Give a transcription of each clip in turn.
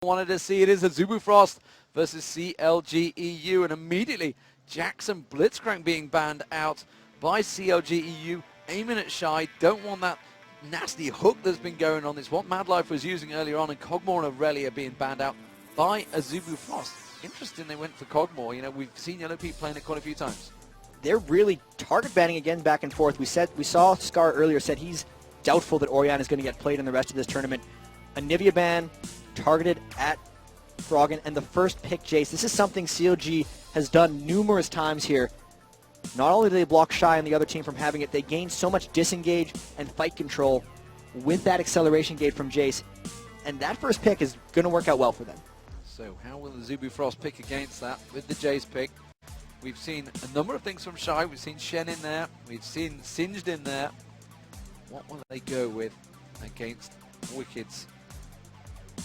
Wanted to see it is Azubu Frost versus CLG EU, and immediately Jackson Blitzcrank being banned out by CLG EU, aiming at Shy. Don't want that nasty hook that's been going on. It's what Madlife was using earlier on, and Kog'Maw and Irelia being banned out by Azubu Frost. Interesting they went for Kog'Maw. You know, we've seen Yellow Pete playing it quite a few times. They're really target banning again back and forth. We saw Scar earlier said he's doubtful that Orianna is going to get played in the rest of this tournament. Anivia ban targeted at Froggen, and the first pick Jayce. This is something CLG has done numerous times here. Not only do they block Shy and the other team from having it, they gain so much disengage and fight control with that acceleration gate from Jayce, and that first pick is going to work out well for them. So how will Azubu Frost pick against that with the Jayce pick? We've seen a number of things from Shy. We've seen Shen in there. We've seen Singed in there. What will they go with against Wicked's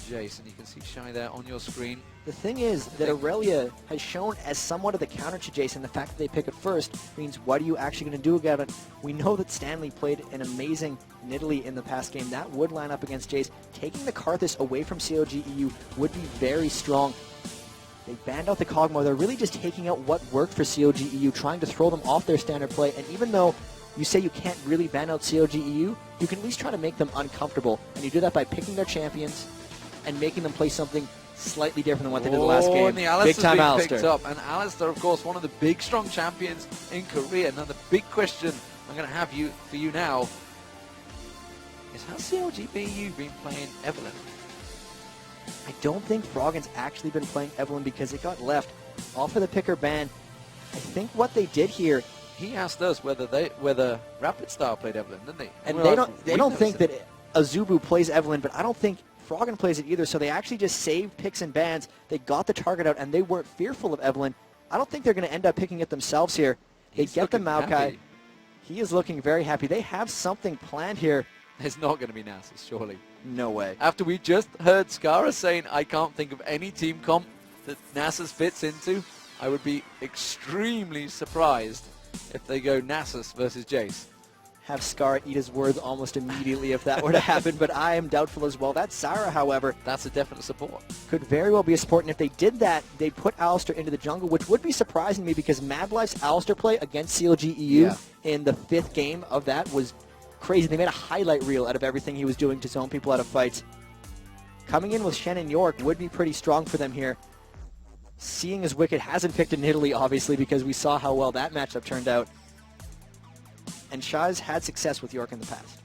Jayce? And you can see Shy there on your screen. The thing is that Irelia has shown as somewhat of the counter to Jayce, and the fact that they pick it first means what are you actually going to do about it? We know that Stanley played an amazing Italy in the past game. That would line up against Jayce. Taking the Karthus away from CLG EU would be very strong. They banned out the Kog'Maw. They're really just taking out what worked for CLG EU, trying to throw them off their standard play. And even though you say you can't really ban out CLG EU, you can at least try to make them uncomfortable. And you do that by picking their champions and making them play something slightly different than what they did the last game. And the Alistair's big time picked up. And Alistair, of course, one of the big, strong champions in Korea. Now, the big question I'm going to have for you now is, has CLG EU been playing Evelynn? I don't think Froggen's actually been playing Evelynn because it got left off of the picker ban. I think what they did here, he asked us whether Rapid Star played Evelynn, didn't they? And they don't think that Azubu plays Evelynn, but I don't think Froggen plays it either. So they actually just saved picks and bans. They got the target out, and they weren't fearful of Evelynn. I don't think they're going to end up picking it themselves here. They get the Maoka. He is looking very happy. They have something planned here. It's not going to be Nasus, surely. No way. After we just heard Skarner saying, I can't think of any team comp that Nasus fits into, I would be extremely surprised if they go Nasus versus Jayce. Have Scar eat his words almost immediately if that were to happen, but I am doubtful as well. That Sarah, however, that's a definite support. Could very well be a support, and if they did that, they'd put Alistair into the jungle, which would be surprising to me because Madlife's Alistair play against CLG EU in the 5th game of that was crazy. They made a highlight reel out of everything he was doing to zone people out of fights. Coming in with Shen and York would be pretty strong for them here. Seeing as Wicked hasn't picked in Italy, obviously, because we saw how well that matchup turned out. And Shah's had success with York in the past.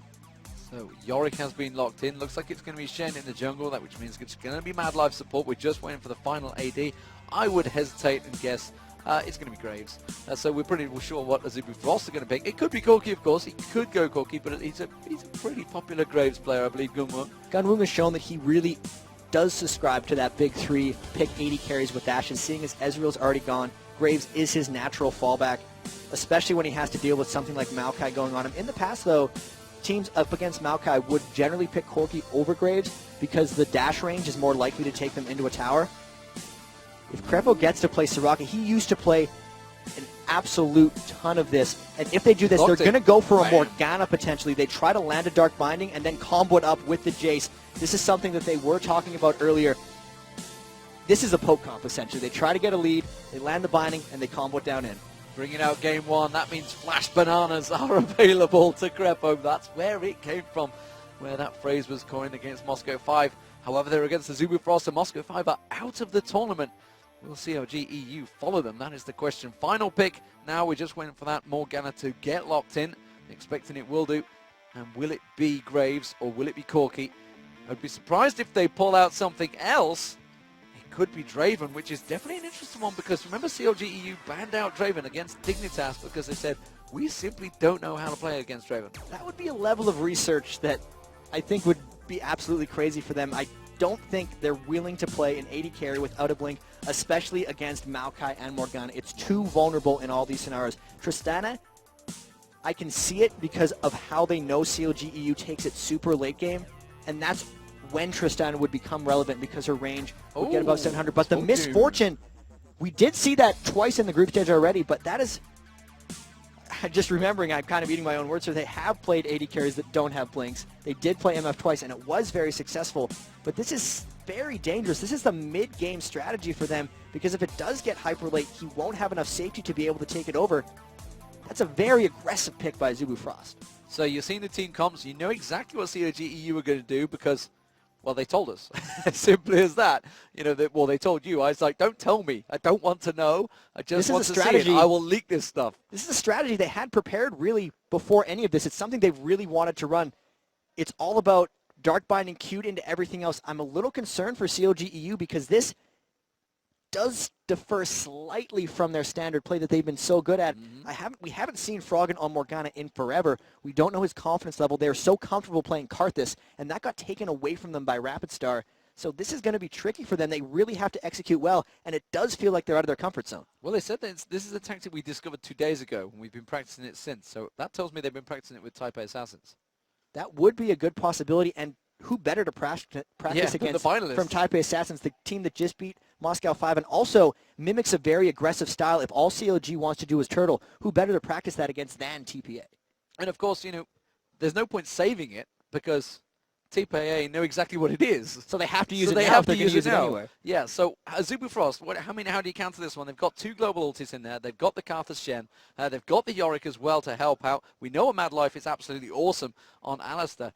So Yorick has been locked in. Looks like it's going to be Shen in the jungle, which means it's going to be Madlife support. We're just waiting for the final AD. I would hesitate and guess it's going to be Graves. So we're pretty sure what Azubu Frost are going to pick. It could be Corki, of course. He could go Corki, but he's a pretty popular Graves player, I believe. Gunwoo has shown that he really does subscribe to that big 3, pick 80 carries with dashes. Seeing as Ezreal's already gone, Graves is his natural fallback, especially when he has to deal with something like Maoka going on him. In the past, though, teams up against Maoka would generally pick Corki over Graves because the dash range is more likely to take them into a tower. If Crepo gets to play Soraka, he used to play an absolute ton of this. And if they do this, they're going to go for a Morgana potentially. They try to land a Dark Binding and then combo it up with the Jayce. This is something that they were talking about earlier. This is a poke comp, essentially. They try to get a lead, they land the Binding, and they combo it down in. Bringing out game 1, that means flash bananas are available to Crepo. That's where it came from, where that phrase was coined against Moscow 5. However, they're against Azubu Frost, and Moscow 5 are out of the tournament. Will CLG EU follow them? That is the question. Final pick. Now we're just waiting for that Morgana to get locked in. Expecting it will do. And will it be Graves or will it be Corki? I'd be surprised if they pull out something else. It could be Draven, which is definitely an interesting one because remember CLG EU banned out Draven against Dignitas because they said, we simply don't know how to play against Draven. That would be a level of research that I think would be absolutely crazy for them. I don't think they're willing to play an 80 carry without a blink, especially against Maokai and Morgana. It's too vulnerable in all these scenarios. Tristana, I can see it because of how they know CLG EU takes it super late game, and that's when Tristana would become relevant because her range would get above 700. But the misfortune, we did see that twice in the group stage already, but that is, just remembering, I'm kind of eating my own words here, they have played 80 carries that don't have blinks. They did play MF twice, and it was very successful, but this is very dangerous. This is the mid-game strategy for them, because if it does get hyper late, he won't have enough safety to be able to take it over. That's a very aggressive pick by Azubu Frost. So you're seeing the team comps. You know exactly what CLG EU are going to do because, well, they told us. As simply as that. You know, they told you. I was like, don't tell me. I don't want to know. I just want to see it. I will leak this stuff. This is a strategy they had prepared really before any of this. It's something they've really wanted to run. It's all about Dark Binding queued into everything else. I'm a little concerned for CLG EU because this does differ slightly from their standard play that they've been so good at. We haven't seen Froggen on Morgana in forever. We don't know his confidence level. They're so comfortable playing Karthus, and that got taken away from them by Rapid Star. So this is going to be tricky for them. They really have to execute well, and it does feel like they're out of their comfort zone. Well, they said that this is a tactic we discovered 2 days ago, and we've been practicing it since. So that tells me they've been practicing it with Type A Assassins. That would be a good possibility, and who better to practice against from Type A Assassins, the team that just beat Moscow 5 and also mimics a very aggressive style. If all CLG wants to do is turtle, who better to practice that against than TPA? And of course, you know, there's no point saving it because TPA know exactly what it is. So they have to use so it they now have to use use it now. anyway. Yeah, so Azubu Frost, how do you counter this one? They've got 2 global ultis in there. They've got the Karthus Shen. They've got the Yorick as well to help out. We know a Mad Life is absolutely awesome on Alistair.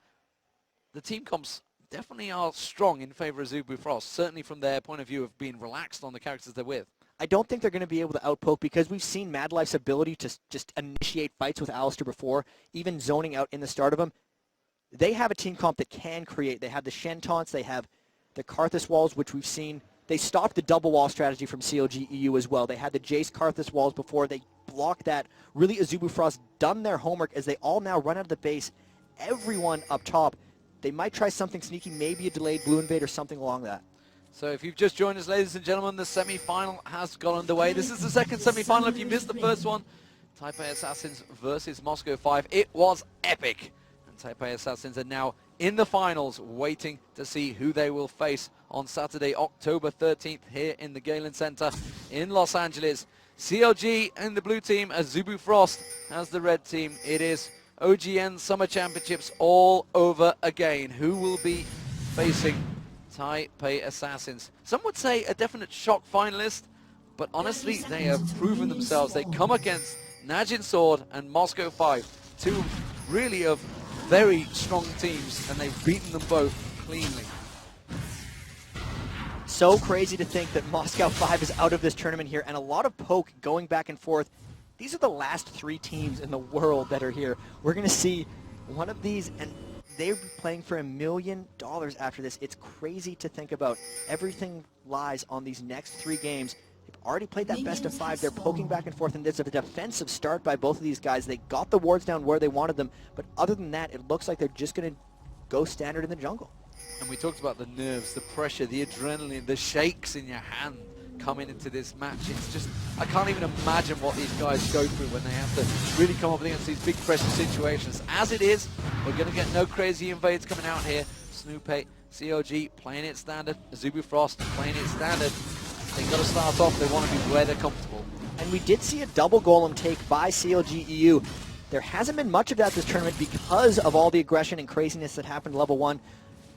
The team comps definitely are strong in favor of Azubu Frost, certainly from their point of view of being relaxed on the characters they're with. I don't think they're going to be able to outpoke because we've seen Mad Life's ability to just initiate fights with Alistair before, even zoning out in the start of them. They have a team comp that can create. They have the Shen taunts. They have the Karthus walls, which we've seen. They stopped the double wall strategy from CLG EU as well. They had the Jayce Karthus walls before. They blocked that. Really, Azubu Frost done their homework as they all now run out of the base. Everyone up top. They might try something sneaky, maybe a delayed blue invade or something along that. So if you've just joined us, ladies and gentlemen, the semi-final has gone underway. This is the second semi-final. If you missed the first one, Type A Assassins versus Moscow 5. It was epic. And Type A Assassins are now in the finals, waiting to see who they will face on Saturday, October 13th, here in the Galen Center in Los Angeles. CLG and the blue team, Azubu Frost as the red team. It is OGN Summer Championships all over again. Who will be facing Type A Assassins? Some would say a definite shock finalist, but honestly, they have proven themselves. They come against Najin Sword and Moscow 5, 2 really of very strong teams, and they've beaten them both cleanly. So crazy to think that Moscow 5 is out of this tournament here, and a lot of poke going back and forth. These are the last 3 teams in the world that are here. We're going to see one of these, and they're playing for $1 million after this. It's crazy to think about. Everything lies on these next 3 games. They've already played that best of 5. They're poking back and forth, and there's a defensive start by both of these guys. They got the wards down where they wanted them, but other than that, it looks like they're just going to go standard in the jungle. And we talked about the nerves, the pressure, the adrenaline, the shakes in your hand coming into this match. It's just, I can't even imagine what these guys go through when they have to really come up against these big pressure situations. As it is, we're going to get no crazy invades coming out here. Snoopate, CLG playing it standard, Azubu Frost playing it standard. They've got to start off, they want to be where they're comfortable. And we did see a double golem take by CLG EU. There hasn't been much of that this tournament because of all the aggression and craziness that happened level 1.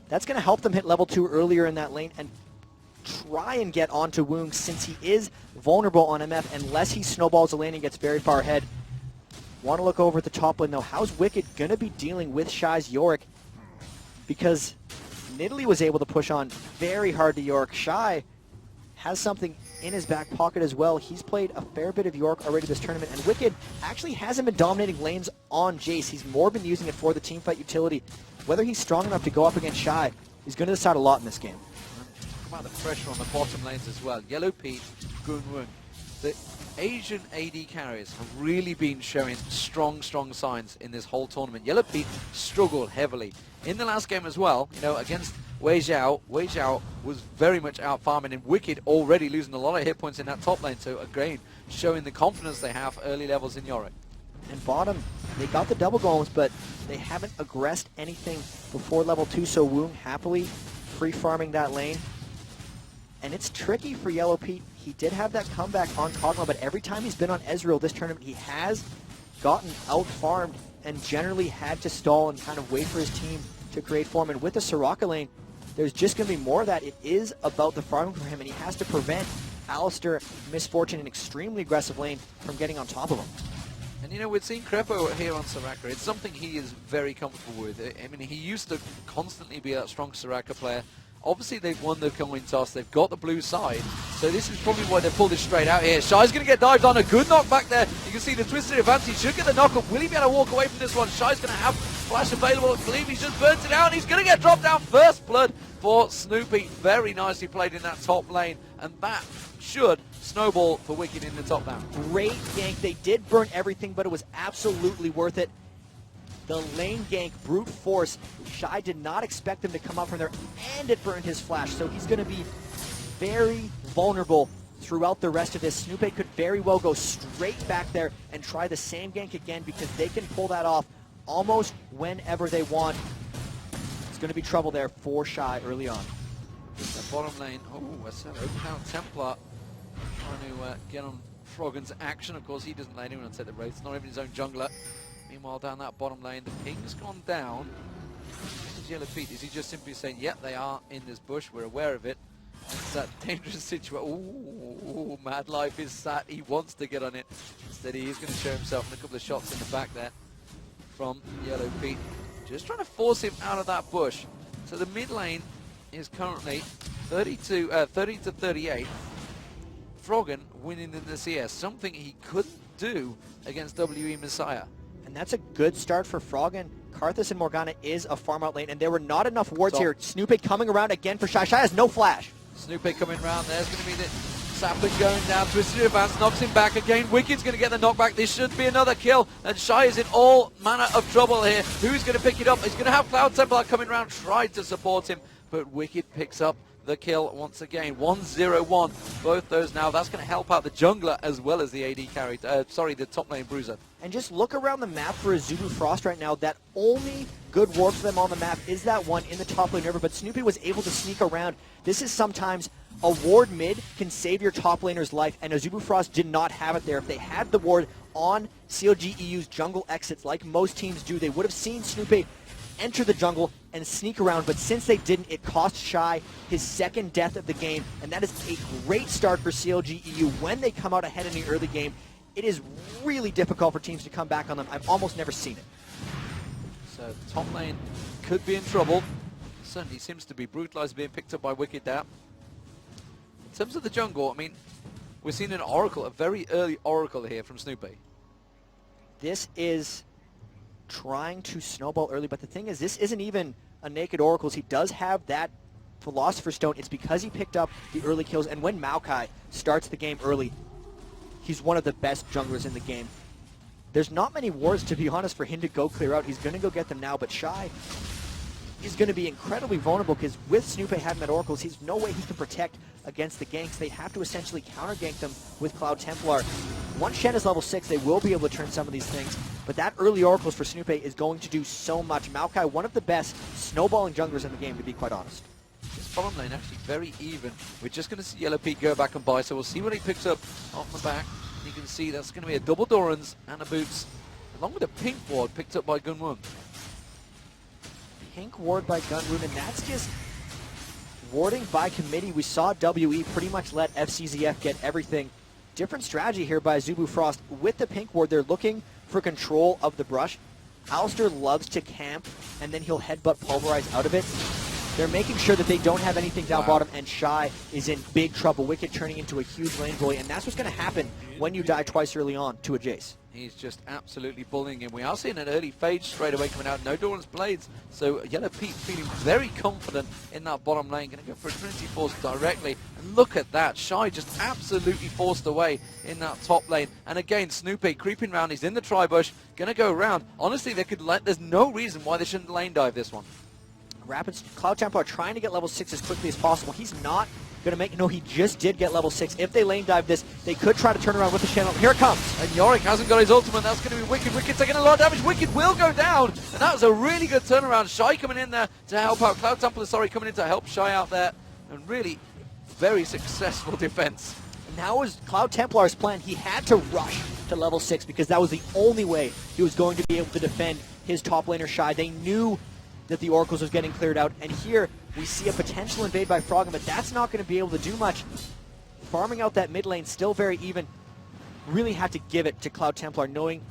That's going to help them hit level 2 earlier in that lane and try and get onto Woong since he is vulnerable on MF unless he snowballs the lane and gets very far ahead. Want to look over at the top lane though. How's Wicked going to be dealing with Shy's Yorick? Because Nidalee was able to push on very hard to Yorick. Shy has something in his back pocket as well. He's played a fair bit of Yorick already this tournament, and Wicked actually hasn't been dominating lanes on Jayce. He's more been using it for the teamfight utility. Whether he's strong enough to go up against Shy, he's going to decide a lot in this game. Talk about the pressure on the bottom lanes as well. Yellow Pete, Goon Woong. The Asian AD carriers have really been showing strong signs in this whole tournament. Yellow Pete struggled heavily in the last game as well, you know, against Wei Zhao. Wei Zhao was very much out farming, and Wicked already losing a lot of hit points in that top lane, so again, showing the confidence they have early levels in Yorick. And bottom, they got the double golems, but they haven't aggressed anything before level 2, so Woong happily free farming that lane. And it's tricky for Yellow Pete. He did have that comeback on Kog'Maw, but every time he's been on Ezreal this tournament, he has gotten out-farmed and generally had to stall and kind of wait for his team to create form. And with the Soraka lane, there's just going to be more of that. It is about the farming for him, and he has to prevent Alistair, Misfortune, an extremely aggressive lane, from getting on top of him. And you know, we've seen Crepo here on Soraka. It's something he is very comfortable with. I mean, he used to constantly be a strong Soraka player. Obviously, they've won the coin toss. They've got the blue side. So this is probably why they pulled it straight out here. Shy's going to get dived on. A good knockback there. You can see the twisted advance. He should get the knock-up. Will he be able to walk away from this one? Shy's going to have flash available. I believe he's just burnt it out. He's going to get dropped down. First blood for Snoopy. Very nicely played in that top lane. And that should snowball for Wicked in the top now. Great gank. They did burn everything, but it was absolutely worth it. The lane gank, brute force. Shy did not expect him to come up from there, and it burned his flash. So he's going to be very vulnerable throughout the rest of this. Snoopy could very well go straight back there and try the same gank again, because they can pull that off almost whenever they want. It's going to be trouble there for Shy early on. The bottom lane. Oh, what's that? Open out Templar trying to get on Froggen's action. Of course, he doesn't let anyone take the race. Not even his own jungler. Meanwhile, down that bottom lane, the ping's gone down. Is Yellow Pete? Is he just simply saying, yep, they are in this bush, we're aware of it? It's that dangerous situation. Ooh, Mad Life is sat. He wants to get on it. Instead, he is going to show himself in a couple of shots in the back there from Yellow Pete. Just trying to force him out of that bush. So the mid lane is currently 30 to 38. Froggen winning in the CS, something he couldn't do against WE Messiah. And that's a good start for Froggen. Karthus and Morgana is a farm out lane, and there were not enough wards here. Snoopy coming around again for Shy. Shy has no flash. Snoopy coming around. There's going to be the sapling going down. Twisted advance knocks him back again. Wicked's going to get the knockback. This should be another kill. And Shy is in all manner of trouble here. Who's going to pick it up? He's going to have Cloud Templar coming around, tried to support him, but Wicked picks up the kill once again. 1-0-1. Both those now. That's going to help out the jungler as well as the AD carry. The top lane bruiser. And just look around the map for Azubu Frost right now. That only good ward for them on the map is that one in the top lane river, but Snoopy was able to sneak around. This is sometimes a ward mid can save your top laner's life, and Azubu Frost did not have it there. If they had the ward on CLG EU's jungle exits like most teams do, they would have seen Snoopy enter the jungle and sneak around, but since they didn't, it cost Shy his second death of the game, and that is a great start for CLG EU. When they come out ahead in the early game, it is really difficult for teams to come back on them. I've almost never seen it. So top lane could be in trouble. Certainly seems to be brutalized, being picked up by Wicked there. In terms of the jungle, I mean, we're seeing an oracle, a very early oracle here from Snoopy. This is trying to snowball early, but the thing is, this isn't even a naked oracles. He does have that Philosopher's Stone. It's because he picked up the early kills, and when Maoka starts the game early, he's one of the best junglers in the game. There's not many wards, to be honest, for him to go clear out. He's going to go get them now, but Shy is going to be incredibly vulnerable, because with Snoopy having that oracles, he's no way he can protect against the ganks. They have to essentially counter gank them with Cloud Templar. Once Shen is level 6, they will be able to turn some of these things, but that early oracles for Snoopy is going to do so much. Maokai, one of the best snowballing junglers in the game, to be quite honest. This bottom lane actually very even. We're just going to see Yellow Pete go back and buy, so we'll see what he picks up off the back. You can see that's going to be a double Dorans and a Boots, along with a pink ward picked up by Gunwon. Pink ward by Gunrun, and that's just warding by committee. We saw WE pretty much let FCZF get everything. Different strategy here by Azubu Frost. With the pink ward, they're looking for control of the brush. Alistair loves to camp, and then he'll headbutt Pulverize out of it. They're making sure that they don't have anything down bottom, and Shy is in big trouble. Wicked turning into a huge lane bully, and that's what's going to happen when you die twice early on to a Jayce. He's just absolutely bullying him. We are seeing an early fade straight away coming out. No Doran's Blades. So Yellow Pete feeling very confident in that bottom lane. Going to go for a Trinity Force directly. And look at that. Shy just absolutely forced away in that top lane. And again, Snoopy creeping around. He's in the tri-bush. Going to go around. Honestly, there's no reason why they shouldn't lane dive this one. Rapids, Cloud Templar trying to get level 6 as quickly as possible. He's not going to make, no, he just did get level 6. If they lane dive this, they could try to turn around with the channel. Here it comes. And Yorick hasn't got his ultimate. That's going to be Wicked. Wicked taking a lot of damage. Wicked will go down. And that was a really good turnaround. Shy coming in there to help out. Cloud Templar, coming in to help Shy out there. And really very successful defense. And that was Cloud Templar's plan. He had to rush to level 6 because that was the only way he was going to be able to defend his top laner Shy. They knew that the Oracles was getting cleared out, and here We see a potential invade by Froggen, but that's not going to be able to do much. Farming out that mid lane, still very even. Really had to give it to Cloud Templar, knowing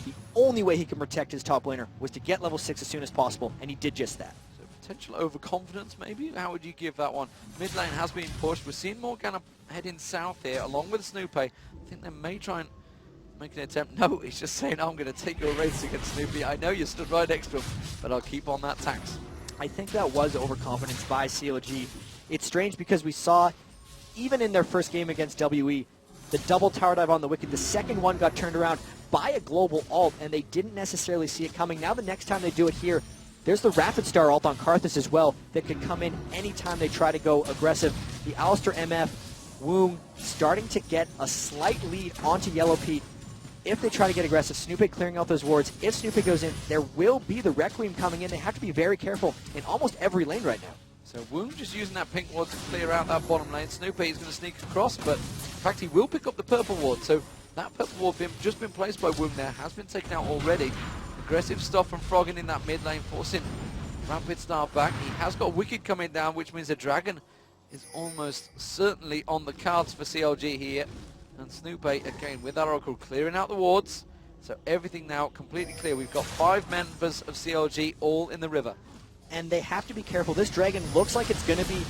the only way he can protect his top laner was to get level 6 as soon as possible, and he did just that. So potential overconfidence, maybe? How would you give that one? Mid lane has been pushed. We're seeing Morgana heading south here, along with Snoopy. I think they may try and make an attempt. No, he's just saying, I'm going to take your race against Snoopy. I know you stood right next to him, but I'll keep on that tax. I think that was overconfidence by CLG. It's strange because we saw, even in their first game against WE, the double tower dive on the Wicked, the second one got turned around by a global ult, and they didn't necessarily see it coming. Now the next time they do it here, there's the Rapid Star ult on Karthus as well that could come in anytime they try to go aggressive. The Alistair MF, Woong starting to get a slight lead onto Yellow Pete. If they try to get aggressive, Snoopy clearing out those wards. If Snoopy goes in, there will be the Requiem coming in. They have to be very careful in almost every lane right now. So Woong just using that pink ward to clear out that bottom lane. Snoopy is going to sneak across, but in fact he will pick up the purple ward. So that purple ward just been placed by Woong there, has been taken out already. Aggressive stuff from Froggen in that mid lane, forcing Rapid Star back. He has got Wicked coming down, which means a Dragon is almost certainly on the cards for CLG here. And Snoopy, again, with that Oracle, clearing out the wards. So everything now completely clear. We've got 5 members of CLG all in the river. And they have to be careful. This Dragon looks like it's going to be...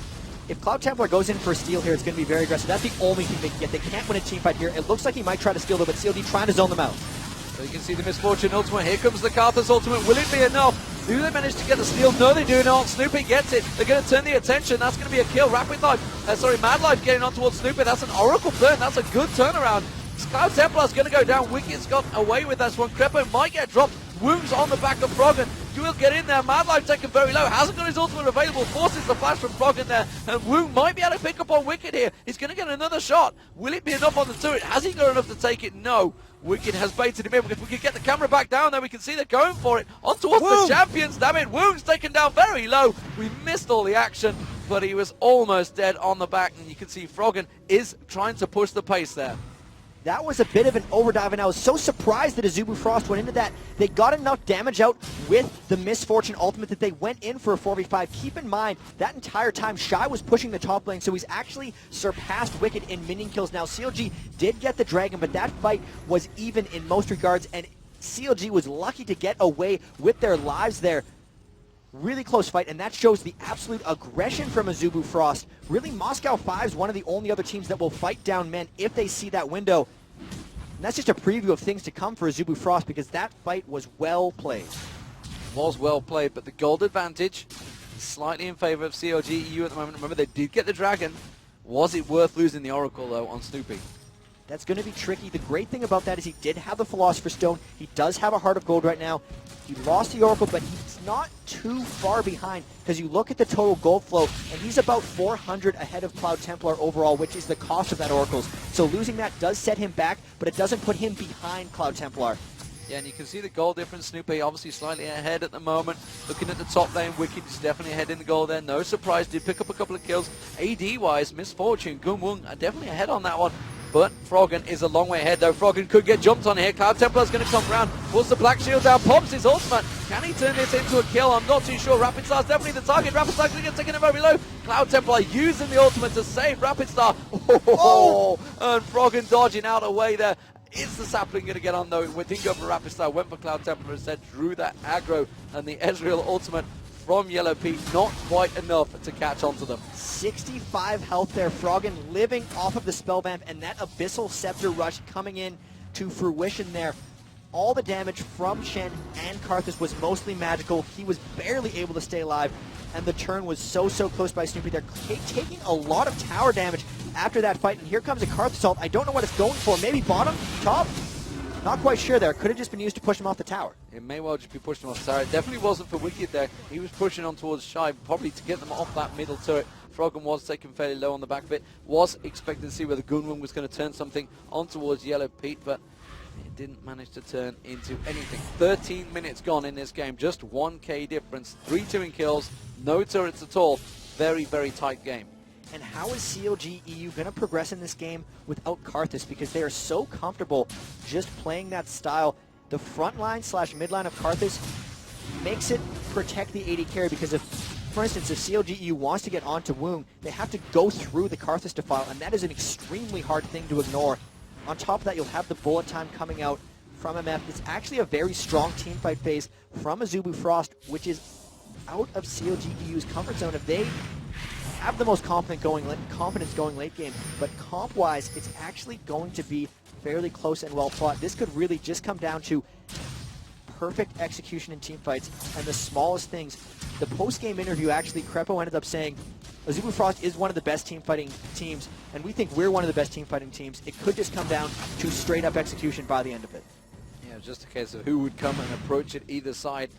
If Cloud Templar goes in for a steal here, it's going to be very aggressive. That's the only thing they can get. They can't win a team fight here. It looks like he might try to steal, though, but CLG trying to zone them out. So you can see the Misfortune ultimate. Here comes the Karthus ultimate. Will it be enough? Do they manage to get the steal? No, they do not. Snoopy gets it. They're going to turn the attention. That's going to be a kill. Mad Life getting on towards Snoopy. That's an Oracle burn. That's a good turnaround. Cloud Templar's going to go down. Wicked's got away with this one. Crepo might get dropped. Woong's on the back of Froggen. You will get in there. Mad Life taken very low. Hasn't got his ultimate available. Forces the flash from Froggen there. And Woong might be able to pick up on Wicked here. He's going to get another shot. Will it be enough on the turret? Has he got enough to take it? No. Wicked has baited him in. If we could get the camera back down there, we can see they're going for it. On towards the champions. Damn it. Woong's taken down very low. We missed all the action, but he was almost dead on the back. And you can see Froggen is trying to push the pace there. That was a bit of an overdive, and I was so surprised that Azubu Frost went into that. They got enough damage out with the Misfortune ultimate that they went in for a 4v5. Keep in mind, that entire time, Shy was pushing the top lane, so he's actually surpassed Wicked in minion kills. Now, CLG did get the Dragon, but that fight was even in most regards, and CLG was lucky to get away with their lives there. Really close fight, and that shows the absolute aggression from Azubu Frost. Really, Moscow 5 is one of the only other teams that will fight down men if they see that window. And that's just a preview of things to come for Azubu Frost, because that fight was well played. Was well played, but the gold advantage is slightly in favor of CLG EU at the moment. Remember, they did get the Dragon. Was it worth losing the Oracle, though, on Snoopy? That's going to be tricky. The great thing about that is he did have the Philosopher's Stone. He does have a Heart of Gold right now. He lost the Oracle, but he's not too far behind, because you look at the total gold flow, and he's about 400 ahead of Cloud Templar overall, which is the cost of that Oracles. So losing that does set him back, but it doesn't put him behind Cloud Templar. Yeah, and you can see the goal difference. Snoopy obviously slightly ahead at the moment. Looking at the top lane, Wicked is definitely ahead in the goal there. No surprise, did pick up a couple of kills. AD-wise, Misfortune, Woong are definitely ahead on that one. But Froggen is a long way ahead, though. Froggen could get jumped on here. Cloud Templar's going to come round. Pulls the Black Shield down. Pops his ultimate. Can he turn this into a kill? I'm not too sure. Rapid Star's definitely the target. Rapid Star's going to get taken in very low. Cloud Templar using the ultimate to save Rapid Star. Oh! And Froggen dodging out away there. Is the sapling going to get on, though? We didn't go for Rapid Star. Went for Cloud Templar instead. Drew that aggro. And the Ezreal ultimate from Yellow Pete, not quite enough to catch onto them. 65 health there. Froggen living off of the spell vamp, and that Abyssal Scepter rush coming in to fruition there. All the damage from Shen and Karthus was mostly magical. He was barely able to stay alive, and the turn was so close by Snoopy. They're taking a lot of tower damage after that fight, and here comes a Karthus ult. I don't know what it's going for. Maybe bottom? Top? Not quite sure there. Could have just been used to push him off the tower. It may well just be pushing him off the tower. It definitely wasn't for Wicked there. He was pushing on towards Shy, probably to get them off that middle turret. Froggen was taken fairly low on the back of it. Was expecting to see whether Gunwin was going to turn something on towards Yellow Pete, but it didn't manage to turn into anything. 13 minutes gone in this game. Just 1k difference. 3-2 in kills. No turrets at all. Very, very tight game. And how is CLG EU going to progress in this game without Karthus? Because they are so comfortable just playing that style. The front line / mid line of Karthus makes it protect the AD carry, because if For instance, if CLG EU wants to get onto Woong, they have to go through the Karthus defile, and that is an extremely hard thing to ignore. On top of that, you'll have the bullet time coming out from MF. It's actually a very strong teamfight phase from Azubu Frost, which is out of CLG EU's comfort zone. If they have the most confidence going late game, but comp-wise, it's actually going to be fairly close and well fought. This could really just come down to perfect execution in teamfights and the smallest things. The post-game interview, actually, Krepo ended up saying, Azubu Frost is one of the best team-fighting teams, and we think we're one of the best team-fighting teams. It could just come down to straight-up execution by the end of it. Yeah, just a case of who would come and approach it either side.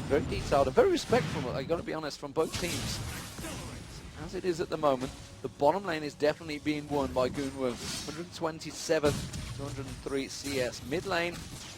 Very detailed and very respectful, I got to be honest, from both teams. As it is at the moment, the bottom lane is definitely being won by Goonwoo. 127 to 103 CS. Mid lane,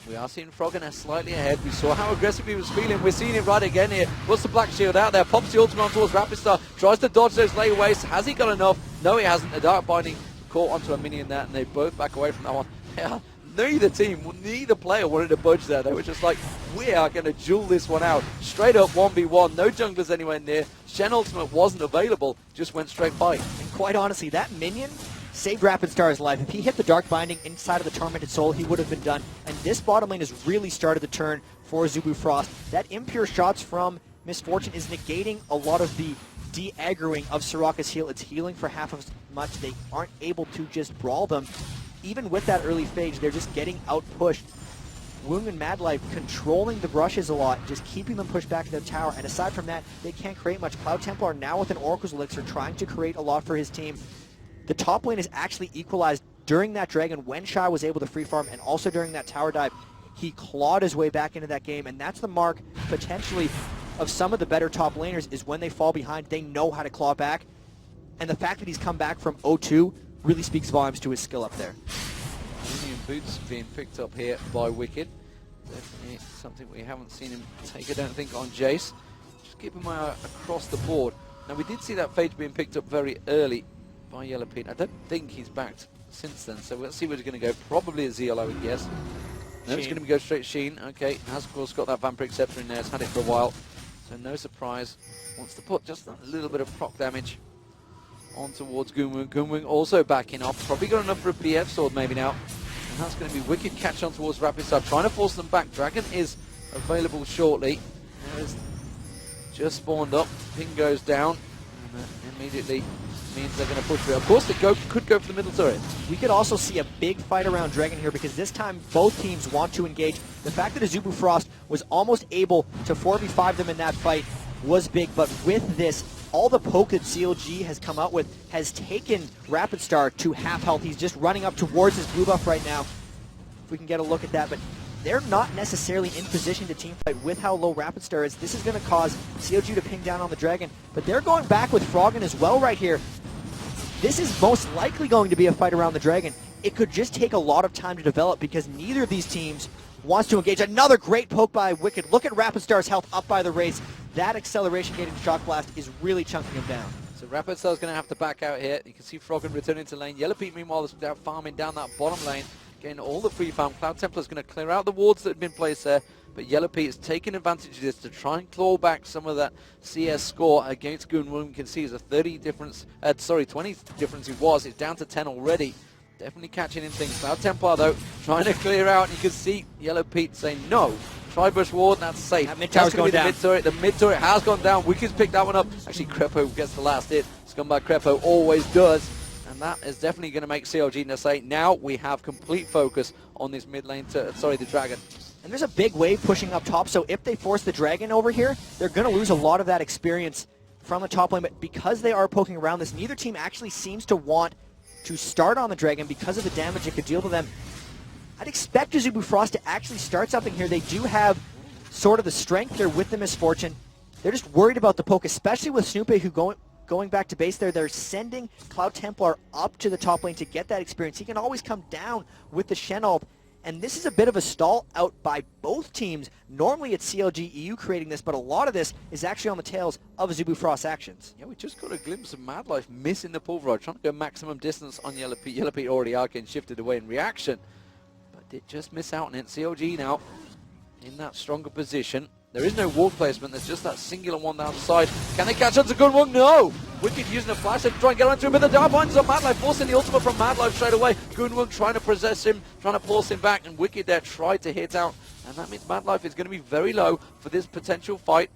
we are seeing Frogger slightly ahead. We saw how aggressive he was feeling. We're seeing it right again here. Puts the Black Shield out there. Pops the ultimate on towards Rapid Star. Tries to dodge those layaways. Has he got enough? No, he hasn't. The Dark Binding caught onto a minion there, and they both back away from that one. Yeah, neither player wanted to budge there. They were just like, we are going to duel this one out. Straight up 1v1. No junglers anywhere near. Shen ultimate wasn't available. Just went straight by. And quite honestly, that minion saved Rapid Star's life. If he hit the Dark Binding inside of the Tormented Soul, he would have been done. And this bottom lane has really started the turn for Azubu Frost. That impure shots from Misfortune is negating a lot of the de-aggroing of Soraka's heal. It's healing for half as much. They aren't able to just brawl them. Even with that early phase, they're just getting out-pushed. Woong and Madlife controlling the brushes a lot, just keeping them pushed back to the tower. And aside from that, they can't create much. Cloud Templar now with an Oracle's Elixir trying to create a lot for his team. The top lane is actually equalized during that Dragon when Shy was able to free farm, and also during that tower dive. He clawed his way back into that game, and that's the mark, potentially, of some of the better top laners, is when they fall behind, they know how to claw back. And the fact that he's come back from 0-2 really speaks volumes to his skill up there. Union Boots being picked up here by Wicked. Definitely something we haven't seen him take, I don't think, on Jayce. Just keeping my eye across the board. Now, we did see that Phage being picked up very early by Yellow Pete. I don't think he's backed since then, so we'll see where he's going to go. Probably Ezreal, I would guess. No, it's going to go straight Sheen. Okay, has of course got that Vampiric Scepter in there. It's had it for a while, so no surprise. Wants to put just a little bit of proc damage on towards Goonwoo. Goonwoo also backing off. Probably got enough for a PF sword maybe now. And that's going to be Wicked catch on towards Rapid Star, trying to force them back. Dragon is available shortly. There's just spawned up. Ping goes down, and immediately means they're going to push through. Of course, they could go for the middle turret. We could also see a big fight around Dragon here, because this time both teams want to engage. The fact that Azubu Frost was almost able to 4v5 them in that fight was big, but with this, all the poke that CLG has come out with has taken Rapid Star to half health. He's just running up towards his blue buff right now. If we can get a look at that, but they're not necessarily in position to teamfight with how low Rapid Star is. This is going to cause CLG to ping down on the Dragon, but they're going back with Froggen as well right here. This is most likely going to be a fight around the Dragon. It could just take a lot of time to develop, because neither of these teams wants to engage. Another great poke by Wicked. Look at Rapid Star's health up by the race. That acceleration gating Shock Blast is really chunking him down. So Rapid Star's going to have to back out here. You can see Froggen returning to lane. Yellow Pete, meanwhile, is farming down that bottom lane, getting all the free farm. Cloud Templar's going to clear out the wards that have been placed there, but Yellow Pete is taking advantage of this to try and claw back some of that CS score against Goonwoo. You can see it's a 20 difference he was. It's down to 10 already. Definitely catching in things. Cloud Templar, though, trying to clear out. And you can see Yellow Pete saying, no, try Bush Ward, that's safe. That mid tower's going down. The mid turret has gone down. Wicked's picked that one up. Actually, Krepo gets the last hit. Scumbag Krepo always does. And that is definitely going to make CLG say, now we have complete focus on this mid lane, the Dragon. And there's a big wave pushing up top, so if they force the Dragon over here, they're going to lose a lot of that experience from the top lane. But because they are poking around this, neither team actually seems to want to start on the Dragon because of the damage it could deal to them. I'd expect Azubu Frost to actually start something here. They do have sort of the strength here with the Misfortune. They're just worried about the poke, especially with Snoopy, who going back to base there. They're sending Cloud Templar up to the top lane to get that experience. He can always come down with the Shen ult. And this is a bit of a stall out by both teams. Normally it's CLG EU creating this, but a lot of this is actually on the tails of Azubu Frost's actions. Yeah, we just got a glimpse of Madlife missing the pulverize, trying to go maximum distance on Yellow Pete. Yellow Pete already are getting shifted away in reaction, but did just miss out on it. CLG now in that stronger position. There is no wall placement, there's just that singular one down the side. Can they catch on to Gunwung? No! Wicked using a flash to try and get onto him, but the dark binds on Madlife, forcing the ultimate from Madlife straight away. Gunwung trying to possess him, trying to force him back, and Wicked there tried to hit out. And that means Madlife is going to be very low for this potential fight.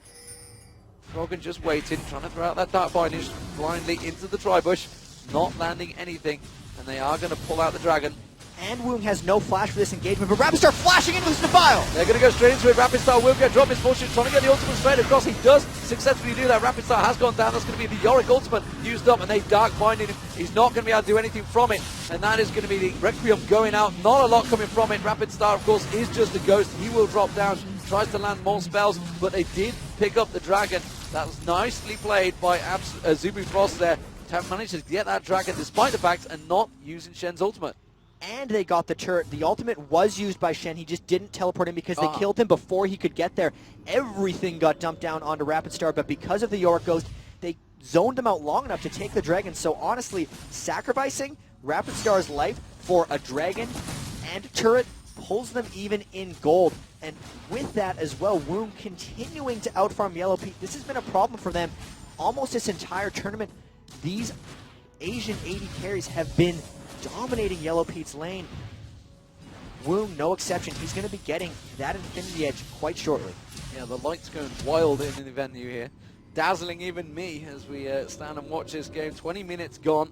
Froggen just waiting, trying to throw out that dark bindage blindly into the tri-bush, not landing anything. And they are going to pull out the dragon. And Woong has no flash for this engagement, but Rapid Star flashing into this defile! They're going to go straight into it. Rapid Star will get dropped. Misfortune trying to get the ultimate straight across. He does successfully do that. Rapid Star has gone down. That's going to be the Yorick ultimate used up, and they dark binding him. He's not going to be able to do anything from it, and that is going to be the Requiem going out. Not a lot coming from it. Rapid Star, of course, is just a ghost. He will drop down, tries to land more spells, but they did pick up the dragon. That was nicely played by Azubu Frost there. Managed to get that dragon despite the fact and not using Shen's ultimate. And they got the turret. The ultimate was used by Shen. He just didn't teleport in because they killed him before he could get there. Everything got dumped down onto Rapid Star, but because of the Yorick Ghost, they zoned him out long enough to take the dragon. So honestly, sacrificing Rapid Star's life for a dragon and turret pulls them even in gold. And with that as well, Woong continuing to outfarm Yellow Pete. This has been a problem for them almost this entire tournament. These Asian 80 carries have been dominating Yellow Pete's lane. Woong, no exception. He's going to be getting that Infinity Edge quite shortly. Yeah, the light's going wild in the venue here. Dazzling even me as we stand and watch this game. 20 minutes gone.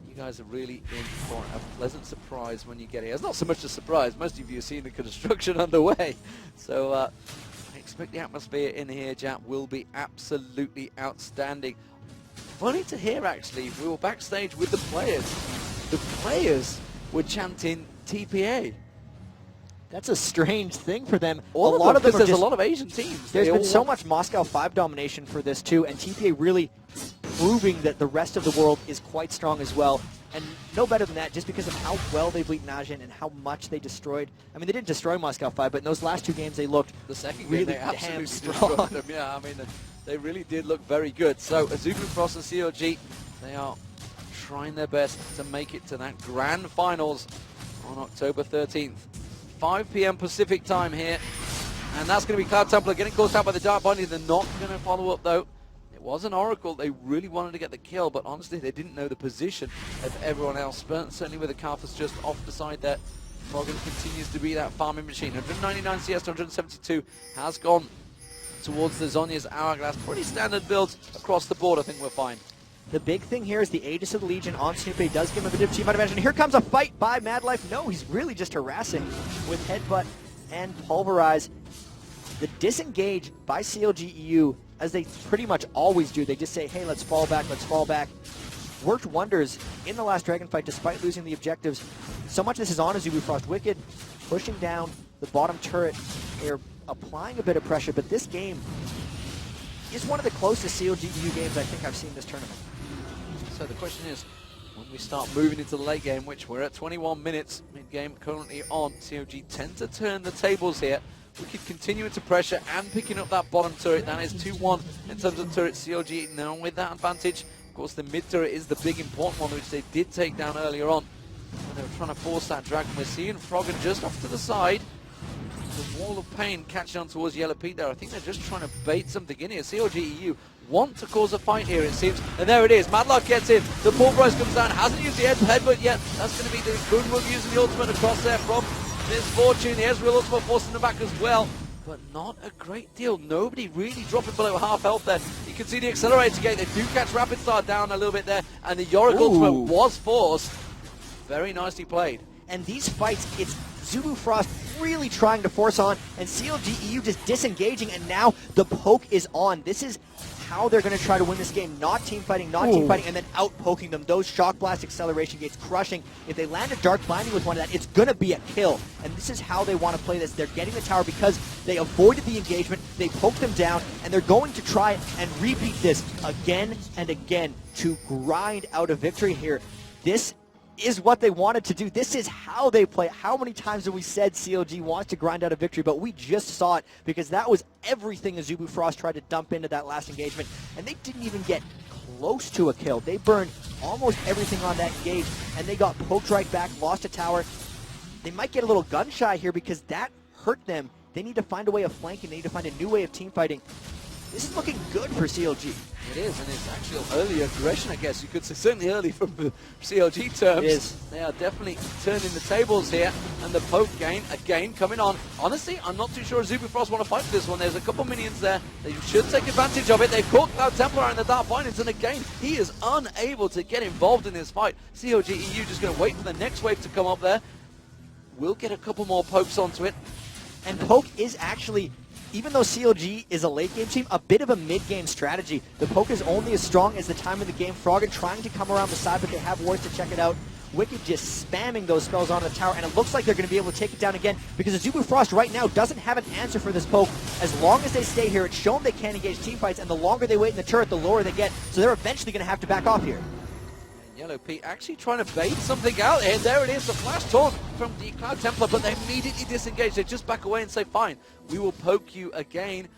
You guys are really in for a pleasant surprise when you get here. It's not so much a surprise. Most of you have seen the construction underway. So I expect the atmosphere in here, Jap, will be absolutely outstanding. Funny to hear, actually, we were backstage with the players. The players were chanting TPA. That's a strange thing for them. A lot of them, there's a lot of Asian teams. There's been so much Moscow 5 domination for this too, and TPA really proving that the rest of the world is quite strong as well. And no better than that, just because of how well they beat Najin and how much they destroyed. I mean, they didn't destroy Moscow 5, but in those last 2 games they looked the second really game they absolutely damn strong. them. Yeah, I mean, they really did look very good. So Azubu Frost and CLG, they are trying their best to make it to that grand finals on October 13th. 5 p.m. Pacific time here. And that's going to be Cloud Templar getting caught out by the Dark Binding. They're not going to follow up, though. It was an Oracle. They really wanted to get the kill, but honestly, they didn't know the position of everyone else. But certainly with the Karthus just off the side there, Froggen continues to be that farming machine. 199 CS to 172 has gone towards the Zhonya's Hourglass. Pretty standard builds across the board. I think we're fine. The big thing here is the Aegis of the Legion on Snoopy does give him a bit of team advantage. And here comes a fight by Madlife. No, he's really just harassing with Headbutt and Pulverize. The disengage by CLG EU, as they pretty much always do, they just say, hey, let's fall back, worked wonders in the last Dragon fight despite losing the objectives. So much of this is on Azubu Frost. Wicked pushing down the bottom turret. They're applying a bit of pressure, but this game is one of the closest CLG EU games I think I've seen this tournament. So the question is, when we start moving into the late game, which we're at 21 minutes, mid-game currently on, CLG tend to turn the tables here. We could continue into pressure and picking up that bottom turret. That is 2-1 in terms of turret. CLG now with that advantage. Of course, the mid turret is the big important one, which they did take down earlier on. And they were trying to force that dragon. We're seeing Froggen just off to the side. The wall of pain catching on towards Yellow Pete there. I think they're just trying to bait something in here. CLG EU want to cause a fight here, it seems. And there it is. Madlock gets in. The Pulverize comes down. Hasn't used the headbutt yet. That's going to be the good move using the ultimate across there from Misfortune. The Ezreal ultimate forcing them back as well. But not a great deal. Nobody really dropping below half health there. You can see the accelerator gate. They do catch Rapid Star down a little bit there. And the Yorick ultimate was forced. Very nicely played. And these fights, it's Azubu Frost really trying to force on, and CLG EU just disengaging, and now the poke is on. This is how they're going to try to win this game. Not team fighting, and then out-poking them. Those Shock Blast acceleration gates crushing. If they land a Dark Blinding with one of that, it's going to be a kill. And this is how they want to play this. They're getting the tower because they avoided the engagement, they poked them down, and they're going to try and repeat this again and again to grind out a victory here. This is what they wanted to do. This is how they play. How many times have we said CLG wants to grind out a victory, but we just saw it because that was everything Azubu Frost tried to dump into that last engagement, and they didn't even get close to a kill. They burned almost everything on that engage, and they got poked right back, lost a tower. They might get a little gun shy here because that hurt them. They need to find a way of flanking. They need to find a new way of team fighting. This is looking good for CLG. It is, and it's actually early aggression, I guess you could say. Certainly early from the CLG terms. It is. They are definitely turning the tables here, and the poke gain again coming on. Honestly, I'm not too sure Azubu Frost want to fight for this one. There's a couple minions there. They should take advantage of it. They've caught Cloud Templar in the Dark Bindings, and again, he is unable to get involved in this fight. CLG EU just going to wait for the next wave to come up there. We'll get a couple more pokes onto it. And poke is actually, even though CLG is a late game team, a bit of a mid-game strategy. The poke is only as strong as the time in the game. Froggen trying to come around the side, but they have wards to check it out. Wicked just spamming those spells onto the tower, and it looks like they're going to be able to take it down again because Azubu Frost right now doesn't have an answer for this poke. As long as they stay here, it's shown they can't engage team fights, and the longer they wait in the turret, the lower they get. So they're eventually going to have to back off here. Yellow Pete actually trying to bait something out here. There it is, the flash taunt from the Cloud Templar, but they immediately disengage. They just back away and say, fine, we will poke you again.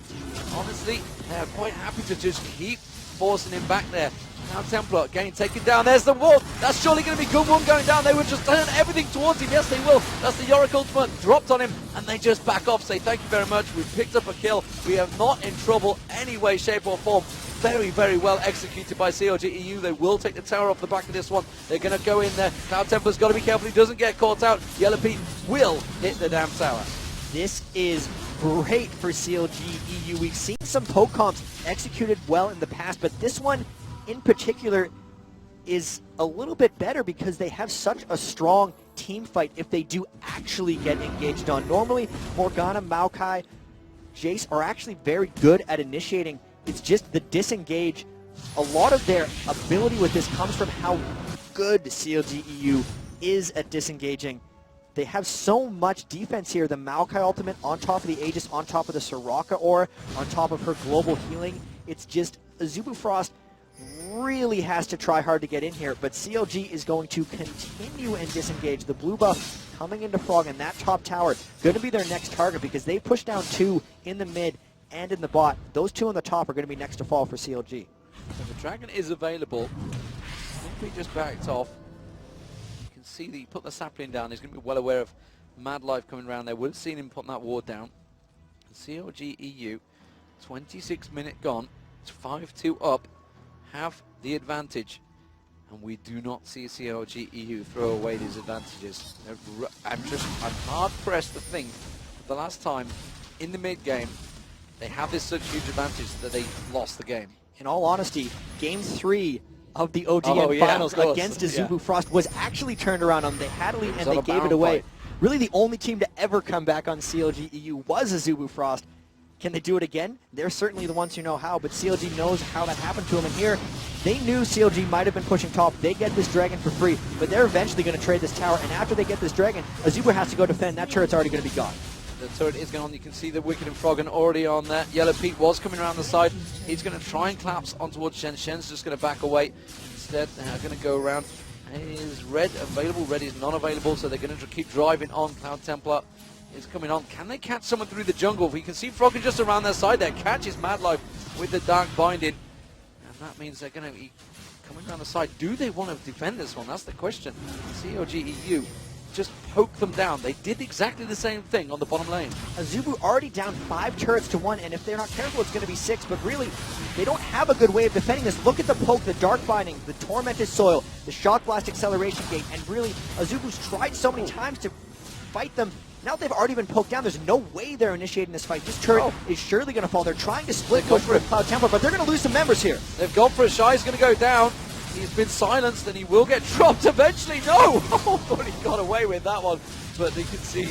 Honestly, they're quite happy to just keep forcing him back there. Cloud Templar again taken down. There's the wall. That's surely going to be good one going down. They would just turn everything towards him. Yes, they will. That's the Yorick ultimate dropped on him, and they just back off, say thank you very much. We've picked up a kill. We are not in trouble any way, shape, or form. Very, very well executed by CLG EU. They will take the tower off the back of this one. They're going to go in there. Cloud Templar's got to be careful he doesn't get caught out. Yellow Pete will hit the damn tower. This is great for CLG EU. We've seen some poke comps executed well in the past, but this one in particular is a little bit better because they have such a strong team fight if they do actually get engaged on. Normally, Morgana, Maokai, Jayce are actually very good at initiating. It's just the disengage. A lot of their ability with this comes from how good CLG EU is at disengaging. They have so much defense here. The Maokai ultimate on top of the Aegis, on top of the Soraka aura, on top of her global healing. It's just Azubu Frost really has to try hard to get in here, but CLG is going to continue and disengage. The blue buff coming into Frog, and that top tower going to be their next target because they pushed down 2 in the mid and in the bot. Those 2 on the top are going to be next to fall for CLG. So the dragon is available. I think he just backed off. You can see that he put the sapling down. He's going to be well aware of Mad Life coming around there. Would have seen him put that ward down. CLG EU, 26-minute gone. It's 5-2 up. Have the advantage. And we do not see CLG EU throw away these advantages. I'm hard pressed to think of the last time in the mid game they have this such huge advantage that they lost the game. In all honesty, Game 3 of the OGN Finals against Azubu Frost was actually turned around on them. They had a lead and they gave it away. Really the only team to ever come back on CLG EU was Azubu Frost. Can they do it again? They're certainly the ones who know how, but CLG knows how that happened to them. And here, they knew CLG might have been pushing top. They get this dragon for free, but they're eventually going to trade this tower. And after they get this dragon, Azubu has to go defend. That turret's already going to be gone. The turret is going on. You can see the Wicked and Froggen already on there. Yellow Pete was coming around the side. He's going to try and collapse on towards Shen. Shen's just going to back away. Instead, they're going to go around. Is Red available? Red is not available, so they're going to keep driving on. Cloud Templar is coming on. Can they catch someone through the jungle? We can see Froggen just around their side there. Catches Mad Life with the Dark Binding. And that means they're going to be coming around the side. Do they want to defend this one? That's the question. CLG EU just poke them down. They did exactly the same thing on the bottom lane. Azubu already down 5 turrets to 1, and if they're not careful, it's going to be 6, but really, they don't have a good way of defending this. Look at the poke, the Dark Binding, the Tormented Soil, the Shock Blast Acceleration Gate, and really, Azubu's tried so many times to fight them. Now they've already been poked down. There's no way they're initiating this fight. This turret is surely going to fall. They're trying to split push with Cloud Templar, but they're going to lose some members here. They've gone for a shy. He's going to go down. He's been silenced and he will get dropped eventually. No! Oh, thought he got away with that one. But you can see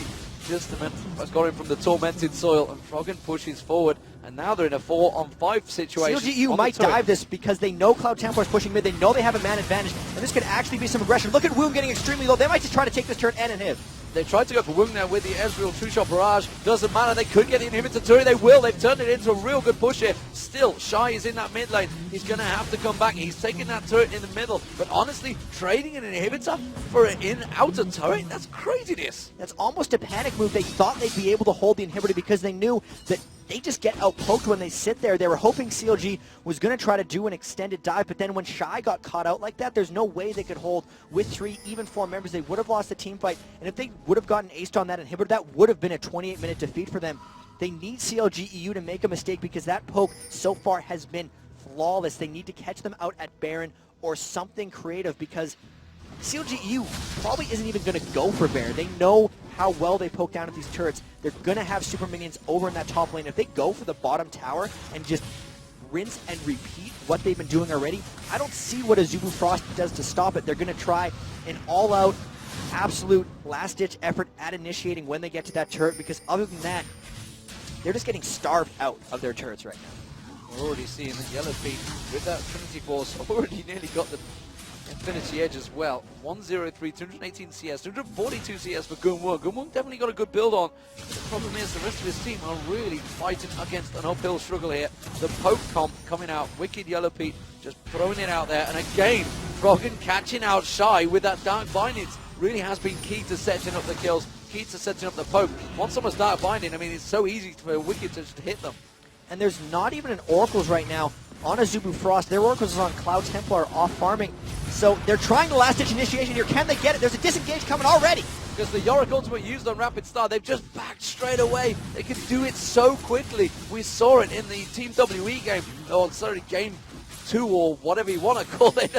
just has got him from the Tormented Soil, and Froggen pushes forward. And now they're in a 4-on-5 situation. CLG EU might dive this because they know Cloud Templar is pushing mid. They know they have a man advantage, and this could actually be some aggression. Look at Wound getting extremely low. They might just try to take this turret and inhib. They tried to go for Wound now with the Ezreal two-shot barrage. Doesn't matter. They could get the inhibitor turret. They will. They've turned it into a real good push here. Still, Shy is in that mid lane. He's going to have to come back. He's taking that turret in the middle. But honestly, trading an inhibitor for an in-outer turret, that's craziness. That's almost a panic move. They thought they'd be able to hold the inhibitor because they knew that they just get outpoked when they sit there. They were hoping CLG was going to try to do an extended dive, but then when Shy got caught out like that, there's no way they could hold with 3, even 4 members. They would have lost the team fight, and if they would have gotten aced on that inhibitor, that would have been a 28-minute defeat for them. They need CLG EU to make a mistake because that poke so far has been flawless. They need to catch them out at Baron or something creative because CLG EU probably isn't even going to go for Baron. They know how well they poke down at these turrets. They're going to have super minions over in that top lane. If they go for the bottom tower and just rinse and repeat what they've been doing already, I don't see what Azubu Frost does to stop it. They're going to try an all-out, absolute last-ditch effort at initiating when they get to that turret, because other than that, they're just getting starved out of their turrets right now. We're already seeing the Yellow Feet with that Trinity Force already nearly got the Infinity Edge as well. 103, 218 CS, 242 CS for Kog'Maw. Kog'Maw definitely got a good build on. The problem is the rest of his team are really fighting against an uphill struggle here. The poke comp coming out, Wicked Yellow Pete just throwing it out there. And again, Froggen catching out Shy with that Dark Binding really has been key to setting up the kills, key to setting up the poke. Once someone's Dark Binding, I mean, it's so easy for Wicked to just hit them. And there's not even an Oracles right now on Azubu Frost. Their Oracles is on Cloud Templar off farming. So they're trying the last-ditch initiation here. Can they get it? There's a disengage coming already. Because the Yorick ultimate used on Rapid Star, they've just backed straight away. They can do it so quickly. We saw it in the Team WE game, or sorry, game 2 or whatever you want to call it.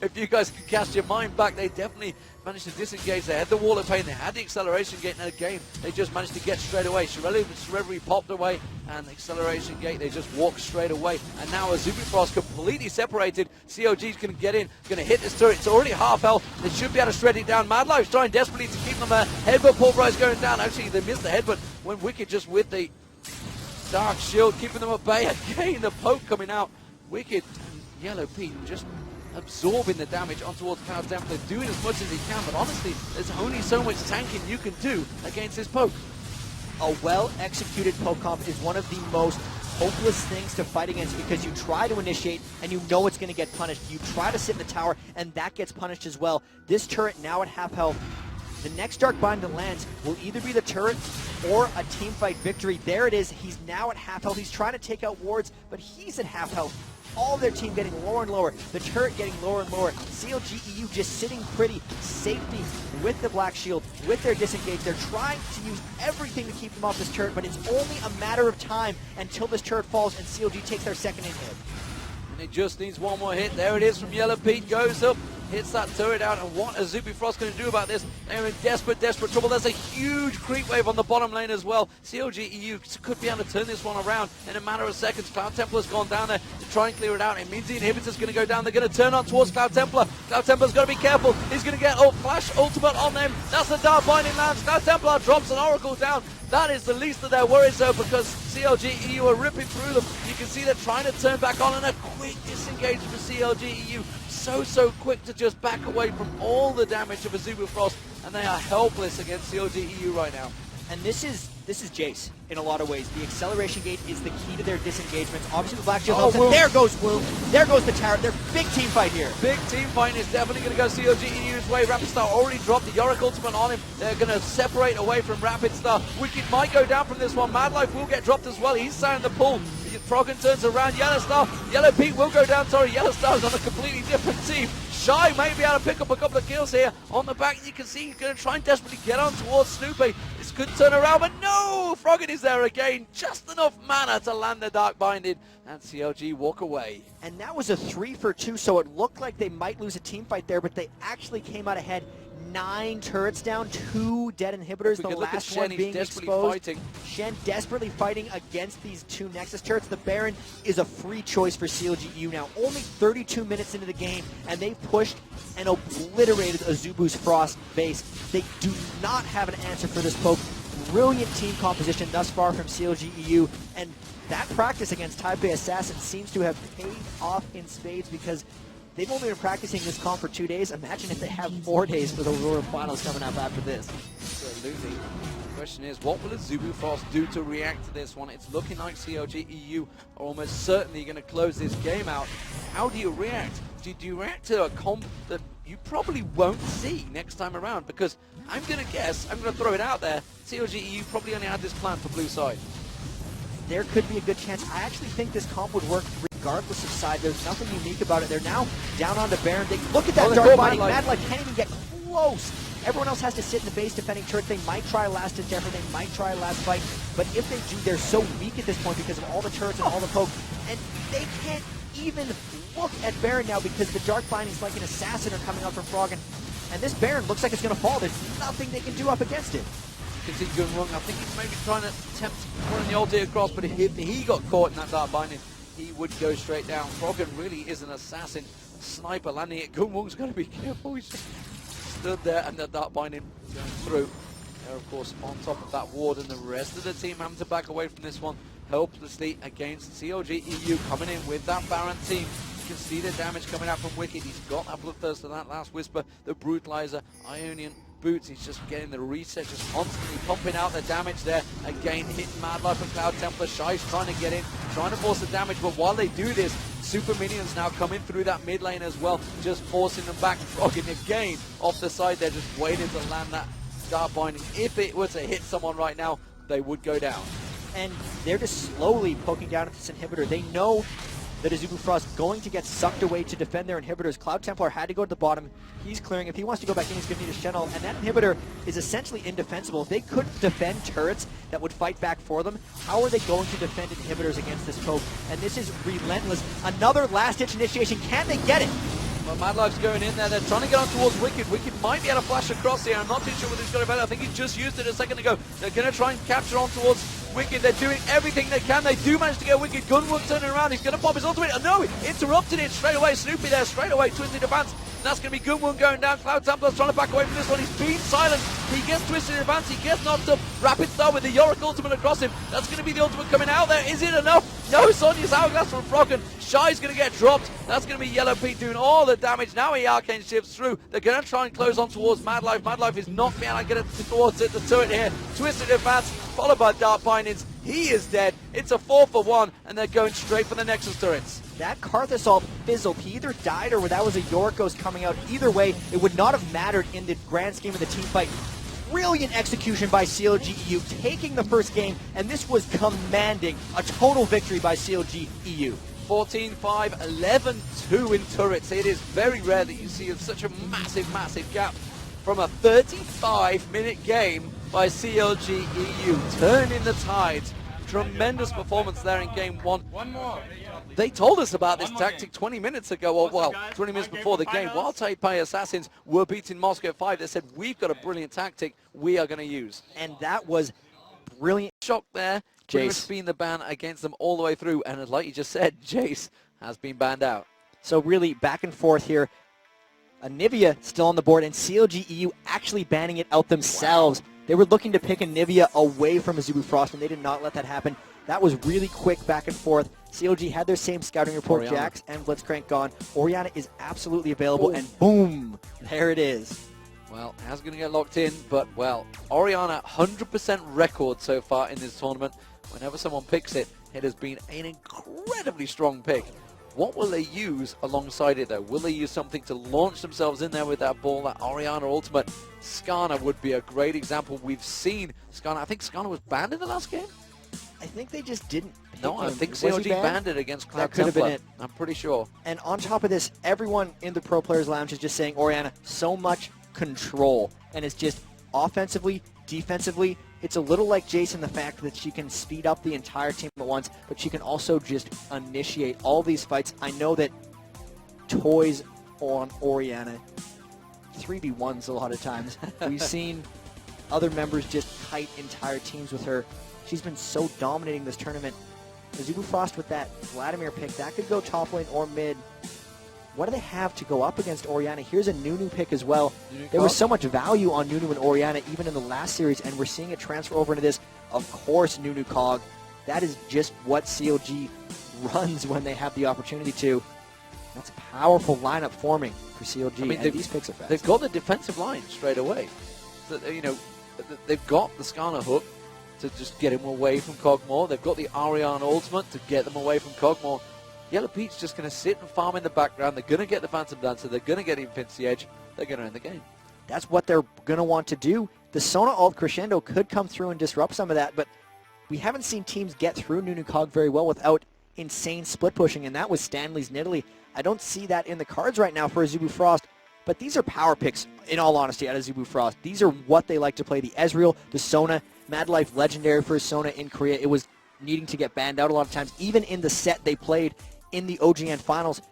If you guys can cast your mind back, they definitely managed to disengage. They had the Wall of Pain, they had the Acceleration Gate in the game. They just managed to get straight away. Shirelli popped away, and the Acceleration Gate, they just walked straight away. And now Azubu Frost completely separated. CLG's going to get in, going to hit this turret. It's already half health. They should be able to shred it down. Mad Life's trying desperately to keep them there. Headbutt Pulverize going down. Actually, they missed the headbutt when Wicked just with the Dark Shield, keeping them at bay. Again, the poke coming out. Wicked and Yellow Pete just absorbing the damage on towards Cloud Templar, doing as much as he can, but honestly, there's only so much tanking you can do against this poke. A well-executed poke comp is one of the most hopeless things to fight against because you try to initiate and you know it's going to get punished. You try to sit in the tower and that gets punished as well. This turret now at half health. The next Dark Bind that lands will either be the turret or a team fight victory. There it is. He's now at half health. He's trying to take out wards, but he's at half health. All of their team getting lower and lower. The turret getting lower and lower. CLG EU just sitting pretty. Safety with the Black Shield, with their disengage. They're trying to use everything to keep them off this turret, but it's only a matter of time until this turret falls and CLG takes their second hit. And it just needs one more hit. There it is from Yellow Pete. Goes up, hits that turret out, and what is Azubu Frost going to do about this? They're in desperate trouble. There's a huge creep wave on the bottom lane as well. CLG EU could be able to turn this one around in a matter of seconds. Cloud Templar's gone down there to try and clear it out. It means the inhibitor's going to go down. They're going to turn on towards Cloud Templar. Cloud Templar's got to be careful. He's going to get Flash Ultimate on them. That's the Dark Binding lands. Cloud Templar drops an Oracle down. That is the least of their worries though, because CLG EU are ripping through them. You can see they're trying to turn back on, and a quick disengage for CLG EU. So quick to just back away from all the damage of Azubu Frost, and they are helpless against CLG EU right now. And this is Jayce in a lot of ways. The Acceleration Gate is the key to their disengagements. Obviously the Black Shield helps, and there goes Woo. There goes the tower. They're big team fight here. Big team fight is definitely going to go CLG EU's way. Rapid Star already dropped the Yorick ultimate on him. They're going to separate away from Rapid Star. Wicked might go down from this one. Mad Life will get dropped as well. He's signing the pull. Froggen turns around. Yellow Pete will go down. Sorry, Yellow Star's on a completely different team. Shy may be able to pick up a couple of kills here. On the back, you can see he's going to try and desperately get on towards Snoopy. This could turn around, but no! Froggen is there again. Just enough mana to land the Dark Binding, and CLG walk away. And that was a 3-for-2, so it looked like they might lose a team fight there, but they actually came out ahead. 9 turrets down, 2 dead inhibitors, the last one being exposed. Shen desperately fighting against these 2 Nexus turrets. The Baron is a free choice for CLG EU now. Only 32 minutes into the game, and they've pushed and obliterated Azubu's Frost base. They do not have an answer for this poke. Brilliant team composition thus far from CLG EU, and that practice against Taipei Assassin seems to have paid off in spades because they've only been practicing this comp for 2 days. Imagine if they have 4 days for the World Finals coming up after this. Absolutely. The question is, what will Azubu Frost do to react to this one? It's looking like CLG EU are almost certainly going to close this game out. How do you react? Do you react to a comp that you probably won't see next time around? Because I'm going to guess, I'm going to throw it out there, CLG EU probably only had this plan for blue side. There could be a good chance. I actually think this comp would work regardless of side. There's nothing unique about it. They're now down on the Baron. Look at that Dark Binding. Mad Life can't even get close Everyone else has to sit in the base defending turret. They might try last ditch effort, they might try last fight, but if they do, they're so weak at this point because of all the turrets and all the poke, and they can't even look at Baron now because the Dark Bindings like an assassin are coming out from Froggen, and this Baron looks like it's going to fall. There's nothing they can do up against it. You can see going wrong. I think he's maybe trying to attempt running the ulti across, but if he got caught in that Dark Binding, he would go straight down. Froggen really is an assassin. Sniper landing it. Gunwong's got to be careful. He's just stood there and the Dark Binding going through. They're of course on top of that ward, and the rest of the team having to back away from this one helplessly against CLG EU coming in with that Baron team. You can see the damage coming out from Wicked. He's got that Bloodthirst and that last Whisper, the Brutalizer, Ionian boots. He's just getting the reset, just constantly pumping out the damage there. Again, hitting Mad Life and Cloud Templar. Shy's trying to get in, trying to force the damage, but while they do this, super minions now coming through that mid lane as well, just forcing them back. Froggen again off the side there, just waiting to land that Dark Binding. If it were to hit someone right now, they would go down. And they're just slowly poking down at this inhibitor. They know that Azubu Frost going to get sucked away to defend their inhibitors. Cloud Templar had to go to the bottom. He's clearing. If he wants to go back in, he's going to need a Shen ult. And that inhibitor is essentially indefensible. If they couldn't defend turrets that would fight back for them, how are they going to defend inhibitors against this poke? And this is relentless. Another last-ditch initiation. Can they get it? Well, Mad Life's going in there. They're trying to get on towards Wicked. Wicked might be able to flash across here. I'm not too sure whether he's got it better. I think he just used it a second ago. They're going to try and capture on towards Wicked. They're doing everything they can. They do manage to get Wicked. Gunwon turning around. He's going to pop his ultimate. Oh, no, interrupted it straight away. Snoopy there straight away. Twisted advance. And that's going to be Gunwon going down. Cloud Templar's trying to back away from this one. He's been silent. He gets twisted advance. He gets knocked up. Rapid start with the Yorick ultimate across him. That's going to be the ultimate coming out there. Is it enough? No, Sonya's hourglass from Froggen. Shy's going to get dropped. That's going to be Yellow Pete doing all the damage. Now he arcane shifts through. They're going to try and close on towards Mad Life. Mad Life is not being able to get it towards it, the turret here. Twisted advance, followed by Dark Bindings. He is dead. It's a 4-for-1, and they're going straight for the Nexus turrets. That Karthus ult fizzled. He either died or that was a Yorick Ghost coming out. Either way, it would not have mattered in the grand scheme of the team fight. Brilliant execution by CLG EU, taking the first game, and this was commanding a total victory by CLG EU. 14-5, 11-2 in turrets. It is very rare that you see such a massive, massive gap from a 35-minute game by CLG EU. Turning the tide. Tremendous performance there in game one. One more. They told us about this tactic 20 minutes ago, or well, 20 minutes before the game. While Taipei Assassins were beating Moscow 5, they said, we've got a brilliant tactic we are going to use. And that was brilliant. Shock there. Jayce been the ban against them all the way through, and like you just said, Jayce has been banned out. So really back and forth here. Anivia still on the board, and CLG EU actually banning it out themselves. Wow. They were looking to pick Anivia away from Azubu Frost, and they did not let that happen. That was really quick back and forth. CLG had their same scouting report. Orianna. Jax and Blitzcrank gone. Orianna is absolutely available, and boom, there it is. Well, how's going to get locked in, but, well, Orianna, 100% record so far in this tournament. Whenever someone picks it, it has been an incredibly strong pick. What will they use alongside it, though? Will they use something to launch themselves in there with that ball, that Orianna ultimate? Skarner would be a great example. We've seen Skarner. I think Skarner was banned in the last game? I think they just didn't pick No, I him. think Was he CLG banned it against Cloud That could have Templar. been it. I'm pretty sure. And on top of this, everyone in the Pro Players Lounge is just saying, Orianna, so much control. And it's just offensively, defensively, it's a little like Jayce in the fact that she can speed up the entire team at once, but she can also just initiate all these fights. I know that toys on Orianna, 3v1s a lot of times. We've seen other members just kite entire teams with her. She's been so dominating this tournament. Azubu Frost with that Vlaidimir pick, that could go top lane or mid. What do they have to go up against Orianna? Here's a Nunu pick as well. There was so much value on Nunu and Orianna even in the last series, and we're seeing it transfer over into this. Of course, Nunu Kog. That is just what CLG runs when they have the opportunity to. That's a powerful lineup forming for CLG, I mean, and these picks are fast. They've got the defensive line straight away. So, you know, they've got the Skarner hook to just get him away from Kog'Maw. They've got the Orianna ultimate to get them away from Kog'Maw. Yellow Pete's just going to sit and farm in the background. They're going to get the Phantom Dancer. They're going to get Infinity Edge. They're going to end the game. That's what they're going to want to do. The Sona ult crescendo could come through and disrupt some of that, but we haven't seen teams get through Nunu Kog very well without insane split pushing, and that was Stanley's Nidalee. I don't see that in the cards right now for Azubu Frost. But these are power picks, in all honesty, out of Azubu Frost. These are what they like to play. The Ezreal, the Sona, Mad Life legendary for Sona in Korea. It was needing to get banned out a lot of times. Even in the set they played in the OGN finals,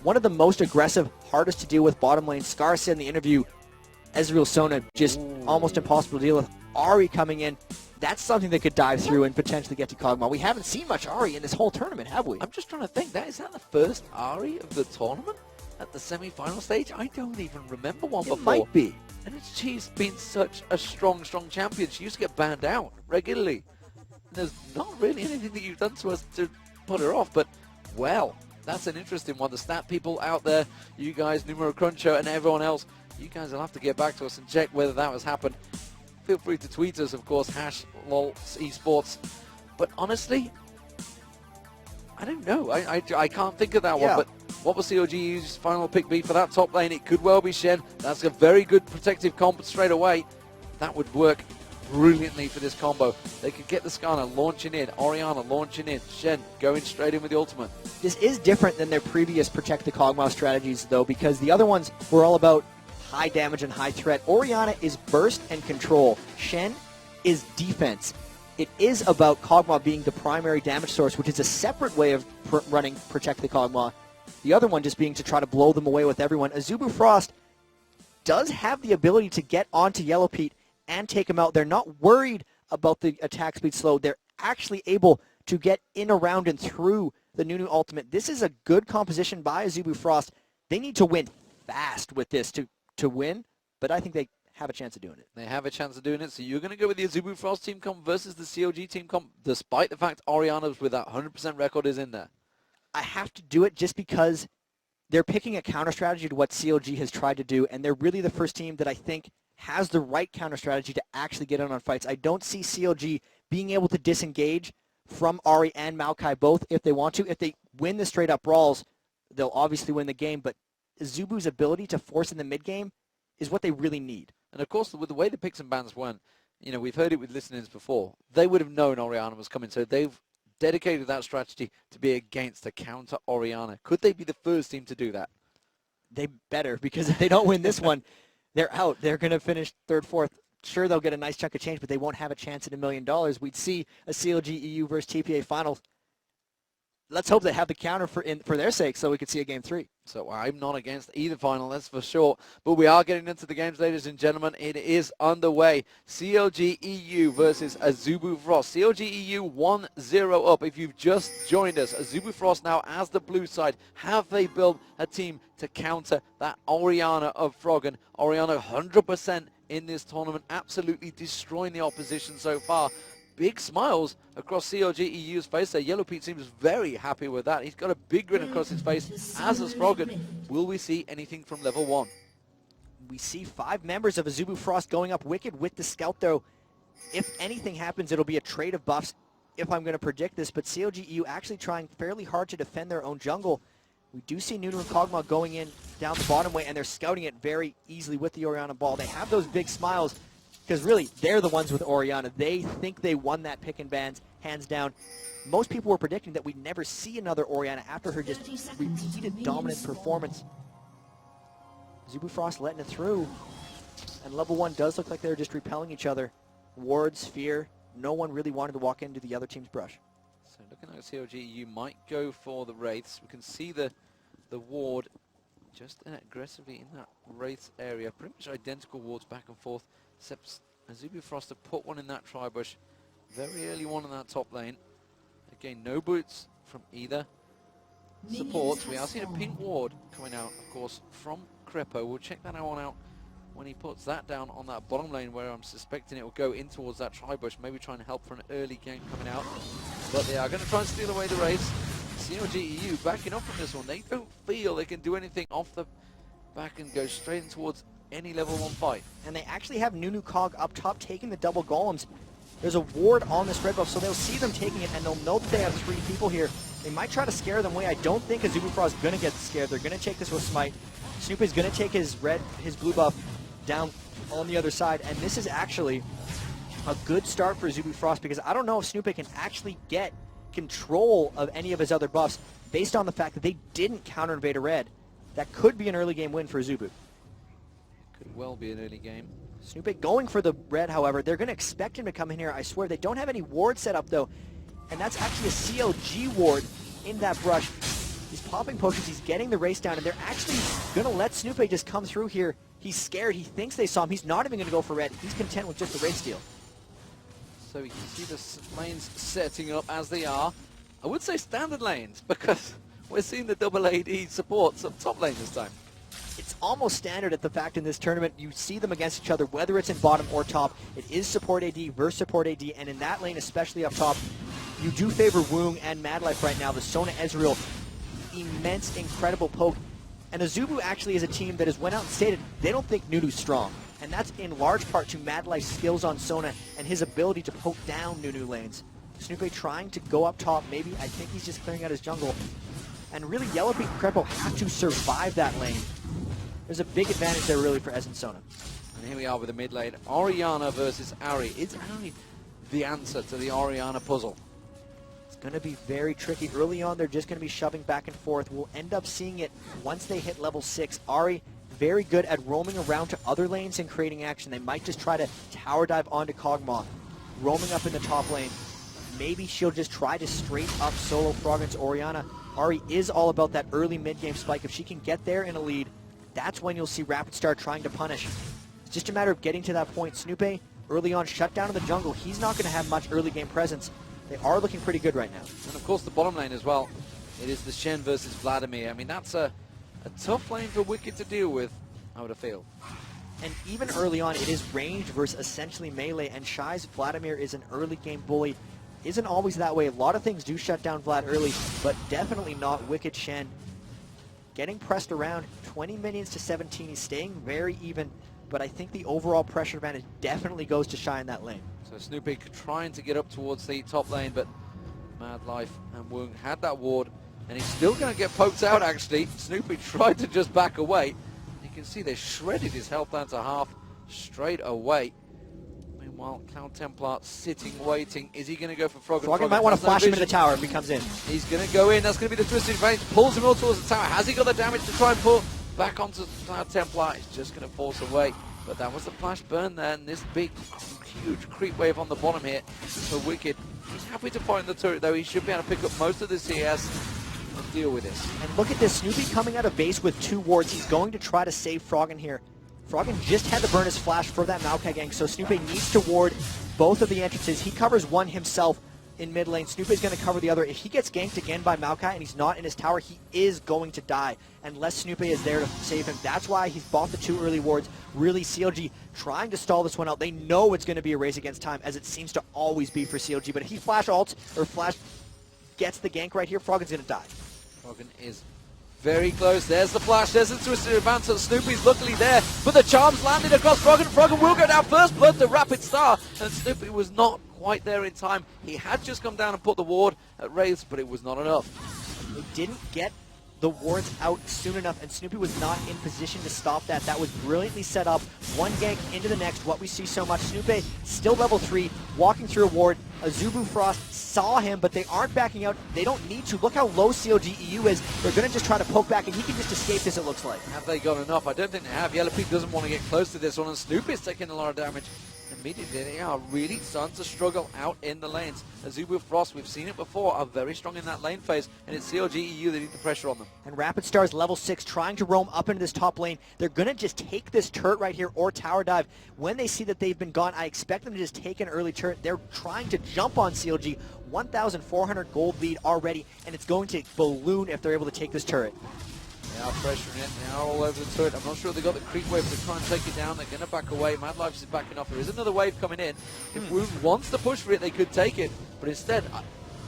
one of the most aggressive, hardest to deal with bottom lane. Scar said in the interview, Ezreal Sona, just almost impossible to deal with. Ahri coming in, that's something that could dive through and potentially get to Kog'Maw. We haven't seen much Ahri in this whole tournament, have we? I'm just trying to think, is that the first Ahri of the tournament? At the semi-final stage? I don't even remember one before. It might be. And she's been such a strong champion. She used to get banned out regularly. And there's not really anything that you've done to us to put her off, but, well, that's an interesting one. The stat people out there, you guys, Numero Cruncher and everyone else, you guys will have to get back to us and check whether that has happened. Feel free to tweet us, of course, #LOL Esports. But honestly, I don't know. I can't think of that one, but what will CLGEU's final pick be for that top lane? It could well be Shen. That's a very good protective comp straight away. That would work brilliantly for this combo. They could get the Skarner launching in, Orianna launching in, Shen going straight in with the ultimate. This is different than their previous Protect the Kog'Maw strategies, though, because the other ones were all about high damage and high threat. Orianna is burst and control. Shen is defense. It is about Kog'Maw being the primary damage source, which is a separate way of running Protect the Kog'Maw. The other one just being to try to blow them away with everyone. Azubu Frost does have the ability to get onto Yellow Pete and take him out. They're not worried about the attack speed slow. They're actually able to get in, around, and through the Nunu ultimate. This is a good composition by Azubu Frost. They need to win fast with this to win, but I think they have a chance of doing it. They have a chance of doing it, so you're going to go with the Azubu Frost team comp versus the CLG team comp, despite the fact Orianna's with that 100% record is in there. I have to do it just because they're picking a counter strategy to what CLG has tried to do, and they're really the first team that I think has the right counter strategy to actually get in on fights. I don't see CLG being able to disengage from Ahri and Maokai both if they want to. If they win the straight-up brawls, they'll obviously win the game, but Azubu's ability to force in the mid-game is what they really need. And of course, with the way the picks and bans went, you know, we've heard it with listeners before. They would have known Orianna was coming, so they've dedicated that strategy to be against a counter Orianna. Could they be the first team to do that? They better, because if they don't win this one, they're out. They're going to finish third, fourth. Sure, they'll get a nice chunk of change, but they won't have a chance at $1 million. We'd see a CLG EU versus TPA final. Let's hope they have the counter for their sake so we could see a game 3. So I'm not against either final, that's for sure. But we are getting into the games, ladies and gentlemen. It is underway. CLG EU versus Azubu Frost. CLG EU 1-0 up. If you've just joined us, Azubu Frost now as the blue side. Have they built a team to counter that Orianna of Froggen? Orianna 100% in this tournament, absolutely destroying the opposition so far. Big smiles across CLG EU's face there. Yellow Pete seems very happy with that. He's got a big grin across his face, as does Froggen. Will we see anything from level 1? We see 5 members of Azubu Frost going up Wicked with the Scout, though. If anything happens, it'll be a trade of buffs, if I'm going to predict this. But CLG EU actually trying fairly hard to defend their own jungle. We do see Nunu and Kog'Maw going in down the bottom way, and they're scouting it very easily with the Orianna ball. They have those big smiles, because really, they're the ones with Orianna. They think they won that pick and bans, hands down. Most people were predicting that we'd never see another Orianna after her just repeated dominant performance. Azubu Frost letting it through. And level 1 does look like they're just repelling each other. Wards, Fear, no one really wanted to walk into the other team's brush. So looking like CLG, you might go for the Wraiths. We can see the ward just aggressively in that Wraiths area. Pretty much identical wards back and forth. Except Azubu Frost to put one in that tri-bush. Very early one in that top lane. Again, no boots from either supports. We are seeing a pink ward coming out, of course, from Krepo. We'll check that one out when he puts that down on that bottom lane, where I'm suspecting it will go in towards that tri-bush. Maybe trying to help for an early game coming out. But they are going to try and steal away the race. CLG EU backing up from this one. They don't feel they can do anything off the back and go straight in towards any level 1 fight. And they actually have Nunu Cog up top taking the double golems. There's a ward on this red buff, so they'll see them taking it, and they'll know that they have 3 people here. They might try to scare them away. I don't think Azubu Frost is going to get scared. They're going to take this with Smite. Snoop is going to take his blue buff down on the other side, and this is actually a good start for Azubu Frost, because I don't know if Snoop can actually get control of any of his other buffs based on the fact that they didn't counter invade a red. That could be an early game win for Azubu. well be an early game. Snoopy going for the red, however. They're going to expect him to come in here. I swear, they don't have any ward set up, though. And that's actually a CLG ward in that brush. He's popping potions. He's getting the race down, and they're actually going to let Snoopy just come through here. He's scared. He thinks they saw him. He's not even going to go for red. He's content with just the race steal. So we can see the lanes setting up as they are. I would say standard lanes, because we're seeing the double AD support some top lane this time. It's almost standard at the fact in this tournament. You see them against each other, whether it's in bottom or top. It is support AD versus support AD, and in that lane, especially up top, you do favor Woong and Madlife right now. The Sona Ezreal, immense, incredible poke. And Azubu actually is a team that has went out and stated they don't think Nunu's strong. And that's in large part to Madlife's skills on Sona and his ability to poke down Nunu lanes. Snoopy trying to go up top. Maybe, I think he's just clearing out his jungle. And really, Yellowbeak and Crepo have to survive that lane. There's a big advantage there, really, for Ez and Sona. And here we are with the mid lane. Orianna versus Ahri. Is Ahri the answer to the Orianna puzzle? It's going to be very tricky. Early on, they're just going to be shoving back and forth. We'll end up seeing it once they hit level 6. Ahri, very good at roaming around to other lanes and creating action. They might just try to tower dive onto Kog'Maw, roaming up in the top lane. Maybe she'll just try to straight up solo Frog into Orianna. Ahri is all about that early mid-game spike. If she can get there in a lead, that's when you'll see Rapid Star trying to punish. It's just a matter of getting to that point. Snoopy, early on, shut down in the jungle. He's not going to have much early game presence. They are looking pretty good right now. And of course, the bottom lane as well. It is the Shen versus Vlaidimir. I mean, that's a tough lane for Wicked to deal with, I would have feel. And even early on, it is ranged versus essentially melee. And Shy's Vlaidimir is an early game bully. Isn't always that way. A lot of things do shut down Vlad early, but definitely not Wicked Shen. Getting pressed around, 20 minions to 17. He's staying very even, but I think the overall pressure advantage definitely goes to Shy in that lane. So Snoopy trying to get up towards the top lane, but Madlife and Woong had that ward, and he's still going to get poked out, actually. Snoopy tried to just back away. You can see they shredded his health down to half straight away. Meanwhile, Cloud Templar sitting, waiting. Is he going to go for Frog? Frog might want to flash him into the tower if he comes in. He's going to go in. That's going to be the twisted advantage. Pulls him all towards the tower. Has he got the damage to try and pull back onto Cloud Templar? He's just going to force away. But that was the flash burn there, and this big, huge creep wave on the bottom here for Wicked. He's happy to find the turret, though. He should be able to pick up most of the CS and deal with this. And look at this. Snoopy coming out of base with 2 wards. He's going to try to save Froggen here. Froggen just had to burn his flash for that Maoka gank, so Snoopy needs to ward both of the entrances. He covers one himself in mid lane. Snoopy's going to cover the other. If he gets ganked again by Maoka and he's not in his tower, he is going to die unless Snoopy is there to save him. That's why he's bought the 2 early wards. Really, CLG trying to stall this one out. They know it's going to be a race against time, as it seems to always be for CLG. But if he flash ults or flash gets the gank right here, Froggen's going to die. Froggen is very close. There's the flash. There's the twisted advance. So Snoopy's luckily there. But the charms landed across Froggen. Froggen will go down first blood to Rapid Star. And Snoopy was not quite there in time. He had just come down and put the ward at Wraiths, but it was not enough. They didn't get the wards out soon enough, and Snoopy was not in position to stop that. That was brilliantly set up. One gank into the next, what we see so much. Snoopy still level 3, walking through a ward. Azubu Frost saw him, but they aren't backing out. They don't need to. Look how low CLG EU is. They're going to just try to poke back, and he can just escape this, it looks like. Have they got enough? I don't think they have. Yellowbeak doesn't want to get close to this one, and Snoopy's taking a lot of damage. Immediately, they are really starting to struggle out in the lanes. Azubu Frost, we've seen it before, are very strong in that lane phase, and it's CLG EU that need the pressure on them. And Rapid Star's level 6 trying to roam up into this top lane. They're going to just take this turret right here or tower dive. When they see that they've been gone, I expect them to just take an early turret. They're trying to jump on CLG. 1,400 gold lead already, and it's going to balloon if they're able to take this turret. They are pressuring it. They are all over the turret. I'm not sure they got the creep wave to try and take it down. They're going to back away. Madlife is backing off. There is another wave coming in. If Woong wants to push for it, they could take it. But instead,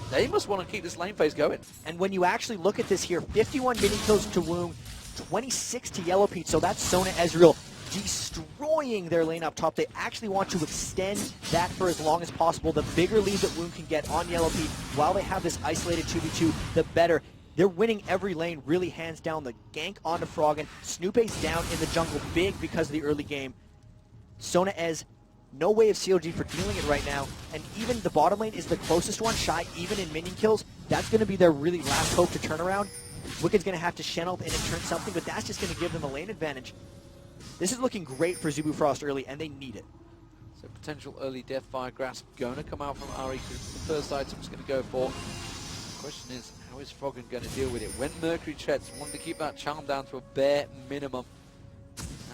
they must want to keep this lane phase going. And when you actually look at this here, 51 mini kills to Woong, 26 to Yellowpeach. So that's Sona Ezreal destroying their lane up top. They actually want to extend that for as long as possible. The bigger lead that Woong can get on Yellowpeach while they have this isolated 2v2, the better. They're winning every lane, really hands down. The gank onto Froggen. Snoopy's down in the jungle big because of the early game. Sona Ez, no way of CLG for dealing it right now. And even the bottom lane is the closest one. Shy, even in minion kills, that's going to be their really last hope to turn around. Wicked's going to have to Shen ult in and turn something, but that's just going to give them a lane advantage. This is looking great for Azubu Frost early, and they need it. So potential early Death Fire Grasp going to come out from Ahri. The first item's going to go for. The question is, how is Froggen going to deal with it? When Mercury Treads wanted to keep that charm down to a bare minimum.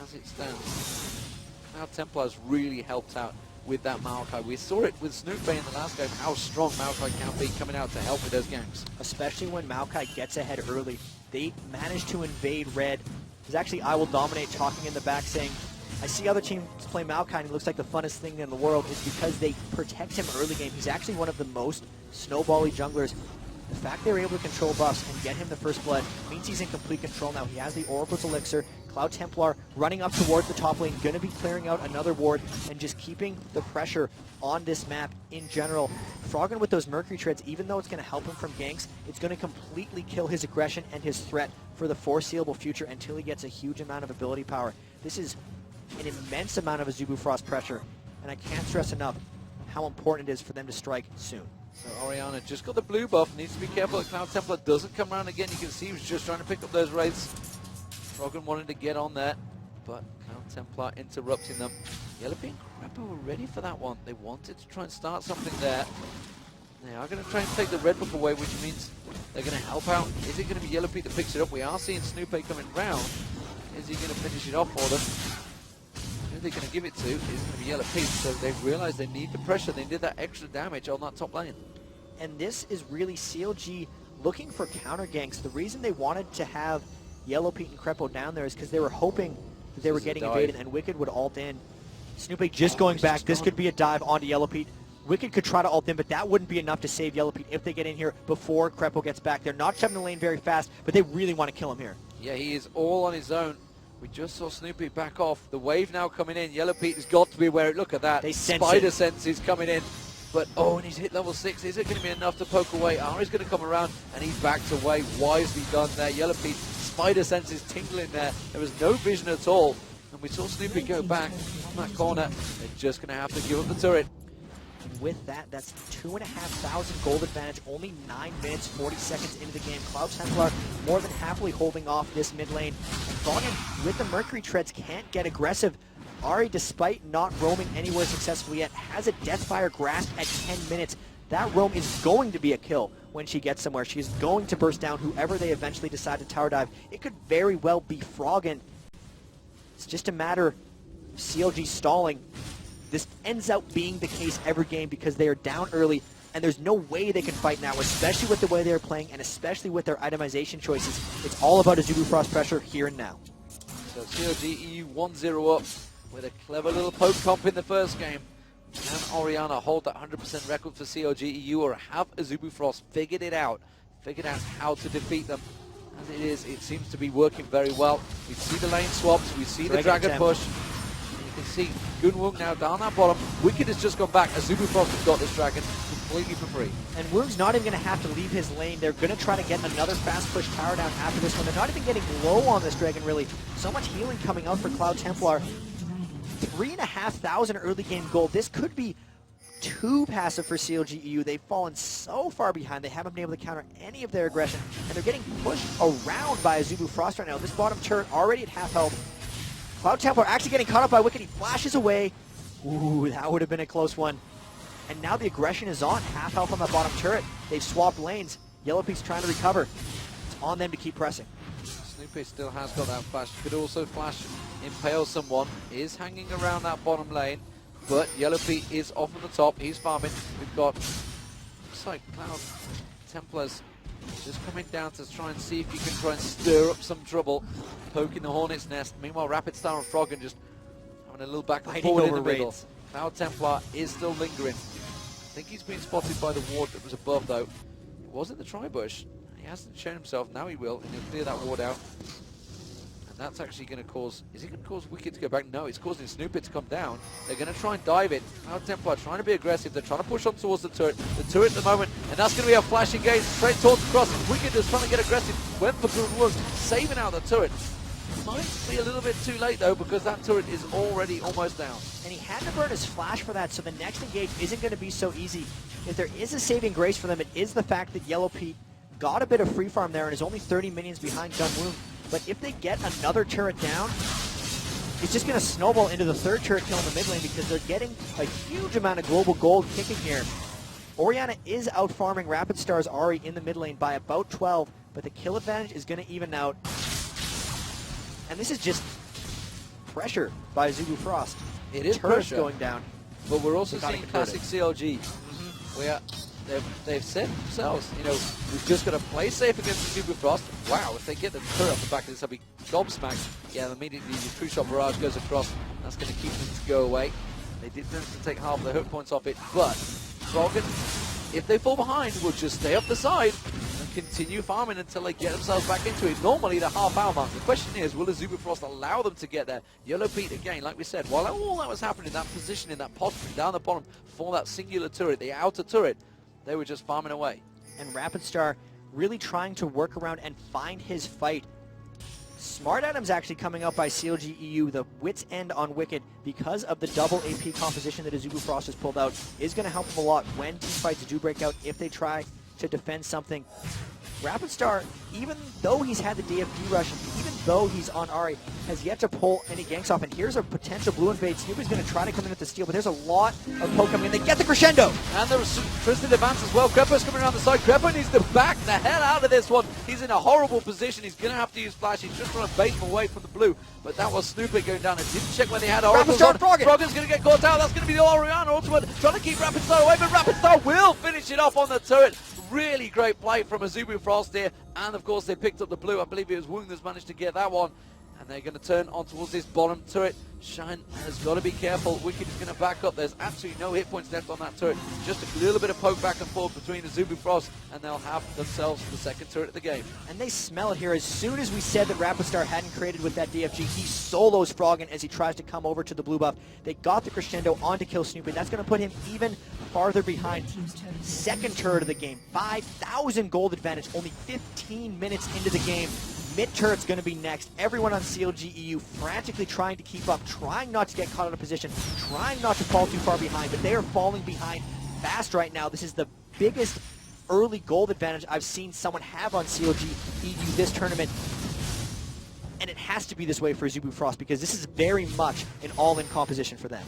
As it stands, Cloud Templar's really helped out with that Maoka. We saw it with Snoopy in the last game, how strong Maoka can be coming out to help with those ganks. Especially when Maokai gets ahead early. They managed to invade red. There's actually I Will Dominate talking in the back saying, I see other teams play Maokai and it looks like the funnest thing in the world is because they protect him early game. He's actually one of the most snowbally junglers. The fact they were able to control buffs and get him the first blood means he's in complete control now. He has the Oracle's Elixir. Cloud Templar running up towards the top lane, going to be clearing out another ward and just keeping the pressure on this map in general. Froggen with those Mercury Treads, even though it's going to help him from ganks, it's going to completely kill his aggression and his threat for the foreseeable future until he gets a huge amount of ability power. This is an immense amount of Azubu Frost pressure, and I can't stress enough how important it is for them to strike soon. So Orianna just got the blue buff, needs to be careful that Cloud Templar doesn't come around again. You can see he was just trying to pick up those wraiths. Froggen wanted to get on there, but Cloud Templar interrupting them. Yellowpete and Crepo were ready for that one. They wanted to try and start something there. They are going to try and take the red buff away, which means they're going to help out. Is it going to be Yellowpete that picks it up? We are seeing Snoopy coming round. Is he going to finish it off for them? Who they're going to give it to is going to be Yellowpete, so they've realized they need the pressure. They did that extra damage on that top lane. And this is really CLG looking for counter ganks. The reason they wanted to have Yellowpete and Crepo down there is because they were hoping that they were getting invaded and Wicked would ult in. Snoopy just going back. This could be a dive onto Yellowpete. Wicked could try to ult in, but that wouldn't be enough to save Yellowpete if they get in here before Crepo gets back. They're not shoving the lane very fast, but they really want to kill him here. Yeah, he is all on his own. We just saw Snoopy back off. The wave now coming in. Yellowpete has got to be where it. Look at that. They sense Spider it. sense is coming in. But, oh, and he's hit level 6. Is it going to be enough to poke away? Ahri's going to come around, and he's backed away. Wisely done there. Yellowpete, spider sense is tingling there. There was no vision at all. And we saw Snoopy go back on that corner. They're just going to have to give up the turret. And with that, that's 2,500 gold advantage. Only 9 minutes, 40 seconds into the game. Cloud Templar more than happily holding off this mid lane. And Froggen, with the Mercury Treads, can't get aggressive. Ahri, despite not roaming anywhere successfully yet, has a Deathfire grasp at 10 minutes. That roam is going to be a kill when she gets somewhere. She is going to burst down whoever they eventually decide to tower dive. It could very well be Froggen. It's just a matter of CLG stalling. This ends up being the case every game because they are down early and there's no way they can fight now, especially with the way they're playing and especially with their itemization choices. It's all about Azubu Frost pressure here and now. So CLG EU 1-0 up with a clever little poke comp in the first game. Can Orianna hold that 100% record for CLG EU, or have Azubu Frost figured it out, figured out how to defeat them? As it is, it seems to be working very well. We see the lane swaps, we see the dragon push. And you can see Gunwung now down that bottom. Wicked has just gone back. Azubu Frost has got this dragon completely for free. And Woong's not even going to have to leave his lane. They're going to try to get another fast push tower down after this one. They're not even getting low on this dragon, really. So much healing coming out for Cloud Templar. 3,500 early game gold. This could be too passive for CLG EU. They've fallen so far behind. They haven't been able to counter any of their aggression, and they're getting pushed around by Azubu Frost right now. This bottom turret already at half health. Cloud Templar actually getting caught up by Wicked. He flashes away. Ooh, that would have been a close one. And now the aggression is on. Half health on the bottom turret. They've swapped lanes. Yellowpete's trying to recover. It's on them to keep pressing. Snoopy still has got that flash. Could also flash impale someone. Is hanging around that bottom lane. But Yellowpete is off on the top. He's farming. We've got, looks like Cloud Templars just coming down to try and see if you can try and stir up some trouble. Poking the Hornet's Nest. Meanwhile, Rapid Star and Froggen just having a little back and forward in the middle. Cloud Templar is still lingering. I think he's been spotted by the ward that was above, though. It was in the tri-bush. He hasn't shown himself. Now he will, and he'll clear that ward out. And that's actually going to cause... Is it going to cause Wicked to go back? No, it's causing Snoopy to come down. They're going to try and dive it. Cloud Templar trying to be aggressive. They're trying to push on towards the turret. The turret at the moment, and that's going to be a flash engage straight towards the cross. Wicked is trying to get aggressive. Went for good work, saving out the turret. Might be a little bit too late, though, because that turret is already almost down. And he had to burn his flash for that, so the next engage isn't going to be so easy. If there is a saving grace for them, it is the fact that Yellowpete got a bit of free farm there and is only 30 minions behind Gunwung. But if they get another turret down, is just going to snowball into the third turret kill in the mid lane because they're getting a huge amount of global gold kicking here. Orianna is out farming Rapid Star's Ahri in the mid lane by about 12, but the kill advantage is going to even out. And this is just pressure by Azubu Frost. It is Turrets pressure going down. But we're also seeing classic CLG. Where they've said themselves, you know, we've just got to play safe against the Azubu Frost. Wow, if they get the turret off the back of this, I'll be gobsmacked. Yeah, immediately the True Shot Barrage goes across. That's going to keep them to go away. They did manage to take half of the hook points off it, but Froggen, if they fall behind, will just stay up the side and continue farming until they get themselves back into it. Normally the half-hour mark. The question is, will Azubu Frost allow them to get there? Yellow Pete, again, like we said, while all that was happening, that positioning, that posturing down the bottom for that singular turret, the outer turret, they were just farming away. And Rapid Star really trying to work around and find his fight. Smart items actually coming out by CLG EU. The Wit's End on Wicked, because of the double AP composition that Azubu Frost has pulled out, is going to help him a lot when team fights do break out if they try to defend something. Rapid Star, even though he's had the DFD rush, even though he's on Ahri, has yet to pull any ganks off. And here's a potential blue invade. Snoopy's going to try to come in with the steal, but there's a lot of poke coming in. They get the crescendo! And there was some twisted advance as well. Krepo's coming around the side. Krepo needs to back the hell out of this one. He's in a horrible position. He's going to have to use flash. He's just trying to bait him away from the blue. But that was Snoopy going down and didn't check when they had Oracles on. Froggen's going to get caught out. That's going to be the Orianna ultimate. Trying to keep Rapid Star away, but Rapid Star will finish it off on the turret. Really great play from Azubu Frost here. And of course they picked up the blue. I believe it was Woong that's managed to get that one. And they're going to turn on towards this bottom turret. Shen has got to be careful. Wicked is going to back up. There's absolutely no hit points left on that turret. Just a little bit of poke back and forth between Azubu Frost, and they'll have themselves the second turret of the game. And they smell it here. As soon as we said that Rapid Star hadn't created with that DFG, he solos Froggen as he tries to come over to the blue buff. They got the crescendo on to kill Snoopy. That's going to put him even farther behind. Second turret of the game. 5,000 gold advantage. Only 15 minutes into the game. Mid turret's going to be next. Everyone on CLG EU frantically trying to keep up, trying not to get caught out of position, trying not to fall too far behind, but they are falling behind fast right now. This is the biggest early gold advantage I've seen someone have on CLG EU this tournament. And it has to be this way for Azubu Frost because this is very much an all-in composition for them.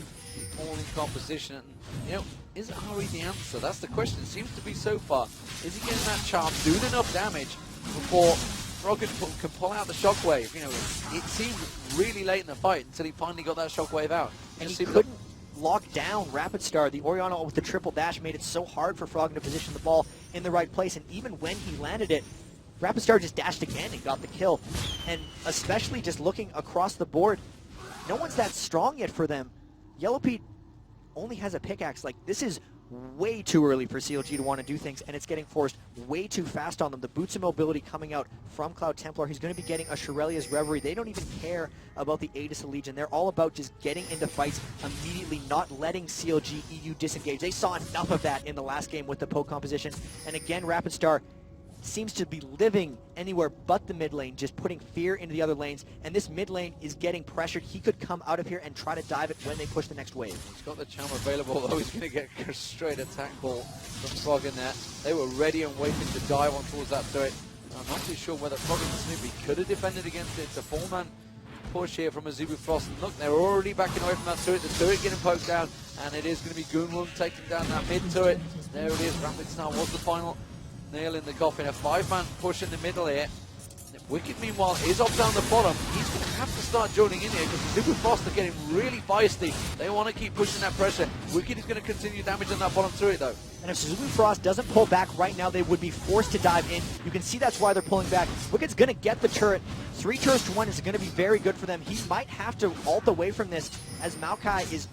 All-in composition. And, you know, is Ahri the answer? That's the question. It seems to be so far. Is he getting that charm, doing enough damage before Froggen can pull out the shockwave? You know, it seemed really late in the fight until he finally got that shockwave out. And he couldn't lock down Rapid Star. The Orianna with the triple dash made it so hard for Froggen to position the ball in the right place. And even when he landed it, Rapid Star just dashed again and got the kill. And especially just looking across the board, no one's that strong yet for them. Yellow Pete only has a pickaxe. Like, this is way too early for CLG to want to do things, and it's getting forced way too fast on them. The boots and mobility coming out from Cloud Templar. He's going to be getting a Shirelia's Reverie. They don't even care about the Aegis Legion. They're all about just getting into fights immediately, not letting CLG EU disengage. They saw enough of that in the last game with the poke composition. And again, Rapid Star seems to be living anywhere but the mid lane, just putting fear into the other lanes, and this mid lane is getting pressured. He could come out of here and try to dive it when they push the next wave. He's got the charm available, though. He's going to get a straight attack ball from Froggen there. They were ready and waiting to dive on towards that turret. I'm not too sure whether Froggen and Snoopy could have defended against it. It's a four-man push here from Azubu Frost. And look, they're already backing away from that turret. The turret getting poked down, and it is going to be Goonwon taking down that mid turret. There it is. Rapid Star was the final nail in the coffin. A five-man push in the middle here. Wicked, meanwhile, is off down the bottom. He's going to have to start joining in here because the Azubu Frost are getting really feisty. They want to keep pushing that pressure. Wicked is going to continue damage on that bottom turret, though. And if Azubu Frost doesn't pull back right now, they would be forced to dive in. You can see that's why they're pulling back. Wicked's going to get the turret. 3 turrets to 1 is going to be very good for them. He might have to ult away from this as Maoka is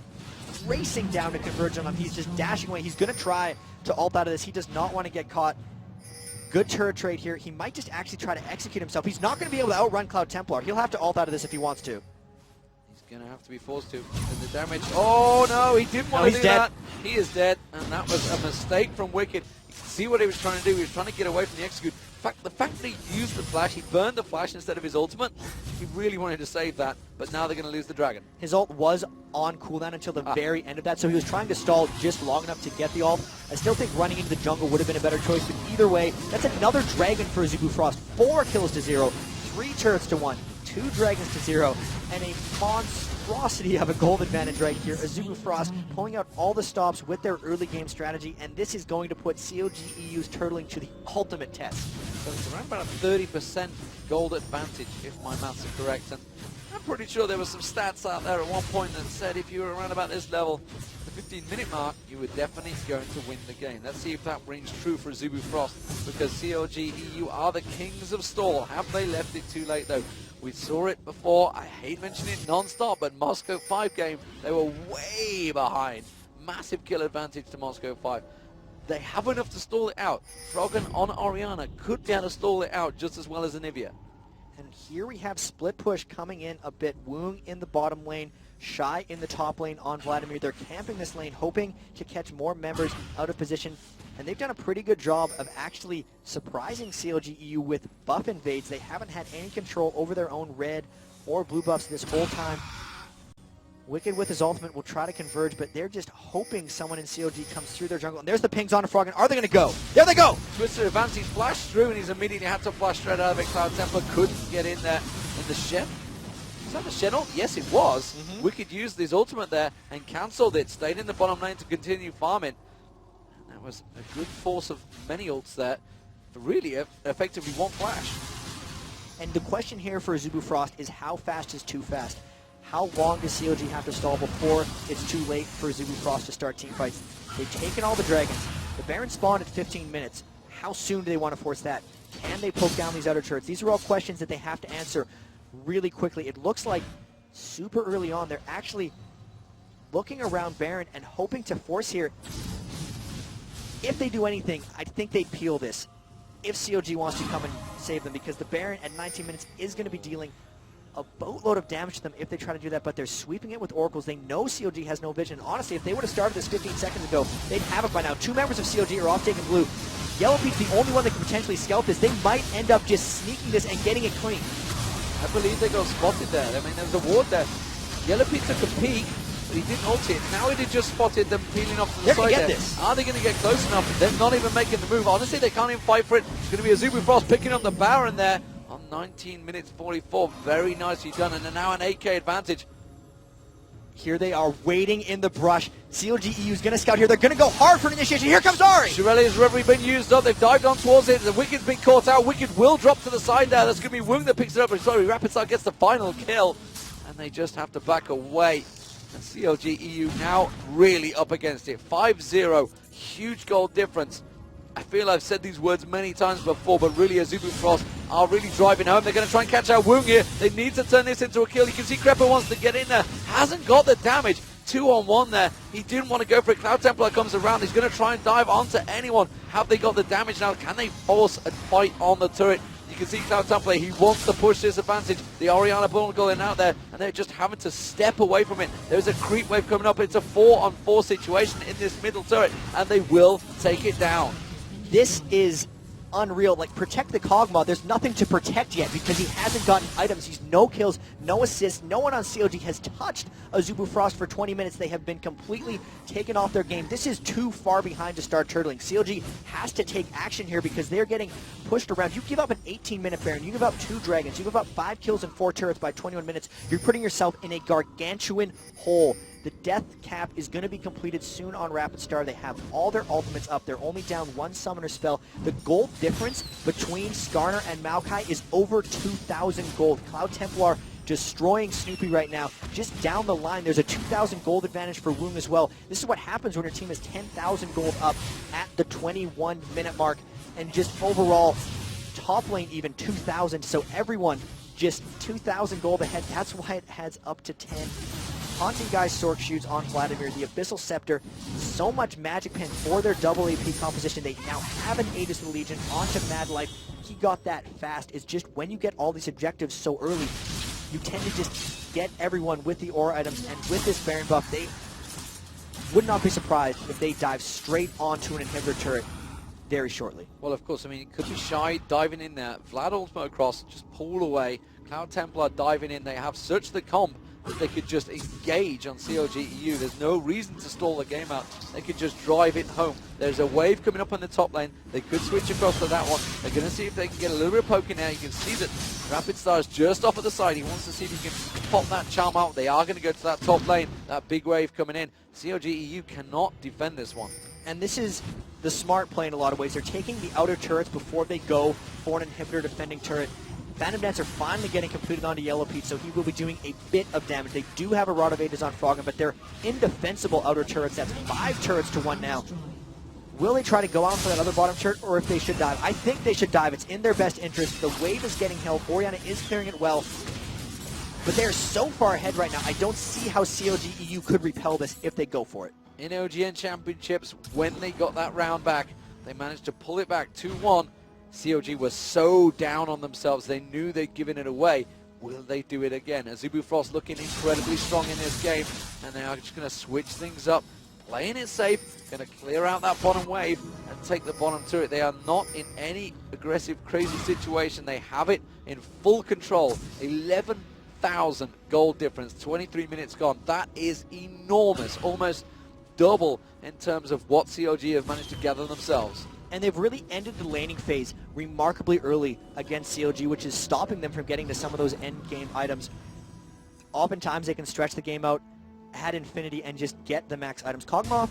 racing down to converge on him. He's just dashing away. He's going to try to ult out of this. He does not want to get caught. Good turret trade here. He might just actually try to execute himself. He's not going to be able to outrun Cloud Templar. He'll have to ult out of this if he wants to. He's going to have to be forced to. And the damage. Oh no, he didn't want to do that. He is dead, and that was a mistake from Wicked. You can see what he was trying to do. He was trying to get away from the execute. The fact that he used the flash, he burned the flash instead of his ultimate. He really wanted to save that, but now they're going to lose the dragon. His ult was on cooldown until the very end of that, so he was trying to stall just long enough to get the ult. I still think running into the jungle would have been a better choice, but either way, that's another dragon for Azubu Frost. 4 kills to 0, 3 turrets to 1, 2 dragons to 0, and a monstrosity of a gold advantage right here. Azubu Frost pulling out all the stops with their early game strategy, and this is going to put CLG EU's turtling to the ultimate test. So it's around about a 30% gold advantage, if my maths are correct. And I'm pretty sure there were some stats out there at one point that said if you were around about this level, the 15-minute mark, you were definitely going to win the game. Let's see if that rings true for Azubu Frost, because CLG EU are the kings of stall. Have they left it too late, though? We saw it before. I hate mentioning it non-stop, but Moscow 5 game, they were way behind. Massive kill advantage to Moscow 5. They have enough to stall it out. Froggen on Orianna could be able to stall it out just as well as Anivia. And here we have split push coming in a bit. Woong in the bottom lane, Shy in the top lane on Vlaidimir. They're camping this lane, hoping to catch more members out of position. And they've done a pretty good job of actually surprising CLG EU with buff invades. They haven't had any control over their own red or blue buffs this whole time. Wicked with his ultimate will try to converge, but they're just hoping someone in CLG comes through their jungle. And there's the pings on Froggen. Are they going to go? There they go! Twister advancing, flashed through, and he's immediately had to flash straight out of it. Cloud Templar couldn't get in there. And the Shen? Was that the Shen ult? Yes, it was. Wicked used his ultimate there and cancelled it. Stayed in the bottom lane to continue farming. And that was a good force of many ults there. For really effectively one flash. And the question here for Azubu Frost is how fast is too fast? How long does CLG have to stall before it's too late for Azubu Frost to start team fights? They've taken all the dragons. The Baron spawned at 15 minutes. How soon do they want to force that? Can they poke down these outer turrets? These are all questions that they have to answer really quickly. It looks like super early on they're actually looking around Baron and hoping to force here. If they do anything, I think they'd peel this if CLG wants to come and save them, because the Baron at 19 minutes is going to be dealing a boatload of damage to them if they try to do that, but they're sweeping it with oracles. They know CLG has no vision. Honestly, if they would have started this 15 seconds ago, they'd have it by now. 2 members of CLG are off taking blue. Yellow Pete's the only one that could potentially scalp this. They might end up just sneaking this and getting it clean. I believe they got spotted there. I mean, there's a ward there. Yellow Pete took a peek, but he didn't ult it. Now he just spotted them peeling off to the side there. This. Are they going to get close enough? They're not even making the move. Honestly, they can't even fight for it. It's going to be Azubu Frost picking up the Baron there on 19 minutes 44. Very nicely done, and now an 8k advantage. Here they are waiting in the brush. CLG EU is going to scout here. They're going to go hard for an initiation. Here comes Ahri. Shirelli's already been used up. They've dived on towards it. The Wicked's been caught out. Wicked will drop to the side there. That's going to be Woong that picks it up. But sorry, Rapid gets the final kill. And they just have to back away. And CLG EU now really up against it. 5-0. Huge goal difference. I feel I've said these words many times before, but really Azubu Frost are really driving home. They're going to try and catch out Woong here. They need to turn this into a kill. You can see Crepper wants to get in there. Hasn't got the damage. 2-on-1 there. He didn't want to go for it. Cloud Templar comes around. He's going to try and dive onto anyone. Have they got the damage now? Can they force a fight on the turret? You can see Cloud Templar, he wants to push this advantage. The Orianna ball going out there, and they're just having to step away from it. There's a creep wave coming up. It's a 4-on-4 situation in this middle turret, and they will take it down. This is unreal. Like, protect the Kog'Maw. There's nothing to protect yet because he hasn't gotten items. He's no kills, no assists. No one on CLG has touched Azubu Frost for 20 minutes. They have been completely taken off their game. This is too far behind to start turtling. CLG has to take action here because they're getting pushed around. You give up an 18-minute Baron. You give up 2 dragons. You give up 5 kills and 4 turrets by 21 minutes. You're putting yourself in a gargantuan hole. The death cap is going to be completed soon on Rapid Star. They have all their ultimates up. They're only down 1 summoner spell. The gold difference between Skarner and Maoka is over 2,000 gold. Cloud Templar destroying Snoopy right now. Just down the line, there's a 2,000 gold advantage for Woong as well. This is what happens when your team is 10,000 gold up at the 21-minute mark. And just overall, top lane even 2,000. So everyone just 2,000 gold ahead. That's why it adds up to 10. Haunting Guy's Sork shoots on Vlaidimir, the Abyssal Scepter, so much Magic Pen for their double AP composition. They now have an Aegis of the Legion onto Mad Life. He got that fast. It's just when you get all these objectives so early, you tend to just get everyone with the aura items, and with this Baron buff, they would not be surprised if they dive straight onto an inhibitor turret very shortly. Well, of course, I mean, it could be Shy diving in there. Vlad ultimate across, just pull away. Cloud Templar diving in. They have such the comp if they could just engage on CLG EU. There's no reason to stall the game out. They could just drive it home. There's a wave coming up on the top lane. They could switch across to that one. They're going to see if they can get a little bit of poking out. You can see that Rapid Star is just off at the side. He wants to see if he can pop that charm out. They are going to go to that top lane. That big wave coming in. CLG EU cannot defend this one. And this is the smart play in a lot of ways. They're taking the outer turrets before they go for an inhibitor defending turret. Phantom Dance are finally getting completed onto Yellow Pete, so he will be doing a bit of damage. They do have a Rod of Ages on Froggen, but they're indefensible outer turrets. That's 5 turrets to 1 now. Will they try to go out for that other bottom turret, or if they should dive? I think they should dive. It's in their best interest. The wave is getting held. Orianna is clearing it well. But they're so far ahead right now, I don't see how CLG EU could repel this if they go for it. In OGN Championships, when they got that round back, they managed to pull it back 2-1. CLG was so down on themselves, they knew they'd given it away. Will they do it again? Azubu Frost looking incredibly strong in this game, and they are just going to switch things up, playing it safe, going to clear out that bottom wave and take the bottom turret. They are not in any aggressive, crazy situation. They have it in full control. 11,000 gold difference, 23 minutes gone. That is enormous, almost double in terms of what CLG have managed to gather themselves. And they've really ended the laning phase remarkably early against CLG, which is stopping them from getting to some of those end game items. Oftentimes they can stretch the game out at infinity and just get the max items. Kog'Maw,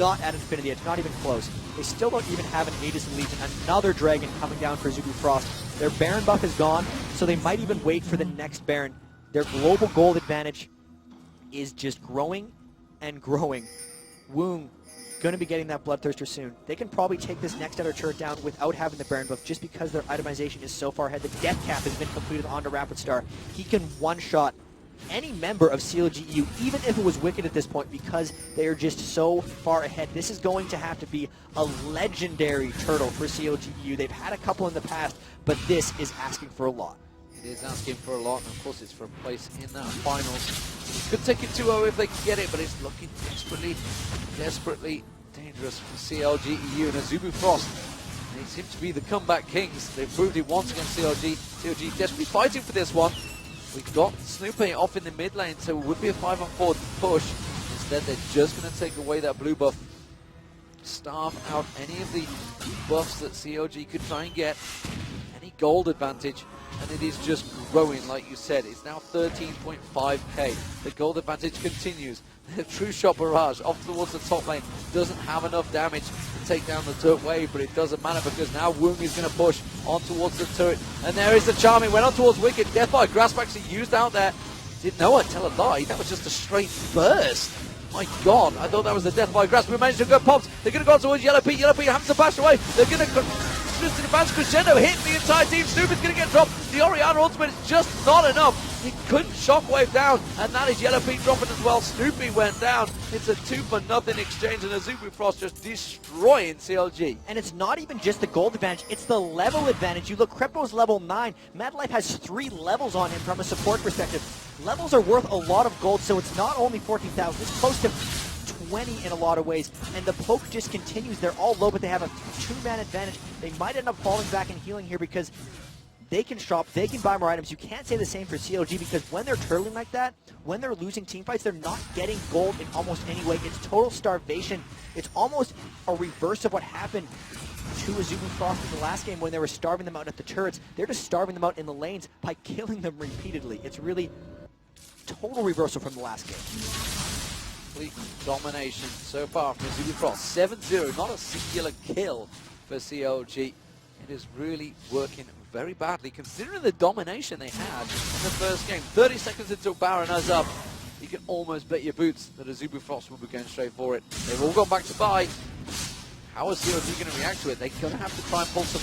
not at infinity, it's not even close. They still don't even have an Aegis and Legion. Another dragon coming down for Azubu Frost. Their Baron buff is gone, so they might even wait for the next Baron. Their global gold advantage is just growing and growing. Woong going to be getting that Bloodthirster soon. They can probably take this next outer turret down without having the Baron buff just because their itemization is so far ahead. The death cap has been completed onto Rapid Star. He can one-shot any member of CLG EU, even if it was Wicked at this point, because they are just so far ahead. This is going to have to be a legendary turtle for CLG EU. They've had a couple in the past, but this is asking for a lot. It is asking for a lot, and of course it's for a place in that finals. Could take it 2-0 if they can get it, but it's looking desperately dangerous for CLG EU and Azubu Frost. They seem to be the comeback kings. They've proved it once against CLG. CLG desperately fighting for this one. We've got Snoopy off in the mid lane, so it would be a 5-on-4 push. Instead, they're just going to take away that blue buff. Starve out any of the buffs that CLG could try and get. Any gold advantage. And it is just growing, like you said. It's now 13.5k. The gold advantage continues. The True Shot Barrage off towards the top lane doesn't have enough damage to take down the turret wave, but it doesn't matter because now Woong is going to push on towards the turret. And there is the charming, went on towards Wicked. Death by Grasp actually used out there. Didn't know it, tell a lie. That was just a straight burst. My God, I thought that was the Death by Grasp. We managed to go popped. They're going to go on towards Yellow Pete. Yellow Pete happens to bash away. They're going to just an advanced crescendo, hit the entire team. Snoopy's going to get dropped. The Orianna ultimate is just not enough. He couldn't shockwave down, and that is Yellow Pete dropping as well. Snoopy went down. It's a 2-for-0 exchange, and Azubu Frost just destroying CLG. And it's not even just the gold advantage, it's the level advantage. You look, Krepo's level 9. Mad Life has 3 levels on him from a support perspective. Levels are worth a lot of gold, so it's not only 14,000, it's close to 20 in a lot of ways, and the poke just continues. They're all low, but they have a 2-man advantage. They might end up falling back and healing here because they can shop, they can buy more items. You can't say the same for CLG because when they're turtling like that, when they're losing team fights, they're not getting gold in almost any way. It's total starvation. It's almost a reverse of what happened to Azubu Frost in the last game when they were starving them out at the turrets. They're just starving them out in the lanes by killing them repeatedly. It's really total reversal from the last game. Complete domination so far from Azubu Frost. 7-0, not a singular kill for CLG. It is really working very badly considering the domination they had in the first game. 30 seconds until Baron is up. You can almost bet your boots that Azubu Frost will be going straight for it. They've all gone back to buy. How is CLG going to react to it? They're going to have to try and pull some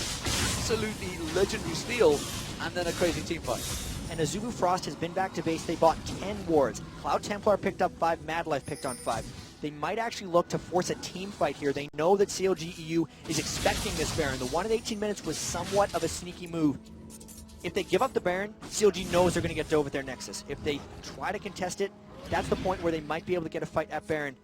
absolutely legendary steal and then a crazy team fight. And Azubu Frost has been back to base. They bought 10 wards. Cloud Templar picked up 5, Mad Life picked on 5. They might actually look to force a team fight here. They know that CLG EU is expecting this Baron. The 1 in 18 minutes was somewhat of a sneaky move. If they give up the Baron, CLG knows they're going to get dove at their Nexus. If they try to contest it, that's the point where they might be able to get a fight at Baron.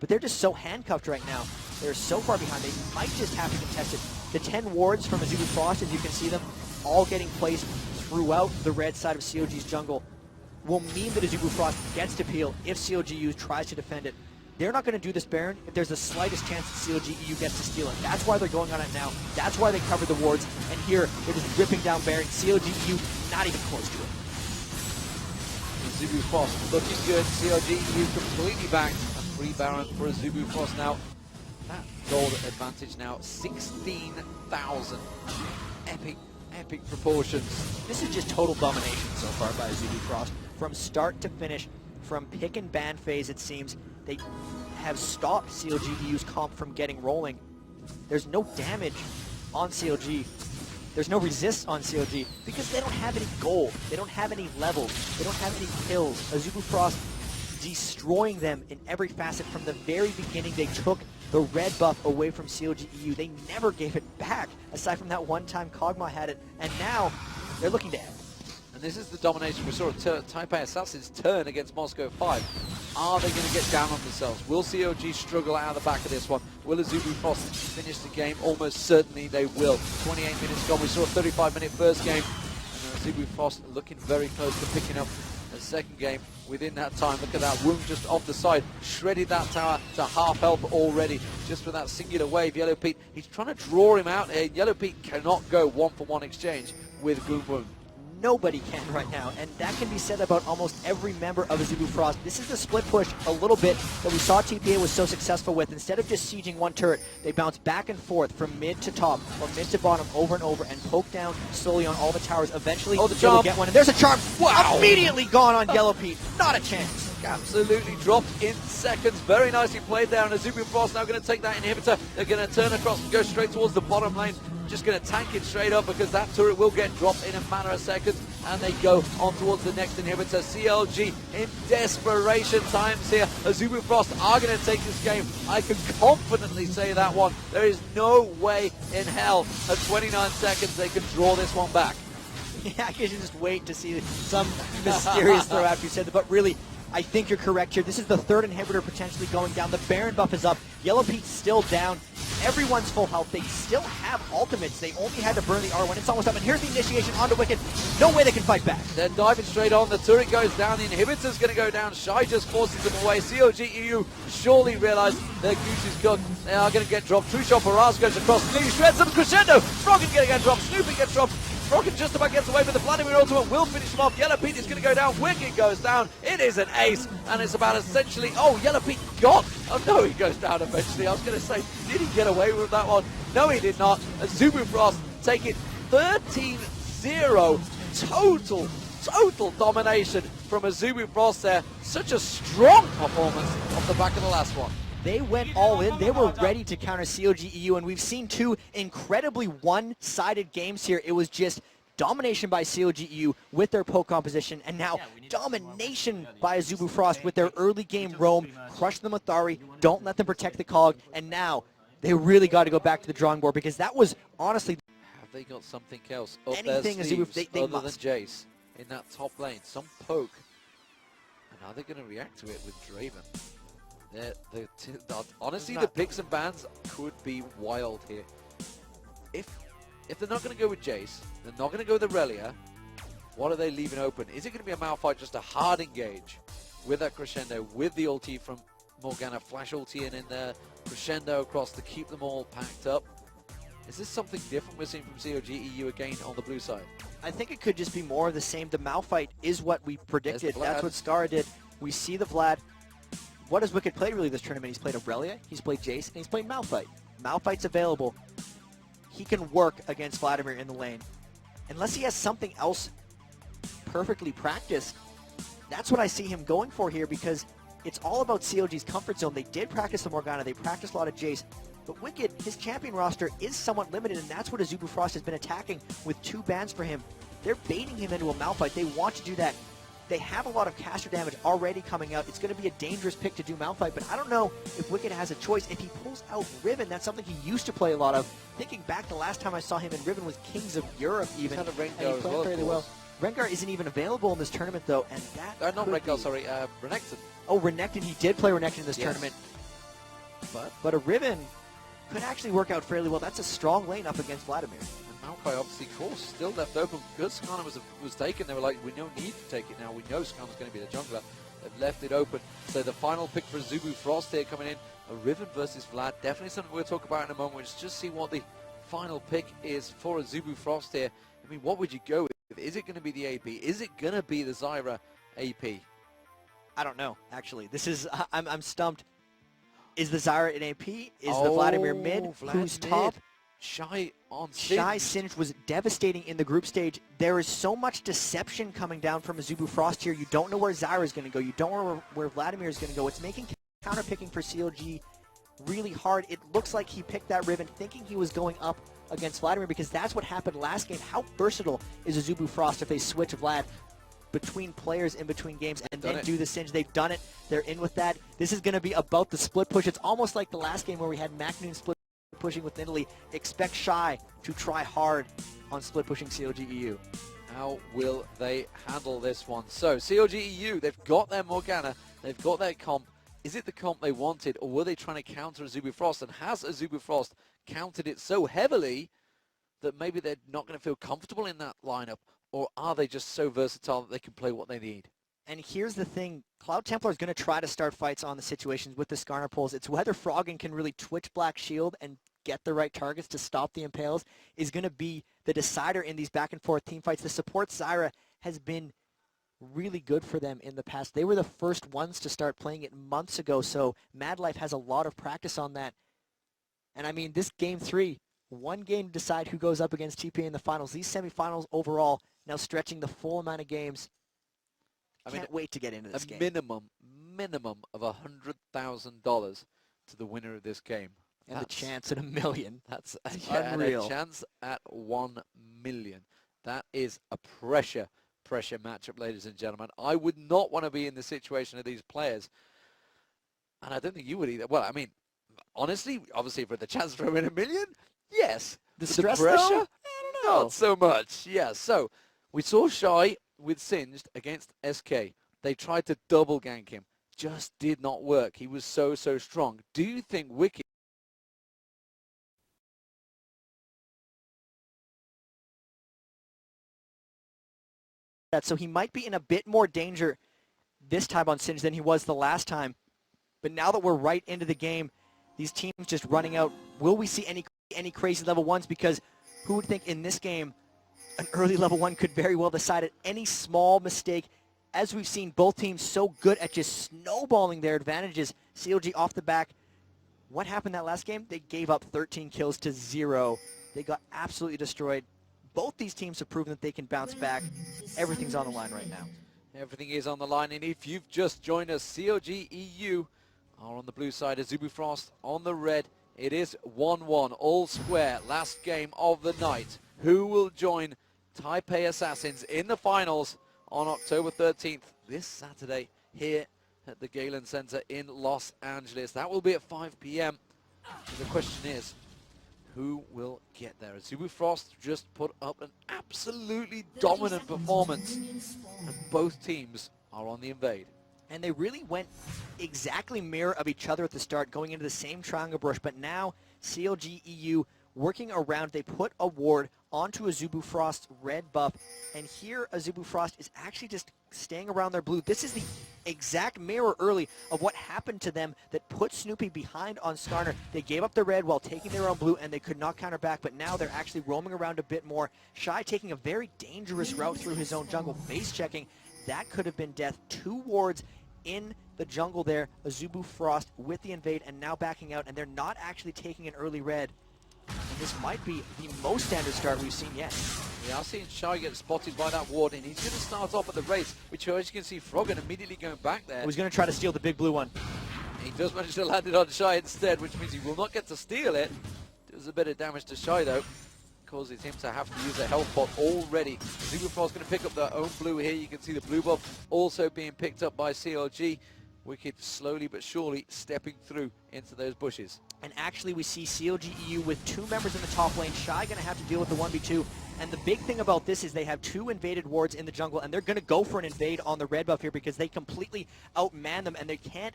But they're just so handcuffed right now. They're so far behind. They might just have to contest it. The 10 wards from Azubu Frost, as you can see them, all getting placed throughout the red side of CLG's jungle. will mean that Azubu Frost gets to peel if CLGEU tries to defend it. They're not going to do this Baron if there's the slightest chance that CLGEU gets to steal it. That's why they're going on it now. That's why they covered the wards. And here, they're just ripping down Baron. CLGEU not even close to it. Azubu Frost looking good. CLGEU completely banked. A free Baron for Azubu Frost now. That gold advantage now, 16,000. Epic proportions. This is just total domination so far by Azubu Frost. From start to finish, from pick and ban phase, it seems, they have stopped CLGEU's comp from getting rolling. There's no damage on CLG. There's no resist on CLG because they don't have any gold. They don't have any levels. They don't have any kills. Azubu Frost destroying them in every facet. From the very beginning, they took the red buff away from CLGEU. They never gave it back, aside from that one time Kog'Maw had it, and now they're looking to end. And this is the domination we saw at Taipei Assassin's turn against Moscow 5. Are they going to get down on themselves? Will CLG struggle out of the back of this one? Will Azubu Frost finish the game? Almost certainly they will. 28 minutes gone. We saw a 35-minute first game. And Azubu Frost looking very close to picking up a second game within that time. Look at that wound just off the side. Shredded that tower to half health already just with that singular wave. Yellow Pete, he's trying to draw him out here. Yellow Pete cannot go one-for-one exchange with Goon Wound. Nobody can right now, and that can be said about almost every member of Azubu Frost. This is the split push a little bit that we saw TPA was so successful with. Instead of just sieging one turret, they bounce back and forth from mid to top or mid to bottom over and over and poke down slowly on all the towers. Eventually, they will get one, and there's a charm. Wow! Immediately gone on Yellow Pete. Not a chance. Absolutely dropped in seconds. Very nicely played there, and Azubu Frost now going to take that inhibitor. They're going to turn across and go straight towards the bottom lane. Just going to tank it straight up because that turret will get dropped in a matter of seconds, and they go on towards the next inhibitor. CLG in desperation times here. Azubu Frost are going to take this game. I can confidently say that one. There is no way in hell at 29 seconds they can draw this one back. Yeah, I can just wait to see some mysterious throw after you said that, but really, I think you're correct here. This is the third inhibitor potentially going down. The Baron buff is up. Yellow Pete's still down. Everyone's full health. They still have ultimates. They only had to burn the R1. It's almost up. And here's the initiation onto Wicked. No way they can fight back. They're diving straight on. The turret goes down. The inhibitor's going to go down. Shy just forces them away. CLG EU surely realize their goose is cooked. They are going to get dropped. True Shot Barrage goes across. Lee shreds them. Crescendo. Froggen going to get dropped. Snoopy gets dropped. Froggen just about gets away, but the Vlaidimir ultimate will finish him off. Yellow Pete is going to go down. Wicked goes down. It is an ace, and it's about essentially... Oh, Yellow Pete got... Oh, no, he goes down eventually. I was going to say, did he get away with that one? No, he did not. Azubu Frost take it 13-0. Total domination from Azubu Frost there. Such a strong performance off the back of the last one. They went all in. They were ready to counter CLG EU, and we've seen two incredibly one-sided games here. It was just domination by CLG EU with their poke composition, and now domination by Azubu Frost with their early game roam. Crush them with Ahri, don't let them protect the Cog, and now they really got to go back to the drawing board because that was honestly... Have they got something else up anything their sleeves other than Jayce in that top lane? Some poke. And are they going to react to it with Draven? Honestly, the picks and bans could be wild here. If they're not going to go with Jayce, they're not going to go with Irelia, what are they leaving open? Is it going to be a Malphite, just a hard engage with that Crescendo, with the ulti from Morgana, flash ulti in there, Crescendo across to keep them all packed up? Is this something different we're seeing from CLG EU again on the blue side? I think it could just be more of the same. The Malphite is what we predicted. That's what Skarner did. We see the Vlad. What has Wicked played really this tournament? He's played Irelia, he's played Jayce, and he's played Malphite. Malphite's available. He can work against Vlaidimir in the lane. Unless he has something else perfectly practiced, that's what I see him going for here because it's all about CLG's comfort zone. They did practice the Morgana, they practiced a lot of Jayce, but Wicked, his champion roster is somewhat limited, and that's what Azubu Frost has been attacking with 2 bans for him. They're baiting him into a Malphite. They want to do that. They have a lot of caster damage already coming out. It's going to be a dangerous pick to do Malphite, but I don't know if Wicked has a choice. If he pulls out Riven, that's something he used to play a lot of. Thinking back, the last time I saw him in Riven was Kings of Europe even, and he played fairly well. Rengar isn't even available in this tournament, though, and that not Rengar, sorry, Renekton. Oh, Renekton. He did play Renekton in this tournament. But a Riven could actually work out fairly well. That's a strong lane up against Vlaidimir. And Maoka obviously course still left open because Skarner was taken. They were like, we don't need to take it now. We know Skarner's going to be the jungler. They've left it open. So the final pick for Azubu Frost here coming in. A Riven versus Vlad. Definitely something we'll talk about in a moment. Let's just see what the final pick is for Azubu Frost here. I mean, what would you go with? Is it going to be the AP? Is it going to be the Zyra AP? I don't know, actually. This is, I'm stumped. Is the Zyra an AP? Is the Vlaidimir mid? Who's top? Shy on Singed. Shy Singed was devastating in the group stage. There is so much deception coming down from Azubu Frost here. You don't know where Zyra is going to go. You don't know where Vlaidimir is going to go. It's making counter-picking for CLG really hard. It looks like he picked that Riven thinking he was going up against Vlaidimir because that's what happened last game. How versatile is Azubu Frost if they switch Vlad between players in between games and then do the Singe? They've done it. They're in with that. This is going to be about the split push. It's almost like the last game where we had Macnoon split pushing with Italy. Expect Shy to try hard on split pushing CLG EU. How will they handle this one? So CLG EU, they've got their Morgana, they've got their comp. Is it the comp they wanted, or were they trying to counter Azubu Frost? And has Azubu Frost countered it so heavily that maybe they're not going to feel comfortable in that lineup? Or are they just so versatile that they can play what they need? And here's the thing. Cloud Templar is going to try to start fights on the situations with the Skarner pulls. It's whether Froggen can really twitch Black Shield and get the right targets to stop the Impales is going to be the decider in these back and forth team fights. The support Zyra has been really good for them in the past. They were the first ones to start playing it months ago, so Mad Life has a lot of practice on that. And I mean, this game 3, one game to decide who goes up against TPA in the finals. These semifinals overall now stretching the full amount of games. Can't wait to get into this game. Minimum of $100,000 to the winner of this game. And the chance at $1 million. That's unreal. And a chance at 1 million. That is a pressure matchup, ladies and gentlemen. I would not want to be in the situation of these players. And I don't think you would either. Well, I mean, honestly, obviously for the chance to win $1 million, yes. The stress, pressure? though? I don't know. Not so much. Yeah, so we saw Shy with Singed against SK. They tried to double gank him. Just did not work. He was so strong. Do you think Wicked so he might be in a bit more danger this time on Singe than he was the last time. But now that we're right into the game, these teams just running out, will we see any crazy level 1s? Because who would think in this game an early level 1 could very well decide it. Any small mistake, as we've seen both teams so good at just snowballing their advantages. CLG off the back. What happened that last game? They gave up 13 kills to 0. They got absolutely destroyed. Both these teams have proven that they can bounce back. Everything's on the line right now. Everything is on the line, and if you've just joined us, CLG EU are on the blue side, Azubu Frost on the red. It is 1-1, all square, last game of the night. Who will join Taipei Assassins in the finals on October 13th, this Saturday, here at the Galen Center in Los Angeles? That will be at 5 p.m. The question is, who will get there? Azubu Frost just put up an absolutely dominant performance, and both teams are on the invade. And they really went exactly mirror of each other at the start, going into the same triangle brush, but now CLG EU working around, they put a ward onto Azubu Frost's red buff, and here Azubu Frost is actually just staying around their blue. This is the exact mirror early of what happened to them that put Snoopy behind on Skarner. They gave up the red while taking their own blue, and they could not counter back, but now they're actually roaming around a bit more. Shy taking a very dangerous route through his own jungle, base checking. That could have been death. 2 wards in the jungle there. Azubu Frost with the invade, and now backing out, and they're not actually taking an early red. And this might be the most standard start we've seen yet. We are seeing Shy get spotted by that ward, and he's going to start off at the race, which as you can see, Froggen immediately going back there. He's going to try to steal the big blue one. He does manage to land it on Shy instead, which means he will not get to steal it. Does a bit of damage to Shy though. Causes him to have to use a health bot already. Azubu Frost going to pick up their own blue here. You can see the blue buff also being picked up by CLG. Wicked slowly but surely stepping through into those bushes. And actually we see CLG EU with 2 members in the top lane. Shy going to have to deal with the 1v2, And the big thing about this is they have 2 invaded wards in the jungle, and they're going to go for an invade on the red buff here because they completely outman them, and they can't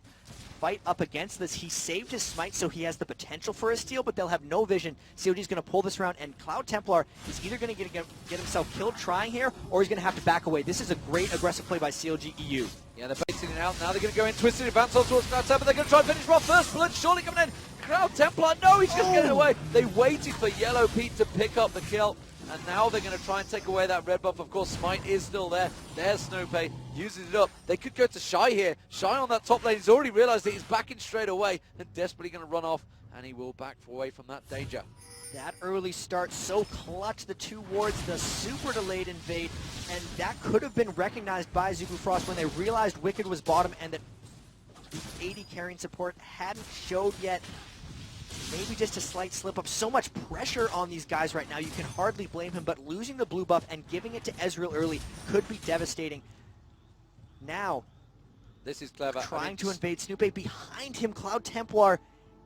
fight up against this. He saved his smite, so he has the potential for a steal, but they'll have no vision. CLG is going to pull this around, and Cloud Templar is either going to get himself killed trying here, or he's going to have to back away. This is a great aggressive play by CLG EU. Yeah, they're baiting it out. Now they're going to go in, twisted advance on towards Cloud Templar. They're going to try and finish him off first. Blood surely coming in. Cloud Templar, no, he's just getting away. They waited for Yellow Pete to pick up the kill. And now they're going to try and take away that red buff. Of course, Smite is still there. There's Snoopy, uses it up. They could go to Shy here. Shy on that top lane. He's already realized that he's backing straight away and desperately going to run off. And he will back away from that danger. That early start, so clutch. The 2 wards, the super delayed invade. And that could have been recognized by Azubu Frost when they realized Wicked was bottom and that the 80 carrying support hadn't showed yet. Maybe just a slight slip up. So much pressure on these guys right now. You can hardly blame him, but losing the blue buff and giving it to Ezreal early could be devastating. Now, this is clever. Trying to invade Snoopy. Behind him, Cloud Templar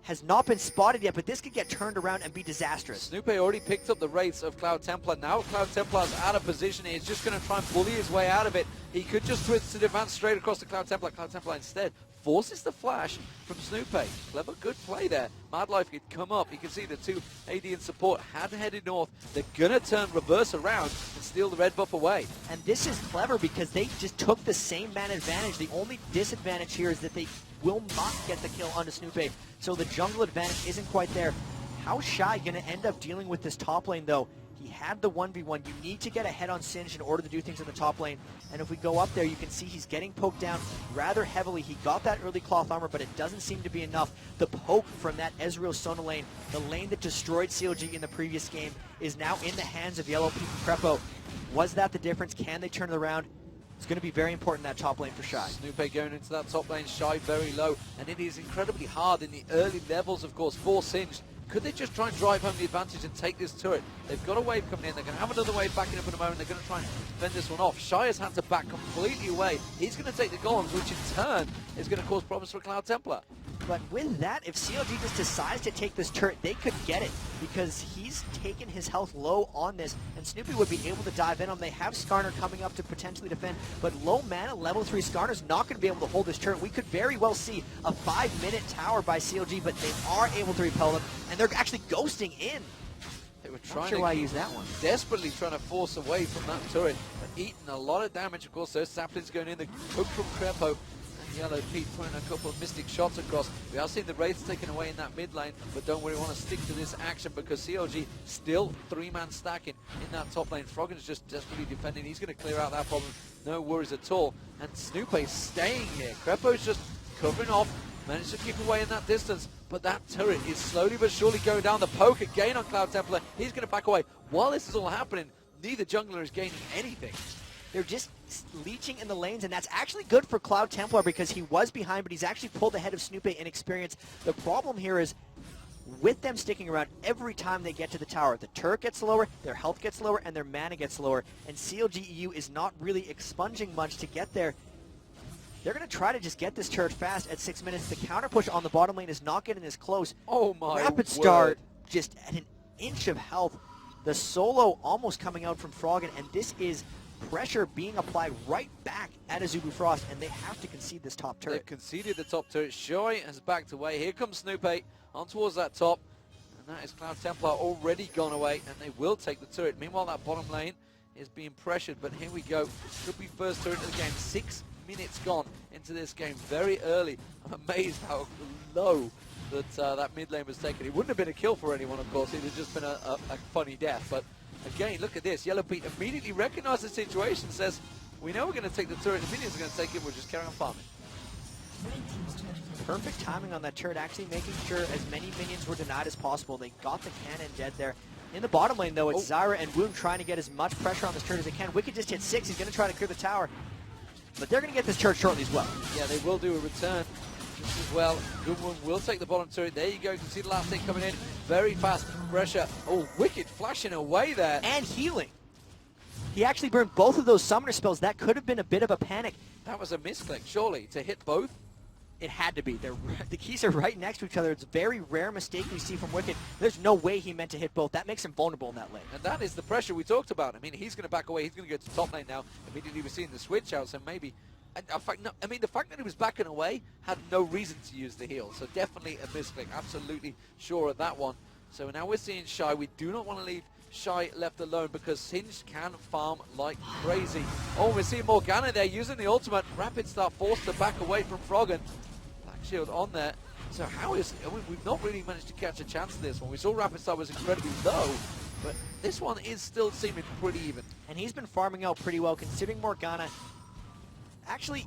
has not been spotted yet, but this could get turned around and be disastrous. Snoopy already picked up the wraiths of Cloud Templar. Now Cloud Templar's out of position. He's just going to try and bully his way out of it. He could just twist to advance straight across to Cloud Templar. Cloud Templar instead forces the flash from Snoopy. Clever, good play there. Madlife could come up. You can see the 2 AD in support had headed north. They're going to turn reverse around and steal the red buff away. And this is clever because they just took the same man advantage. The only disadvantage here is that they will not get the kill onto Snoopy. So the jungle advantage isn't quite there. How's Shy going to end up dealing with this top lane, though? He had the 1v1. You need to get ahead on Singe in order to do things in the top lane. And if we go up there, you can see he's getting poked down rather heavily. He got that early cloth armor, but it doesn't seem to be enough. The poke from that Ezreal Sona lane, the lane that destroyed CLG in the previous game, is now in the hands of Yellow Pete and Crepo. Was that the difference? Can they turn it around? It's going to be very important, that top lane for Shy. Snoopy going into that top lane, Shy very low, and it is incredibly hard in the early levels, of course, for Singe. Could they just try and drive home the advantage and take this turret? They've got a wave coming in. They're going to have another wave backing up in a moment. They're going to try and fend this one off. Shy has had to back completely away. He's going to take the golems, which in turn is going to cause problems for Cloud Templar. But with that, if CLG just decides to take this turret, they could get it because he's taken his health low on this, and Snoopy would be able to dive in on him. They have Skarner coming up to potentially defend, but low mana, level 3 Skarner's not going to be able to hold this turret. We could very well see a 5-minute tower by CLG, but they are able to repel them, and they're actually ghosting in. They were trying Not sure to why I used that one. Desperately trying to force away from that turret, but eating a lot of damage. Of course, those saplings going in, the hook from Crepo. Yellow Pete putting a couple of mystic shots across. We are seeing the wraiths taken away in that mid lane, but don't worry, we want to stick to this action because CLG still 3-man stacking in that top lane. Froggen is just desperately defending. He's going to clear out that problem. No worries at all. And Snoopy's staying here. Crepo's just covering off, managed to keep away in that distance, but that turret is slowly but surely going down. The poke again on Cloud Templar. He's going to back away. While this is all happening, neither jungler is gaining anything. They're just leeching in the lanes, and that's actually good for Cloud Templar because he was behind, but he's actually pulled ahead of Snoopy in experience. The problem here is with them sticking around every time they get to the tower, the turret gets lower, their health gets lower, and their mana gets lower, and CLG EU is not really expunging much to get there. They're going to try to just get this turret fast at 6 minutes. The counter push on the bottom lane is not getting as close. Oh my Rapid start, just at an inch of health. The solo almost coming out from Froggen, and this is pressure being applied right back at Azubu Frost, and they have to concede this top turret. They've conceded the top turret. Shoy has backed away. Here comes Snoopy on towards that top, and that is Cloud Templar already gone away, and they will take the turret. Meanwhile, that bottom lane is being pressured, but here we go. Could be first turret of the game. 6 minutes gone into this game, very early. I'm amazed how low that that mid lane was taken. It wouldn't have been a kill for anyone, of course. It would have just been a funny death, but again, look at this. Yellow Pete immediately recognizes the situation, says, we know we're going to take the turret, the minions are going to take it, we'll just carry on farming. Perfect timing on that turret, actually making sure as many minions were denied as possible. They got the cannon dead there. In the bottom lane, though, it's Zyra and Wound trying to get as much pressure on this turret as they can. Wicked just hit 6. He's going to try to clear the tower. But they're going to get this turret shortly as well. Yeah, they will do a return just as well. Good one will take the bottom turret. There you go. You can see the last thing coming in. Very fast pressure. Oh, Wicked flashing away there. And healing. He actually burned both of those summoner spells. That could have been a bit of a panic. That was a misclick, surely, to hit both. It had to be. The keys are right next to each other. It's a very rare mistake we see from Wicked. There's no way he meant to hit both. That makes him vulnerable in that lane. And that is the pressure we talked about. I mean, he's going to back away. He's going to go to top lane now. Immediately we're seeing the switch out, so maybe... And in fact, no, I mean, the fact that he was backing away had no reason to use the heal. So definitely a misclick. Absolutely sure of that one. So now we're seeing Shy. We do not want to leave Shy left alone because Singed can farm like crazy. Oh, we're seeing Morgana there using the ultimate. Rapid Start forced to back away from Froggen. Black Shield on there. So how is... I mean, we've not really managed to catch a chance of this one. We saw Rapid Start was incredibly low, but this one is still seeming pretty even. And he's been farming out pretty well considering Morgana. Actually,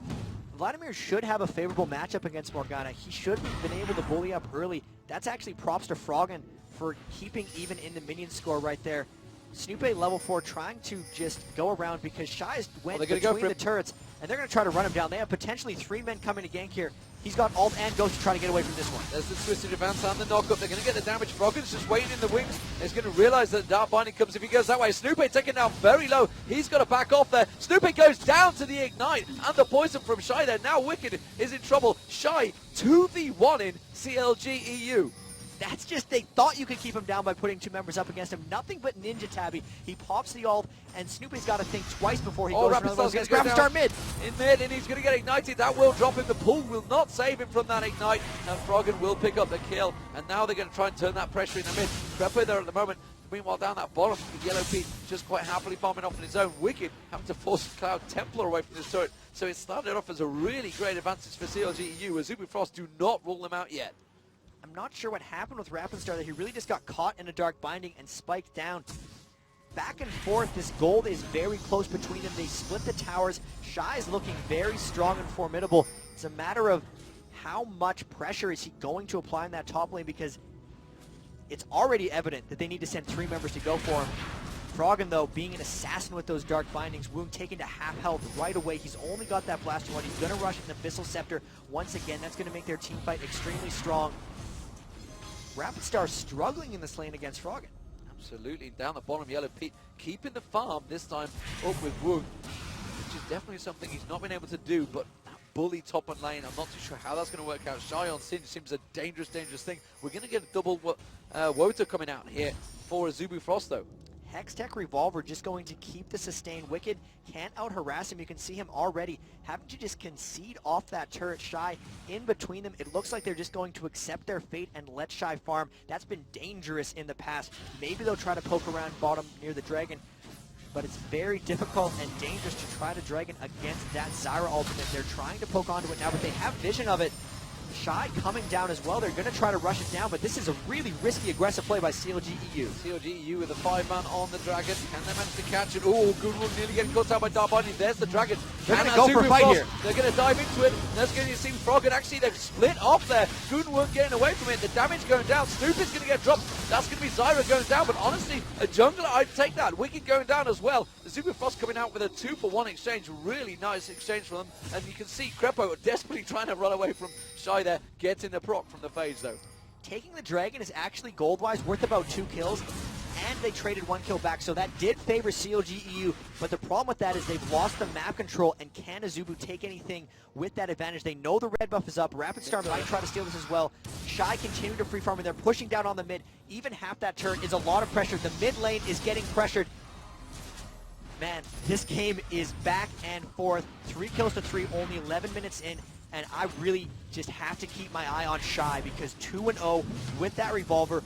Vlaidimir should have a favorable matchup against Morgana. He should have been able to bully up early. That's actually props to Froggen for keeping even in the minion score right there. Snoopé level 4 trying to just go around because Shy went between the turrets, and they're going to try to run him down. They have potentially 3 men coming to gank here. He's got ult and Ghost to try to get away from this one. There's the twisted advance and the knockup. They're going to get the damage. Froggen's just waiting in the wings. He's going to realize that Dark Binding comes if he goes that way. Snoopé taken down very low. He's got to back off there. Snoopé goes down to the ignite and the poison from Shy there. Now Wicked is in trouble. Shy 2v1 in CLG EU. That's just, they thought you could keep him down by putting 2 members up against him. Nothing but Ninja Tabby. He pops the ult, and Snoopy's got to think twice before he goes for another one against Rapid Star mid. In mid, and he's going to get ignited. That will drop him. The pull will not save him from that ignite, and Froggen will pick up the kill. And now they're going to try and turn that pressure in the mid. Crepo there at the moment. Meanwhile, down that bottom, Yellow Pete just quite happily farming off on his own. Wicked having to force Cloud Templar away from this turret. So it started off as a really great advantage for CLG EU. Azubu Frost do not rule them out yet. I'm not sure what happened with Rapid Star that he really just got caught in a dark binding and spiked down. Back and forth, this gold is very close between them. They split the towers. Shy is looking very strong and formidable. It's a matter of how much pressure is he going to apply in that top lane because it's already evident that they need to send 3 members to go for him. Froggen, though, being an assassin with those dark bindings, wound taken to half health right away. He's only got that blaster one. He's going to rush an Abyssal Scepter once again. That's going to make their team fight extremely strong. Rapid Star struggling in this lane against Froggen. Absolutely. Down the bottom, Yellow Pete keeping the farm, this time up with wound, which is definitely something he's not been able to do, but that bully top and lane, I'm not too sure how that's going to work out. Shy on Singe seems a dangerous, dangerous thing. We're going to get a double Wota coming out here for Azubu Frost, though. Hextech Revolver just going to keep the sustain. Wicked can't out-harass him. You can see him already having to just concede off that turret. Shy in between them. It looks like they're just going to accept their fate and let Shy farm. That's been dangerous in the past. Maybe they'll try to poke around bottom near the dragon, but it's very difficult and dangerous to try to dragon against that Zyra ultimate. They're trying to poke onto it now, but they have vision of it. Shy coming down as well. They're going to try to rush it down, but this is a really risky, aggressive play by CLG EU. CLG EU with a 5-man on the dragon. Can they manage to catch it? Oh, good one, nearly getting caught out by Dark Binding. There's the dragon. They're going to go for a fight here. They're going to dive into it. That's going to see Froggen. Actually, they've split off there. Goonwon getting away from it. The damage going down. Snoop is going to get dropped. That's going to be Zyra going down, but honestly, a jungler, I'd take that. Wicked going down as well. Azubu Frost coming out with a 2-for-1 exchange. Really nice exchange for them. And you can see Crepo desperately trying to run away from Shy there. Getting the proc from the phase, though. Taking the dragon is actually gold-wise worth about 2 kills, and they traded 1 kill back, so that did favor CLG EU, but the problem with that is they've lost the map control, and can Azubu take anything with that advantage? They know the red buff is up. Rapid Star might try to steal this as well. Shy continue to free farm, and they're pushing down on the mid. Even half that turret is a lot of pressure. The mid lane is getting pressured. Man, this game is back and forth. 3 kills to 3, only 11 minutes in. And I really just have to keep my eye on Shy because 2-0 with that revolver.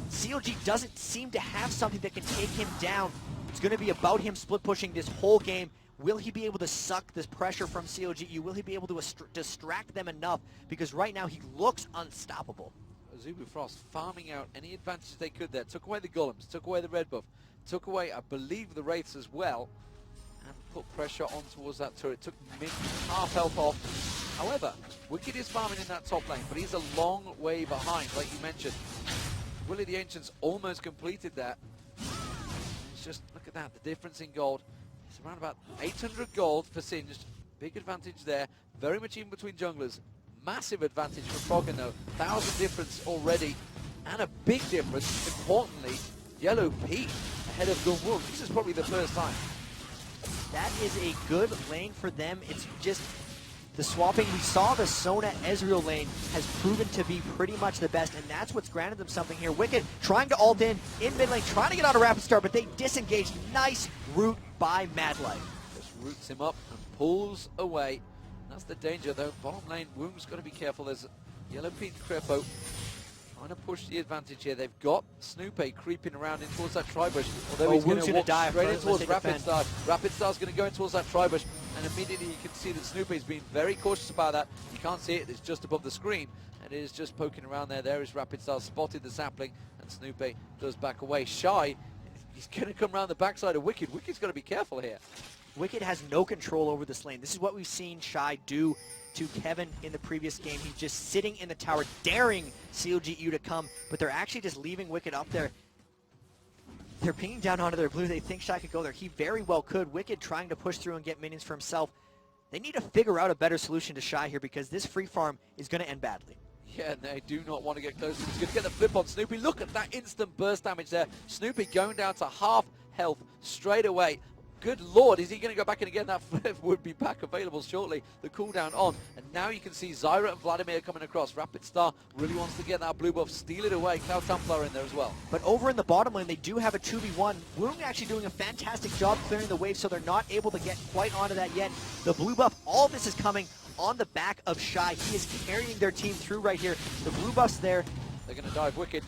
CLG doesn't seem to have something that can take him down. It's going to be about him split pushing this whole game. Will he be able to suck this pressure from CLGEU? Will he be able to distract them enough? Because right now he looks unstoppable. Azubu Frost farming out any advantages they could there. Took away the golems, took away the red buff, took away, I believe, the wraiths as well. And put pressure on towards that turret. Took mid half health off. However, Wicked is farming in that top lane, but he's a long way behind, like you mentioned. Willie the Ancient's almost completed that. It's just, look at that, the difference in gold. It's around about 800 gold for Singed. Big advantage there. Very much even between junglers. Massive advantage for Froggen though. 1,000 difference already. And a big difference, importantly, Yellow Pete ahead of Gunwoo. This is probably the first time. That is a good lane for them. It's just The swapping, we saw the Sona Ezreal lane has proven to be pretty much the best, and that's what's granted them something here. Wicked trying to ult in mid lane, trying to get on a rapid start, but they disengaged. Nice route by Madlife. Just roots him up and pulls away. That's the danger though. Bottom lane, Woong's got to be careful. There's Yellow Pete Crepo trying to push the advantage here. They've got Snoopy creeping around in towards that tri-bush. Although he's going to walk straight in towards Rapid Star. Rapid Star's going to go in towards that tri-bush. And immediately you can see that Snoopy's been very cautious about that. You can't see it, it's just above the screen. And it is just poking around there. There is Rapid Star, spotted the sapling. And Snoopy does back away. Shy, he's going to come around the backside of Wicked. Wicked's got to be careful here. Wicked has no control over this lane. This is what we've seen Shy do to Kevin in the previous game. He's just sitting in the tower, daring CLG EU to come, but they're actually just leaving Wicked up there. They're pinging down onto their blue. They think Shy could go there. He very well could. Wicked trying to push through and get minions for himself. They need to figure out a better solution to Shy here because this free farm is going to end badly. Yeah, they do not want to get close. He's going to get the flip on Snoopy. Look at that instant burst damage there. Snoopy going down to half health straight away. Good lord, is he going to go back in again? That flip would be back available shortly. The cooldown on. And now you can see Zyra and Vlaidimir coming across. Rapid Star really wants to get that blue buff, steal it away. Cloud Templar in there as well. But over in the bottom lane, they do have a 2v1. Woong actually doing a fantastic job clearing the wave, so they're not able to get quite onto that yet. The blue buff, all of this is coming on the back of Shy. He is carrying their team through right here. The blue buff's there. They're going to dive Wicked.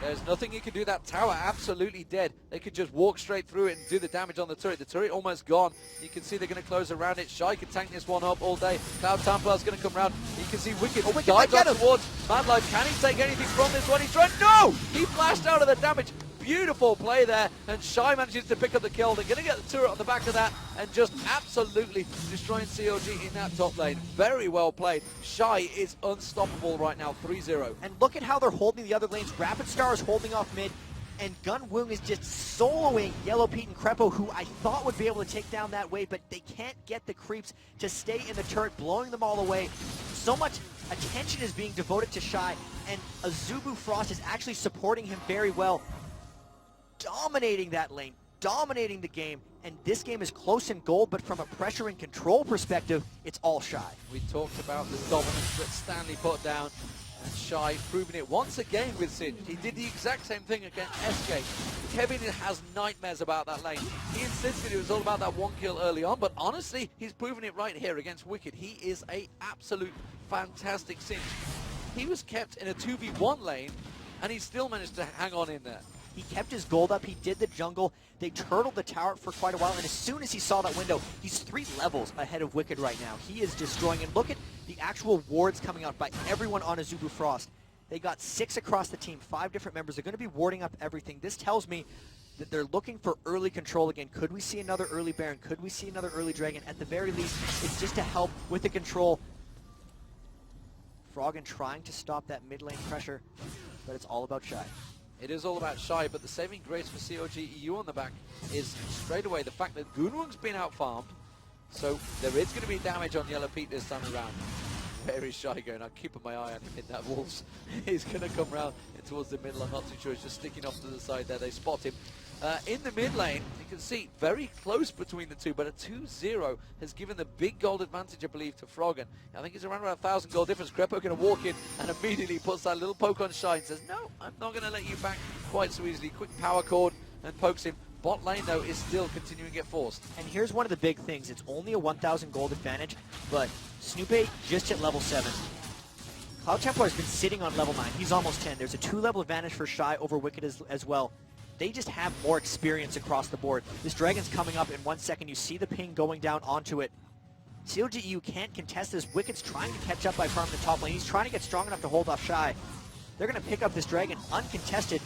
There's nothing you can do. That tower absolutely dead. They could just walk straight through it and do the damage on the turret. The turret almost gone. You can see they're going to close around it. Shy can tank this one up all day. Cloud Templar's going to come around. You can see Wicked dive up towards Madlife. Can he take anything from this one? He's trying. No! He flashed out of the damage. Beautiful play there, and Shy manages to pick up the kill. They're going to get the turret on the back of that and just absolutely destroying CLG in that top lane. Very well played. Shy is unstoppable right now, 3-0. And look at how they're holding the other lanes. Rapid Star is holding off mid, and Gun Woong is just soloing Yellow Pete and Crepo, who I thought would be able to take down that wave, but they can't get the creeps to stay in the turret, blowing them all away. So much attention is being devoted to Shy, and Azubu Frost is actually supporting him very well. Dominating that lane, dominating the game, and this game is close in gold, but from a pressure and control perspective, it's all Shy. We talked about the dominance that Stanley put down, and Shy proving it once again with Sin. He did the exact same thing against SK. Kevin has nightmares about that lane. He insisted it was all about that one kill early on, but honestly, he's proven it right here against Wicked. He is a absolute fantastic Sin. He was kept in a 2v1 lane, and he still managed to hang on in there. He kept his gold up, he did the jungle, they turtled the tower for quite a while, and as soon as he saw that window, he's 3 levels ahead of Wicked right now. He is destroying, and look at the actual wards coming out by everyone on Azubu Frost. They got 6 across the team, 5 different members. They're going to be warding up everything. This tells me that they're looking for early control again. Could we see another early Baron? Could we see another early Dragon? At the very least, it's just to help with the control. Froggen trying to stop that mid lane pressure, but it's all about Shy. It is all about Shy, but the saving grace for CLG EU on the back is straight away the fact that Gunwung's been out-farmed, so there is going to be damage on Yellow Pete this time around. Where is Shy going? I'm keeping my eye on him in that Wolves. He's going to come round towards the middle. I'm not too sure. He's just sticking off to the side there. They spot him. In the mid lane, you can see very close between the two, but a 2-0 has given the big gold advantage, I believe, to Froggen. I think it's around 1,000 gold difference. Crepo going to walk in and immediately puts that little poke on Shy and says, no, I'm not going to let you back quite so easily. Quick power chord and pokes him. Bot lane, though, is still continuing to get forced. And here's one of the big things. It's only a 1,000 gold advantage, but Snoopy just hit level 7. Cloud Templar has been sitting on level 9. He's almost 10. There's a 2-level advantage for Shy over Wicked as well. They just have more experience across the board. This Dragon's coming up in 1 second. You see the ping going down onto it. CLG EU can't contest this. Wicked's trying to catch up by farming the top lane. He's trying to get strong enough to hold off Shy. They're going to pick up this Dragon uncontested.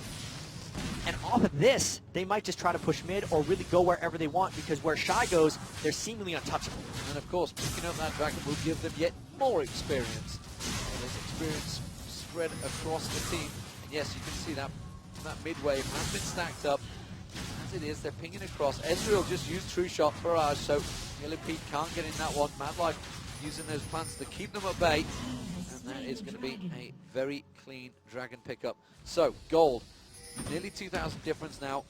And off of this, they might just try to push mid or really go wherever they want, because where Shy goes, they're seemingly untouchable. And of course, picking up that Dragon will give them yet more experience. And there's experience spread across the team. And yes, you can see that mid wave has been stacked up. As it is, they're pinging across. Ezreal just used True Shot Barrage, so Yellow Pete can't get in that one. Madlife using those plants to keep them at bay. And that is going to be a very clean Dragon pickup. So, gold. Nearly 2,000 difference now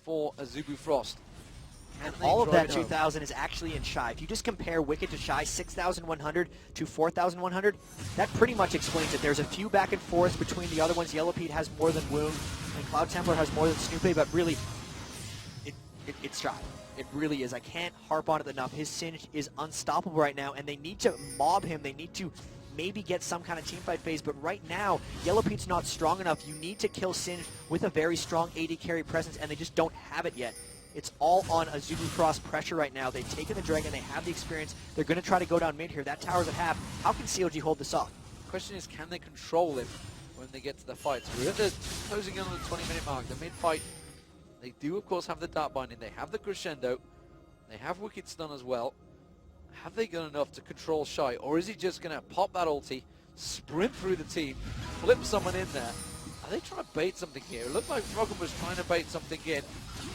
for Azubu Frost. And all of that 2,000 is actually in Shy. If you just compare Wicked to Shy, 6,100 to 4,100, that pretty much explains it. There's a few back and forth between the other ones. Yellow Pete has more than Wound, and Cloud Templar has more than Snoopy, but really, it's Shy. It really is. I can't harp on it enough. His Singed is unstoppable right now, and they need to mob him. They need to maybe get some kind of teamfight phase, but right now, Yellow Pete's not strong enough. You need to kill Singed with a very strong AD carry presence, and they just don't have it yet. It's all on Azubu Frost pressure right now. They've taken the Dragon. They have the experience. They're going to try to go down mid here. That tower's at half. How can CLG hold this off? The question is, can they control him when they get to the fight? So we're at the closing in on the 20-minute mark. The mid-fight, they do, of course, have the Dark Binding. They have the Crescendo. They have Wicked Stun as well. Have they got enough to control Shy? Or is he just going to pop that ulti, sprint through the team, flip someone in there? Are they trying to bait something here? It looked like Froggen was trying to bait something in.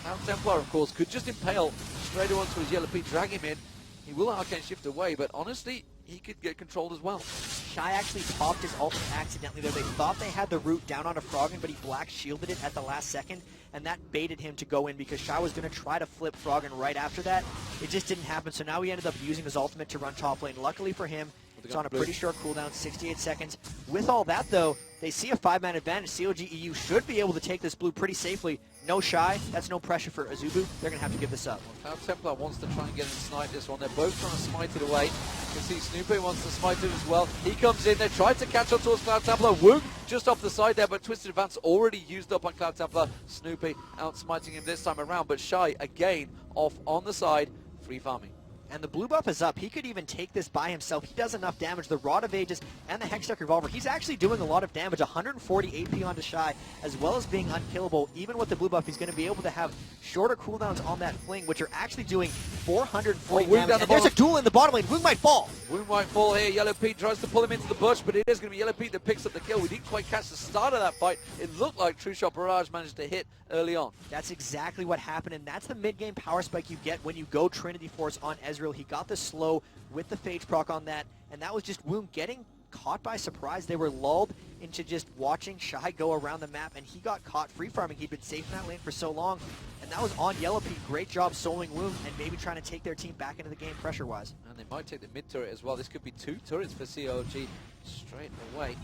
Now Templar, of course, could just impale straight onto his Yellow Pete, drag him in. He will Arcane Shift away, but honestly, he could get controlled as well. Shy actually popped his ultimate accidentally there. They thought they had the root down onto Froggen, but he black shielded it at the last second, and that baited him to go in because Shy was going to try to flip Froggen right after that. It just didn't happen, so now he ended up using his ultimate to run top lane. Luckily for him, it's on a pretty short cooldown, 68 seconds. With all that, though, they see a 5-man advantage. CLG EU should be able to take this blue pretty safely. No Shy, that's no pressure for Azubu. They're going to have to give this up. Well, Cloud Templar wants to try and get and snipe this one. They're both trying to smite it away. You can see Snoopy wants to smite it as well. He comes in, they try to catch up towards Cloud Templar. Woong just off the side there, but Twisted Advance already used up on Cloud Templar. Snoopy out smiting him this time around, but Shy again off on the side, free farming. And the blue buff is up. He could even take this by himself. He does enough damage. The Rod of Ages and the Hextech Revolver. He's actually doing a lot of damage. 140 AP onto Shy, as well as being unkillable. Even with the blue buff, he's going to be able to have shorter cooldowns on that fling, which are actually doing 440 damage. And there's a duel in the bottom lane. Woong might fall. Woong might fall here. Yellow Pete tries to pull him into the bush, but it is going to be Yellow Pete that picks up the kill. We didn't quite catch the start of that fight. It looked like True Shot Barrage managed to hit early on. That's exactly what happened, and that's the mid-game power spike you get when you go Trinity Force on Ezreal. He got the slow with the Phage proc on that, and that was just Woong getting caught by surprise. They were lulled into just watching Shy go around the map, and he got caught free farming. He'd been safe in that lane for so long, and that was on Yellow Pete. Great job soloing Woong and maybe trying to take their team back into the game pressure-wise. And they might take the mid turret as well. This could be 2 turrets for CLG straight away.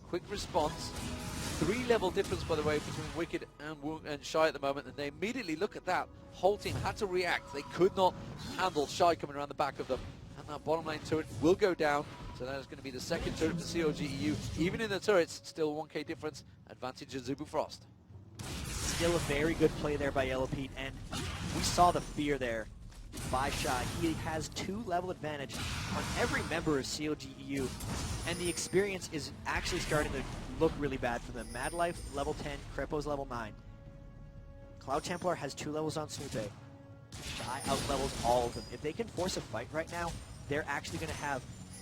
Quick response. 3-level difference, by the way, between Wicked and Woong and Shy at the moment, and they immediately look at that. Whole team had to react. They could not handle Shy coming around the back of them. And that bottom lane turret will go down. So that is going to be the second turret for CLG EU. Even in the turrets, still 1k difference. Advantage of Azubu Frost. Still a very good play there by Yellow Pete, and we saw the fear there by Shy. He has 2-level advantage on every member of CLG EU, and the experience is actually starting to look really bad for them. Mad Life, level 10, Crepo's level 9. Cloud Templar has 2 levels on Snoopy. Shy outlevels all of them. If they can force a fight right now, they're actually going to have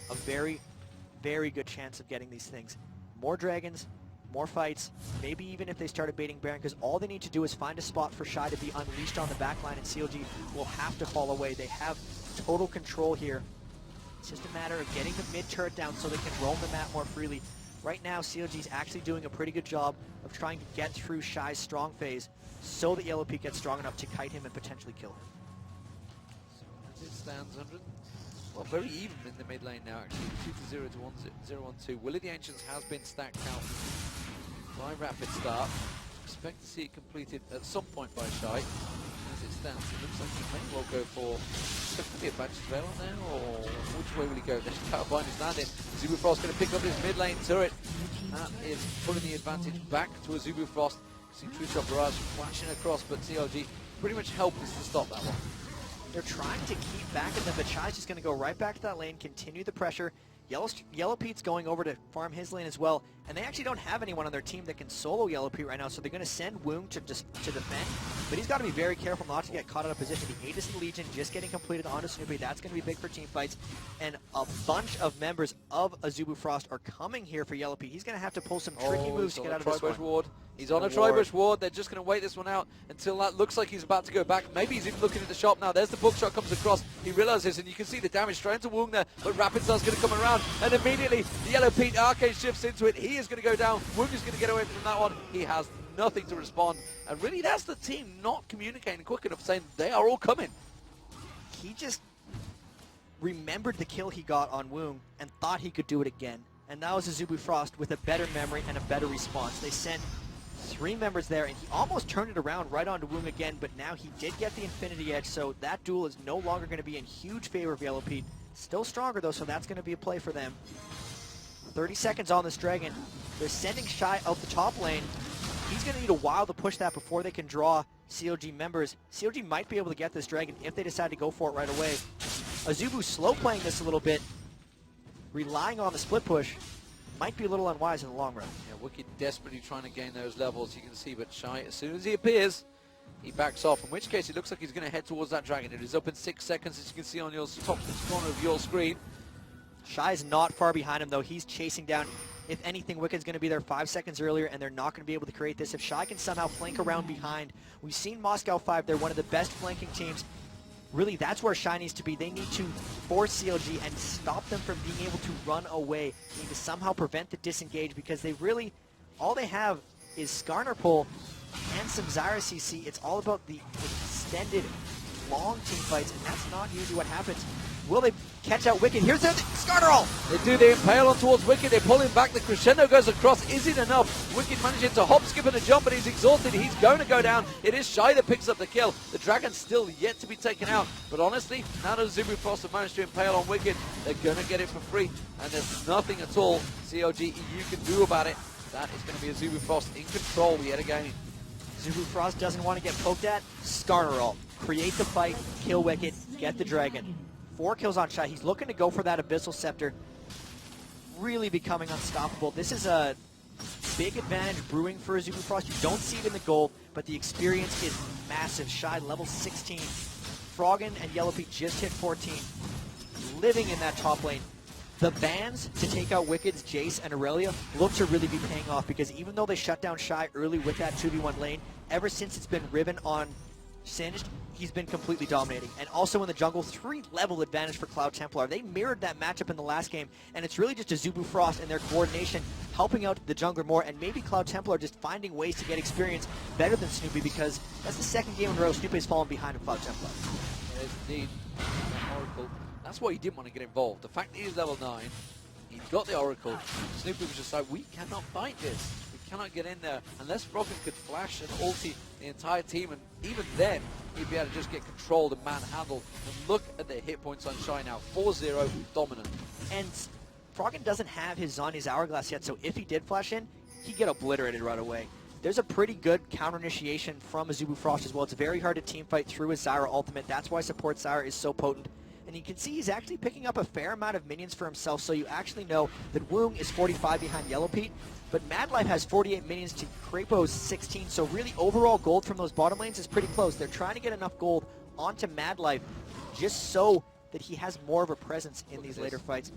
a very, very good chance of getting these things. More dragons, more fights, maybe even if they started baiting Baron, because all they need to do is find a spot for Shy to be unleashed on the backline, and CLG will have to fall away. They have total control here. It's just a matter of getting the mid turret down so they can roam the map more freely. Right now, CLG is actually doing a pretty good job of trying to get through Shy's strong phase so that Yellow Pete gets strong enough to kite him and potentially kill him. So as it stands, 100. Well, very even in the mid lane now, actually. 2-0 to 1-0-1-2. Will of the Ancients has been stacked out by Rapid Start. Expect to see it completed at some point by Shy. As it stands, it looks like he may well go for... Could be a Badge Trail on there, or which way will he go? There's Power Bind is landing. Azubu Frost going to pick up his mid lane turret. That is pulling the advantage back to Azubu Frost. See True Shot Barrage flashing across, but CLG pretty much helpless to stop that one. They're trying to keep back at them, but Shy's just going to go right back to that lane, continue the pressure. Yellow Pete's going over to farm his lane as well, and they actually don't have anyone on their team that can solo Yellow Pete right now, so they're going to send Woong to defend, but he's got to be very careful not to get caught out of position. The Aegis of the Legion just getting completed onto Snoopy. That's going to be big for team fights, and a bunch of members of Azubu Frost are coming here for Yellow Pete. He's going to have to pull some tricky moves to get out of this one. Ward. He's on a Tribush Ward. They're just going to wait this one out until that looks like he's about to go back. Maybe he's even looking at the shop now. There's the bookshot comes across. He realizes, and you can see the damage straight into Woong there, but Rapid Star's going to come around, and immediately the Yellow Pete Arcane shifts into it. He is going to go down. Woong is going to get away from that one. He has nothing to respond. And really, that's the team not communicating quick enough, saying they are all coming. He just remembered the kill he got on Woong and thought he could do it again. And that was Azubu Frost with a better memory and a better response. They sent 3 members there, and he almost turned it around right onto Woong again, but now he did get the Infinity Edge, so that duel is no longer going to be in huge favor of Yellow Pete. Still stronger, though, so that's going to be a play for them. 30 seconds on this Dragon. They're sending Shy out the top lane. He's going to need a while to push that before they can draw CLG members. CLG might be able to get this Dragon if they decide to go for it right away. Azubu slow playing this a little bit, relying on the split push. Might be a little unwise in the long run. Yeah, Wicked desperately trying to gain those levels, you can see, but Shy, as soon as he appears, he backs off, in which case it looks like he's going to head towards that Dragon. It is up in 6 seconds, as you can see on your top corner of your screen. Shy's not far behind him, though. He's chasing down. If anything, Wicked's going to be there 5 seconds earlier, and they're not going to be able to create this. If Shy can somehow flank around behind, we've seen Moscow 5. They're one of the best flanking teams. Really, that's where Shy needs to be. They need to force CLG and stop them from being able to run away. They need to somehow prevent the disengage, because they really, all they have is Skarner pull and some Zyra CC. It's all about the extended, long team fights, and that's not usually what happens. Will they catch out Wicked? Here's the Skarner ult! They do the impale on towards Wicked, they pull him back, the crescendo goes across. Is it enough? Wicked managing to hop, skip and a jump, but he's exhausted, he's going to go down. It is Shy that picks up the kill. The Dragon's still yet to be taken out, but honestly, now that Azubu Frost have managed to impale on Wicked, they're going to get it for free, and there's nothing at all CLG EU can do about it. That is going to be Azubu Frost in control yet again. Azubu Frost doesn't want to get poked at. Skarner ult. Create the fight, kill Wicked, get the Dragon. 4 kills on Shy. He's looking to go for that Abyssal Scepter. Really becoming unstoppable. This is a big advantage brewing for Azubu Frost. You don't see it in the gold, but the experience is massive. Shy level 16. Froggen and Yellow Pete just hit 14. Living in that top lane. The bans to take out Wicked's Jayce and Irelia look to really be paying off, because even though they shut down Shy early with that 2v1 lane, ever since it's been Riven on Singed, he's been completely dominating. And also in the jungle, 3-level advantage for Cloud Templar. They mirrored that matchup in the last game, and it's really just Azubu Frost and their coordination helping out the jungler more, and maybe Cloud Templar just finding ways to get experience better than Snoopy, because that's the 2nd game in a row Snoopy's fallen behind of Cloud Templar. Yes, indeed. Oracle. That's why he didn't want to get involved. The fact that he's level 9, he got the Oracle. Snoopy was just like, we cannot fight this. We cannot get in there unless Froggen could flash and ulti the entire team, and even then he'd be able to just get controlled and manhandled. And look at the hit points on Shy now, 4-0 dominant. And Froggen doesn't have his Zhonya's Hourglass yet, so if he did flash in, he'd get obliterated right away. There's a pretty good counter initiation from Azubu Frost as well. It's very hard to team fight through his Zyra ultimate. That's why support Zyra is so potent. And you can see he's actually picking up a fair amount of minions for himself, so you actually know that Woong is 45 behind Yellow Pete, but Mad Life has 48 minions to Krapo's 16, so really overall gold from those bottom lanes is pretty close. They're trying to get enough gold onto Mad Life just so that he has more of a presence in these later fights.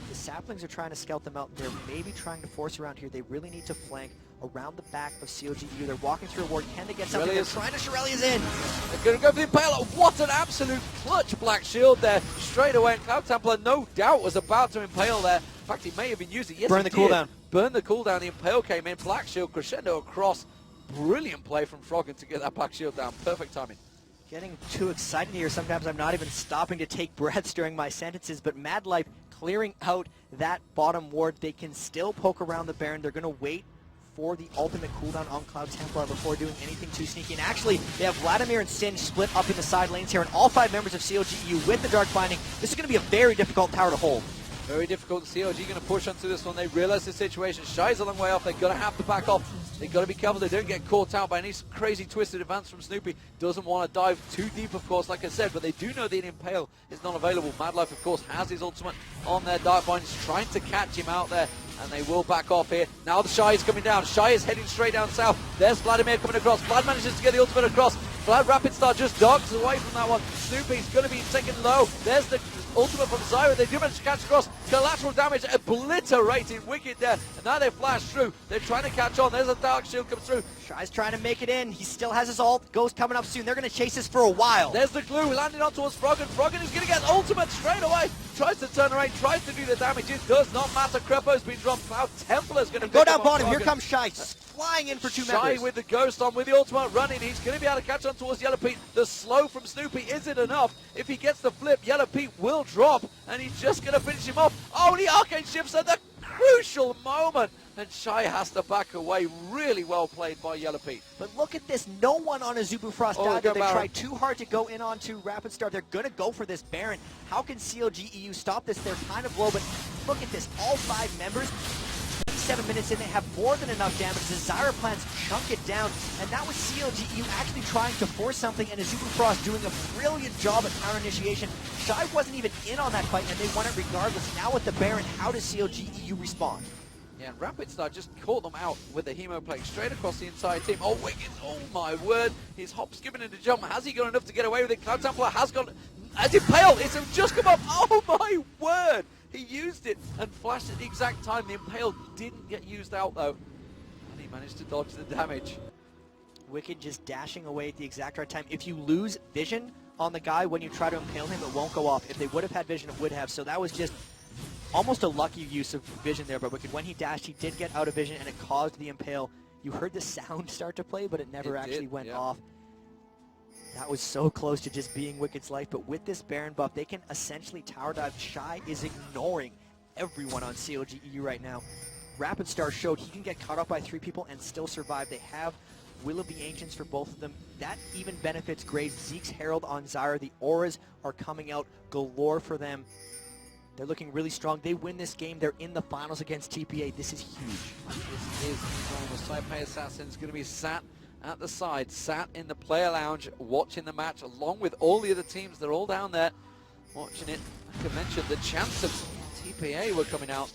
The Saplings are trying to scout them out. They're maybe trying to force around here. They really need to flank around the back of CLGEU. They're walking through a ward. Can they get something? They're trying to Shirelia's in. They're going to go for the Impale. What an absolute clutch Black Shield there. Straight away, and Cloud Templar no doubt was about to Impale there. In fact, he may have been using it. Yes, burn the cooldown. Burn the cooldown. The Impale came in. Black Shield crescendo across. Brilliant play from Froggen to get that Black Shield down. Perfect timing. Getting too excited here. Sometimes I'm not even stopping to take breaths during my sentences, but Mad Life clearing out that bottom ward. They can still poke around the Baron. They're going to wait for the ultimate cooldown on Cloud Templar before doing anything too sneaky. And actually, they have Vlaidimir and Singed split up in the side lanes here, and all 5 members of CLGEU with the Dark Binding. This is going to be a very difficult tower to hold. Very difficult. CLG going to push onto this one. They realize the situation. Shy's a long way off. They're going to have to back off. They've got to be careful they don't get caught out by any crazy twisted advance from Snoopy. Doesn't want to dive too deep, of course, like I said, but they do know the Impale is not available. Mad Life, of course, has his ultimate on their Dark Bind. He's trying to catch him out there, and they will back off here. Now the Shy is coming down. Shy is heading straight down south. There's Vlaidimir coming across. Vlad manages to get the ultimate across. Vlad Rapid Star just dogs away from that one. Snoopy's going to be taken low. There's the ultimate from Zyra. They do manage to catch across. Collateral damage obliterating Wicked there. And now they flash through. They're trying to catch on. There's a Dark Shield comes through. Shy's trying to make it in. He still has his ult. Ghost coming up soon. They're going to chase this for a while. There's the glue. Landing on towards Froggen. Froggen is going to get ultimate straight away. Tries to turn around. Tries to do the damage. It does not matter. Crepo's been dropped. Cloud Templar's going to go down bottom. Here comes Shy. flying in for 2 Shy members. with the Ghost on, with the ultimate running. He's going to be able to catch on towards Yellow Pete. The slow from Snoopy isn't enough. If he gets the flip, Yellow Pete will drop, and he's just going to finish him off. Oh, the Arcane shifts at the crucial moment, and Shy has to back away. Really well played by Yellow Pete. But look at this. No one on Azubu Frost died there. They tried too hard to go in onto Rapid Star. They're going to go for this Baron. How can CLG EU stop this? They're kind of low, but look at this. All 5 members, 27 minutes in, they have more than enough damage. The Zyra plants chunk it down, and that was CLG EU actually trying to force something, and Azubu Frost doing a brilliant job at counter initiation. Shy wasn't even in on that fight, and they won it regardless. Now with the Baron, how does CLG EU respond? Yeah, and Rapid Star just caught them out with the Hemo play straight across the entire team. Oh, Wicked, oh my word. His hop skipping into jump. Has he got enough to get away with it? Cloud Templar has got, as Impale, it's just come up. Oh my word. He used it and flashed at the exact time. The Impale didn't get used out though. And he managed to dodge the damage. Wicked just dashing away at the exact right time. If you lose vision on the guy when you try to impale him, it won't go off. If they would have had vision, it would have. So that was just almost a lucky use of vision there by Wicked. When he dashed, he did get out of vision, and it caused the impale. You heard the sound start to play, but it never actually went off. That was so close to just being Wicked's life, but with this Baron buff, they can essentially tower dive. Shy is ignoring everyone on CLG EU right now. Rapid Star showed he can get caught up by 3 people and still survive. They have Will of the Ancients for both of them. That even benefits Graves. Zeke's Herald on Zyra. The auras are coming out galore for them. They're looking really strong. They win this game. They're in the finals against TPA. This is huge. This is enormous. Taipei Assassin's going to be sat at the side, sat in the player lounge, watching the match along with all the other teams. They're all down there watching it. Like I mentioned, the chants of TPA were coming out,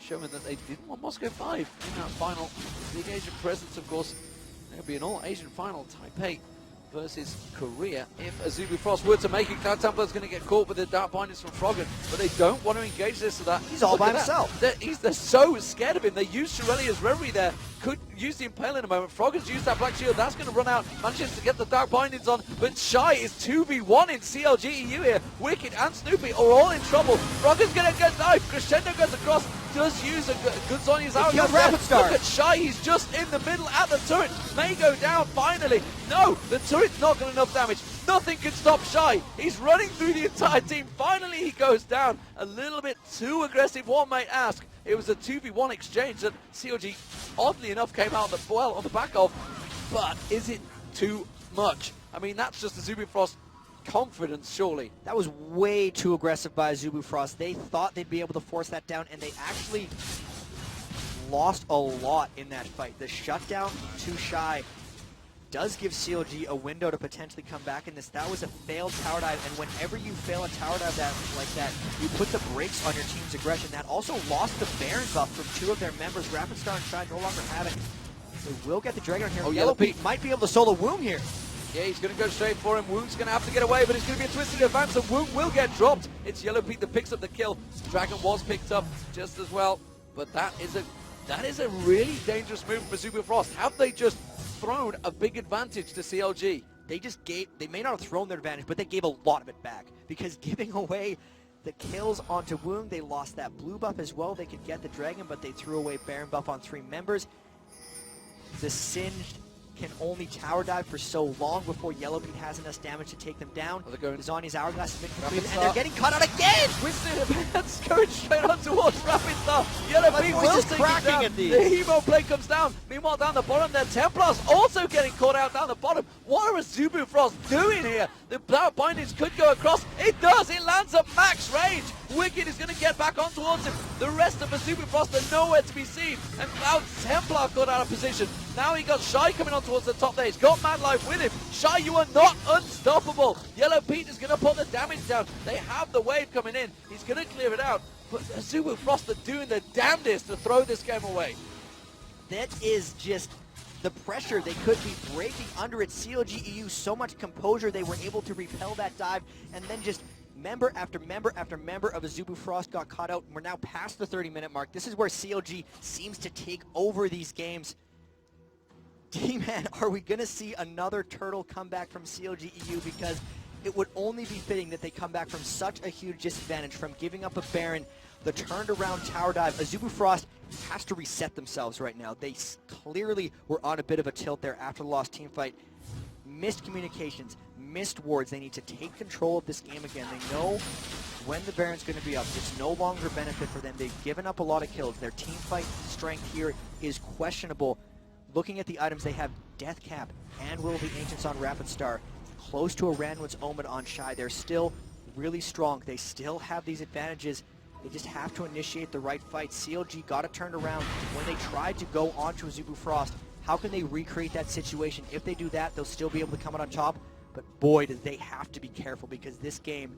showing that they didn't want Moscow 5 in that final. Big Asian presence, of course. There'll be an all-Asian final, Taipei versus Korea. If Azubu Frost were to make it, Cloud Templar's going to get caught with the dark bindings from Froggen, but they don't want to engage this so that he's all by himself. They're so scared of him. They used Irelia's Reverie there. Could use the Impale in a moment. Froggen's used that Black Shield. That's going to run out. Manages to get the Dark Bindings on, but Shy is 2v1 in CLG EU here. Wicked and Snoopy are all in trouble. Froggen's going to get knifed. Crescendo goes across. Does use a good Sonya's out. Rapid Star. Look at Shy. He's just in the middle at the turret. May go down finally. No, the turret's not got enough damage. Nothing can stop Shy. He's running through the entire team. Finally, he goes down. A little bit too aggressive, one might ask. It was a 2v1 exchange that CLG, oddly enough, came out on the back of. But is it too much? I mean, that's just the Azubu Frost confidence, surely. That was way too aggressive by Azubu Frost. They thought they'd be able to force that down, and they actually lost a lot in that fight. The shutdown to Shy does give CLG a window to potentially come back in this. That was a failed tower dive, and whenever you fail a tower dive like that, you put the brakes on your team's aggression. That also lost the Baron buff from 2 of their members. Rapid Star and Shy no longer have it. They will get the Dragon here. Oh, Yellow Pete might be able to solo Wound here. Yeah, he's going to go straight for him. Wound's going to have to get away, but it's going to be a twisted advance, and Wound will get dropped. It's Yellow Pete that picks up the kill. Dragon was picked up just as well, but that is a really dangerous move from Azubu Frost. Have they just thrown a big advantage to CLG? They may not have thrown their advantage, but they gave a lot of it back, because giving away the kills onto Wound, they lost that blue buff as well. They could get the Dragon, but they threw away Baron buff on 3 members. The Singed can only tower dive for so long before Yellow Pete has enough damage to take them down. Zani's Hourglass has been completed, and they're getting caught out again! Twisted advance going straight on towards Rapid Star. Yellow Pete will take it down. The Hemo play comes down. Meanwhile, down the bottom, their Templars also getting caught out down the bottom. What are Azubu Frost doing here? The Dark Bindings could go across. It does! It lands at max range. Wicked is going to get back on towards him. The rest of Azubu Frost are nowhere to be seen. And Cloud Templar got out of position. Now he got Shy coming on towards the top there. He's got Mad Life with him. Shy, you are not unstoppable. Yellow Pete is going to put the damage down. They have the wave coming in. He's going to clear it out. But Azubu Frost are doing the damnedest to throw this game away. That is just the pressure they could be breaking under it. CLG EU, so much composure. They were able to repel that dive, and then just member after member after member of Azubu Frost got caught out. We're now past the 30-minute mark. This is where CLG seems to take over these games. D-Man, are we going to see another turtle comeback from CLG EU? Because it would only be fitting that they come back from such a huge disadvantage, from giving up a Baron the turned around tower dive. Azubu Frost has to reset themselves right now. They clearly were on a bit of a tilt there after the lost team fight. Missed communications, missed wards. They need to take control of this game again. They know when the Baron's going to be up. It's no longer a benefit for them. They've given up a lot of kills. Their team fight strength here is questionable. Looking at the items, they have Death Cap and Will of the Ancients on Rapid Star. Close to a Ranwood's Omen on Shy. They're still really strong. They still have these advantages. They just have to initiate the right fight. CLG got it turned around when they tried to go onto Azubu Frost. How can they recreate that situation? If they do that, they'll still be able to come out on top. But boy, do they have to be careful because this game,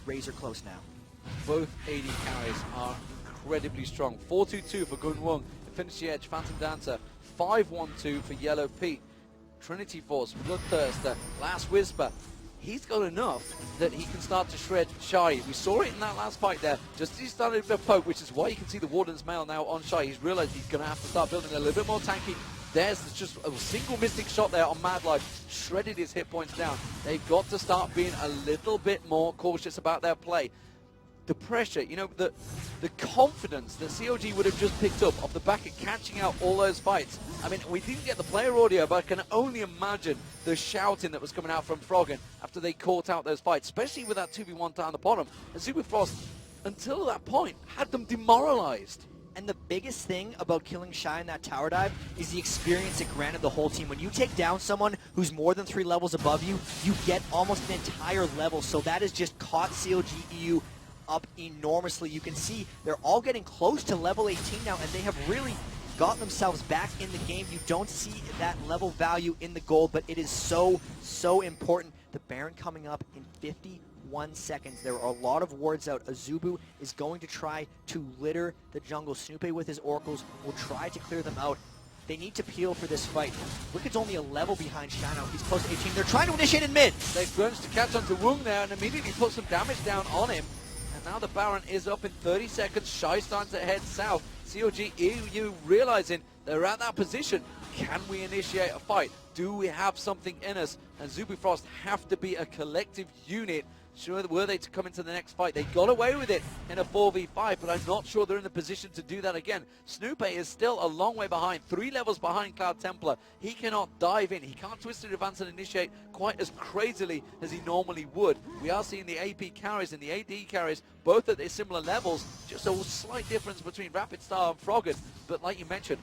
razor close now. Both AD carries are incredibly strong. 4-2-2 for Gunwung, Infinity Edge, Phantom Dancer. 5-1-2 for Yellow Pete. Trinity Force, Bloodthirster, Last Whisper. He's got enough that he can start to shred Shy. We saw it in that last fight there, just as he started to poke, which is why you can see the Warden's Mail now on Shy. He's realized he's going to have to start building a little bit more tanky. There's just a single mystic shot there on Mad Life, shredded his hit points down. They've got to start being a little bit more cautious about their play. The pressure, you know, the confidence that CLG would have just picked up off the back of catching out all those fights. I mean, we didn't get the player audio, but I can only imagine the shouting that was coming out from Froggen after they caught out those fights, especially with that 2v1 down the bottom. And Super Frost, until that point, had them demoralized. And the biggest thing about killing Shy in that tower dive is the experience it granted the whole team. When you take down someone who's more than 3 levels above you, you get almost an entire level. So that has just caught CLG EU up enormously. You can see they're all getting close to level 18 now, and they have really got themselves back in the game. You don't see that level value in the gold, but it is so, so important. The Baron coming up in 51 seconds. There are a lot of wards out. Azubu is going to try to litter the jungle. Snoopy with his oracles will try to clear them out. They need to peel for this fight. Wicked's only a level behind Shano. He's close to 18. They're trying to initiate in mid. They've managed to catch onto Wung there and immediately put some damage down on him. And now the Baron is up in 30 seconds. Shy starting to head south. CLG EU realizing they're at that position. Can we initiate a fight? Do we have something in us? And Azubu Frost have to be a collective unit. Sure, were they to come into the next fight? They got away with it in a 4v5, but I'm not sure they're in the position to do that again. Snoopy is still a long way behind, 3 levels behind Cloud Templar. He cannot dive in. He can't twist it, advance and initiate quite as crazily as he normally would. We are seeing the AP carries and the AD carries both at their similar levels. Just a slight difference between Rapid Star and Froggen. But like you mentioned,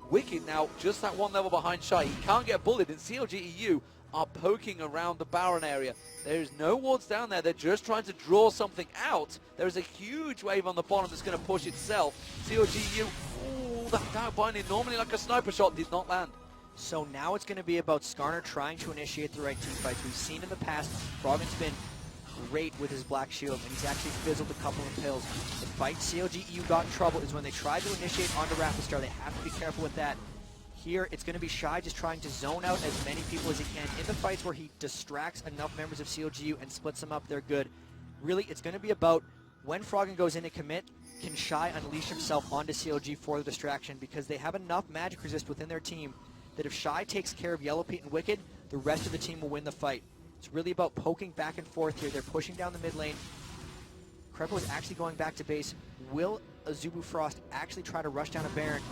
Wicked now just that 1 level behind Shy. He can't get bullied, and CLG EU are poking around the Baron area. There's no wards down there. They're just trying to draw something out. There's a huge wave on the bottom that's going to push itself. CLG EU, ooh, that down binding normally like a sniper shot did not land. So now it's going to be about Skarner trying to initiate the right team fights. We've seen in the past, Froggen's been great with his Black Shield, and he's actually fizzled a couple of pills. The fight CLG EU got in trouble is when they tried to initiate onto Rapid Star. They have to be careful with that. Here, it's going to be Shy just trying to zone out as many people as he can. In the fights where he distracts enough members of CLGU and splits them up, they're good. Really, it's going to be about when Froggen goes in to commit, can Shy unleash himself onto CLG for the distraction, because they have enough magic resist within their team that if Shy takes care of Yellow Pete and Wicked, the rest of the team will win the fight. It's really about poking back and forth here. They're pushing down the mid lane. Krepo is actually going back to base. Will Azubu Frost actually try to rush down a Baron?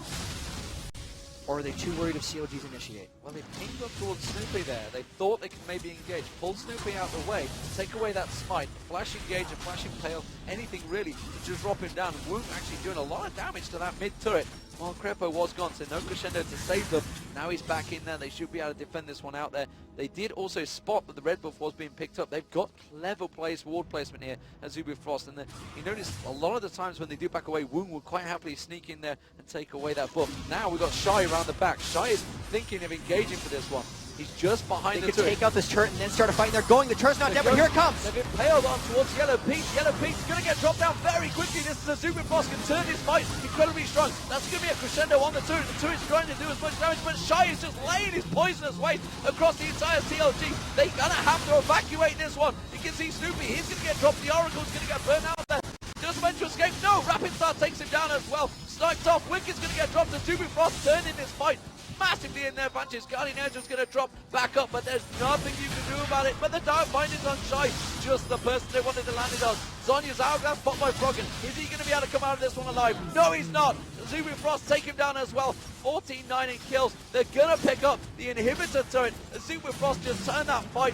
Or are they too worried if CLG's initiate? Well, they pinged up towards Snoopy there. They thought they could maybe engage. Pull Snoopy out the way, take away that smite, flash engage, a flashing tail, anything really to just drop him down. And Wound actually doing a lot of damage to that mid turret. While Krepo was gone, so no crescendo to save them. Now he's back in there. They should be able to defend this one out there. They did also spot that the red buff was being picked up. They've got clever ward placement here at Azubu Frost. And you notice a lot of the times when they do back away, Woong will quite happily sneak in there and take away that buff. Now we've got Shy around the back. Shy is thinking of engaging for this one. He's just behind the turret. They could take out this turret and then start a fight. They're going. The turret's not dead, but here it comes. They've impaled on towards Yellow Pete. Yellow Pete's going to get dropped down very quickly. This is Azubu Frost can turn his fight incredibly strong. That's going to be a crescendo on the turret. The turret's trying to do as much damage, but Shy is just laying his poisonous weight across the entire CLG. They're going to have to evacuate this one. You can see Snoopy. He's going to get dropped. The Oracle's going to get burned out there. Just meant to escape. No, Rapid Star takes him down as well. Sniped off. Wicked's going to get dropped. Azubu Frost turned in this fight. massively in their advantage. Guardian Angel's going to drop back up, but there's nothing you can do about it. But the Dark Bind is on Shy, just the person they wanted to land it on. Zonya's hourglass spot by Froggen. Is he going to be able to come out of this one alive? No, he's not. Azubu Frost take him down as well. 14-9 in kills. They're going to pick up the inhibitor turret. Azubu Frost just turned that fight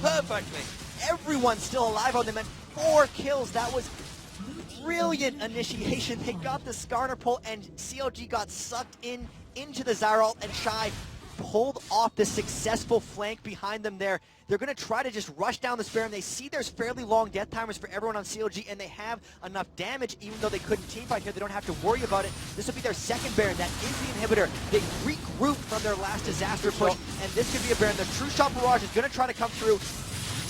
perfectly. Everyone's still alive on them, and 4 kills. That was brilliant initiation. They got the Skarner pull, and CLG got sucked into the Zyral, and Shy pulled off the successful flank behind them there. They're going to try to just rush down the Spare, and they see there's fairly long death timers for everyone on CLG, and they have enough damage, even though they couldn't teamfight here. They don't have to worry about it. This will be their second Baron. That is the inhibitor. They regroup from their last disaster push, and this could be a Baron. The True Shot Barrage is going to try to come through,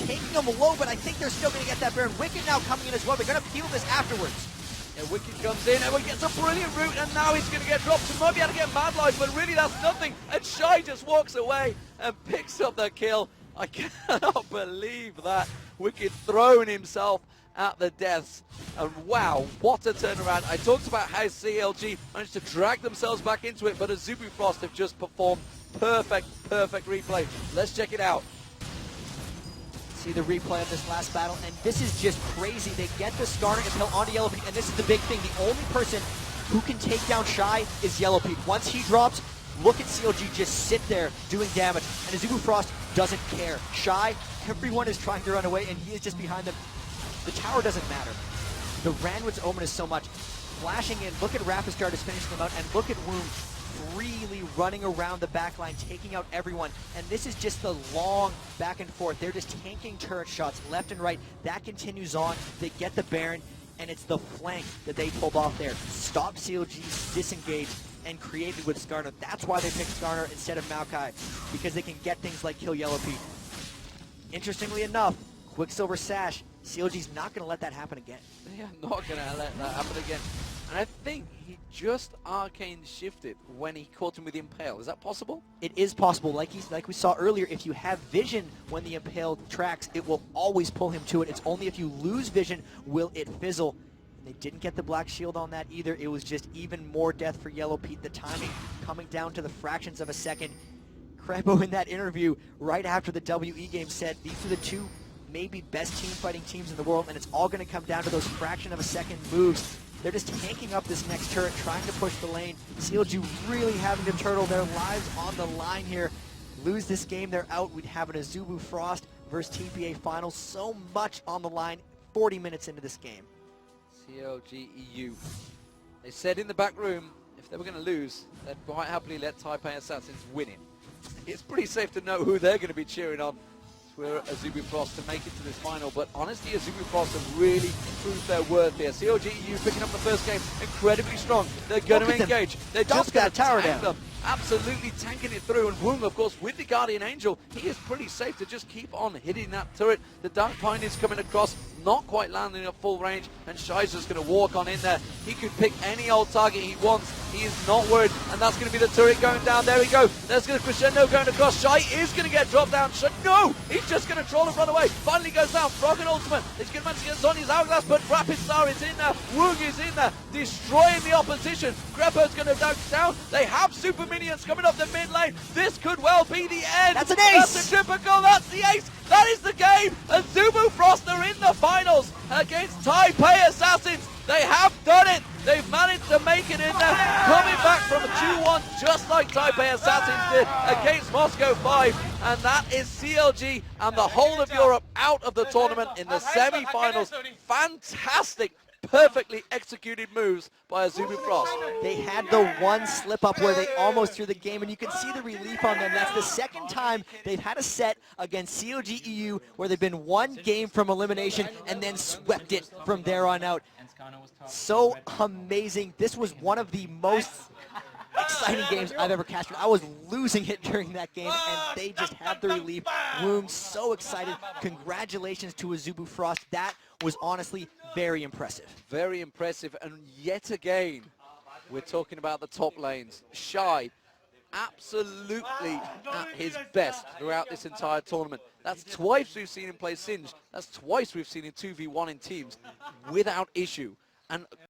taking them low, but I think they're still going to get that Baron. Wicked now coming in as well. They're going to peel this afterwards. Yeah, Wicked comes in, and gets a brilliant route, and now he's going to get dropped. He might be able to get Mad Life, but really that's nothing. And Shy just walks away and picks up the kill. I cannot believe that. Wicked throwing himself at the deaths. And wow, what a turnaround. I talked about how CLG managed to drag themselves back into it, but Azubu Frost have just performed perfect replay. Let's check it out. See the replay of this last battle, and this is just crazy. They get the Skarner impale onto Yellowpeak, and this is the big thing. The only person who can take down Shy is Yellowpeak. Once he drops, look at CLG just sit there doing damage, and Azubu Frost doesn't care. Shy, everyone is trying to run away, and he is just behind them. The tower doesn't matter. The Ranwood's Omen is so much. Flashing in, look at Rapistar just finishing them out, and look at Wound freely running around the backline, taking out everyone. And this is just the long back and forth. They're just tanking turret shots left and right. That continues on. They get the Baron, and it's the flank that they pulled off there. Stop CLG's disengage and created with Skarner. That's why they picked Skarner instead of Maoka, because they can get things like kill Yellowpeak. Interestingly enough, Quicksilver Sash, CLG's not going to let that happen again. They are not going to let that happen again. And I think he just arcane shifted when he caught him with the Impale. Is that possible? It is possible. Like we saw earlier, if you have vision when the Impale tracks, it will always pull him to it. It's only if you lose vision will it fizzle. And they didn't get the Black Shield on that either. It was just even more death for Yellowpeak. The timing coming down to the fractions of a second. Krebo in that interview right after the WE game said these are the two maybe best team fighting teams in the world, and it's all going to come down to those fraction of a second moves. They're just tanking up this next turret, trying to push the lane. CLG really having to turtle their lives on the line here. Lose this game, they're out. We'd have an Azubu Frost versus TPA finals. So much on the line 40 minutes into this game. CLG EU. They said in the back room, if they were going to lose, they'd quite happily let Taipei Assassins win it. It's pretty safe to know who they're going to be cheering on for Azubu Frost to make it to this final, but honestly Azubu Frost have really proved their worth here. CLG EU picking up the first game incredibly strong. They're going to engage. They're just going to tower tank down. them. Absolutely tanking it through, and Woong, of course, with the Guardian Angel, he is pretty safe to just keep on hitting that turret. The Dark Pine is coming across, not quite landing at full range, and Shy's just going to walk on in there. He could pick any old target he wants. He is not worried, and that's going to be the turret going down. There we go. There's going to crescendo going across. Shy is going to get dropped down. No! He's just going to troll and run away. Finally goes down. Froggen ultimate. He's going to manage to get Zonya's hourglass, but Rapistar is in there. Woong is in there, destroying the opposition. Greppo's going to dunk down. They have super minions coming up the mid lane. This could well be the end. That's an ace. That's a triple goal. That's the ace. That is the game. And Azubu Frost are in the finals against Taipei Assassins. They have done it. They've managed to make it in there. Coming back from a 2-1 just like Taipei Assassins did against Moscow 5. And that is CLG and the whole of Europe out of the tournament in the semi-finals. Fantastic. Perfectly executed moves by Azubu Frost. They had the one slip up where they almost threw the game, and you can see the relief on them. That's the second time they've had a set against CLG EU where they've been one game from elimination and then swept it from there on out. So amazing. This was one of the most exciting games I've ever cast. I was losing it during that game, and they just had the relief. Woom so excited. Congratulations to Azubu Frost. That was honestly very impressive. Very impressive, and yet again, we're talking about the top lanes. Shy, absolutely at his best throughout this entire tournament. That's twice we've seen him play Singe. That's twice we've seen him 2v1 in teams without issue. And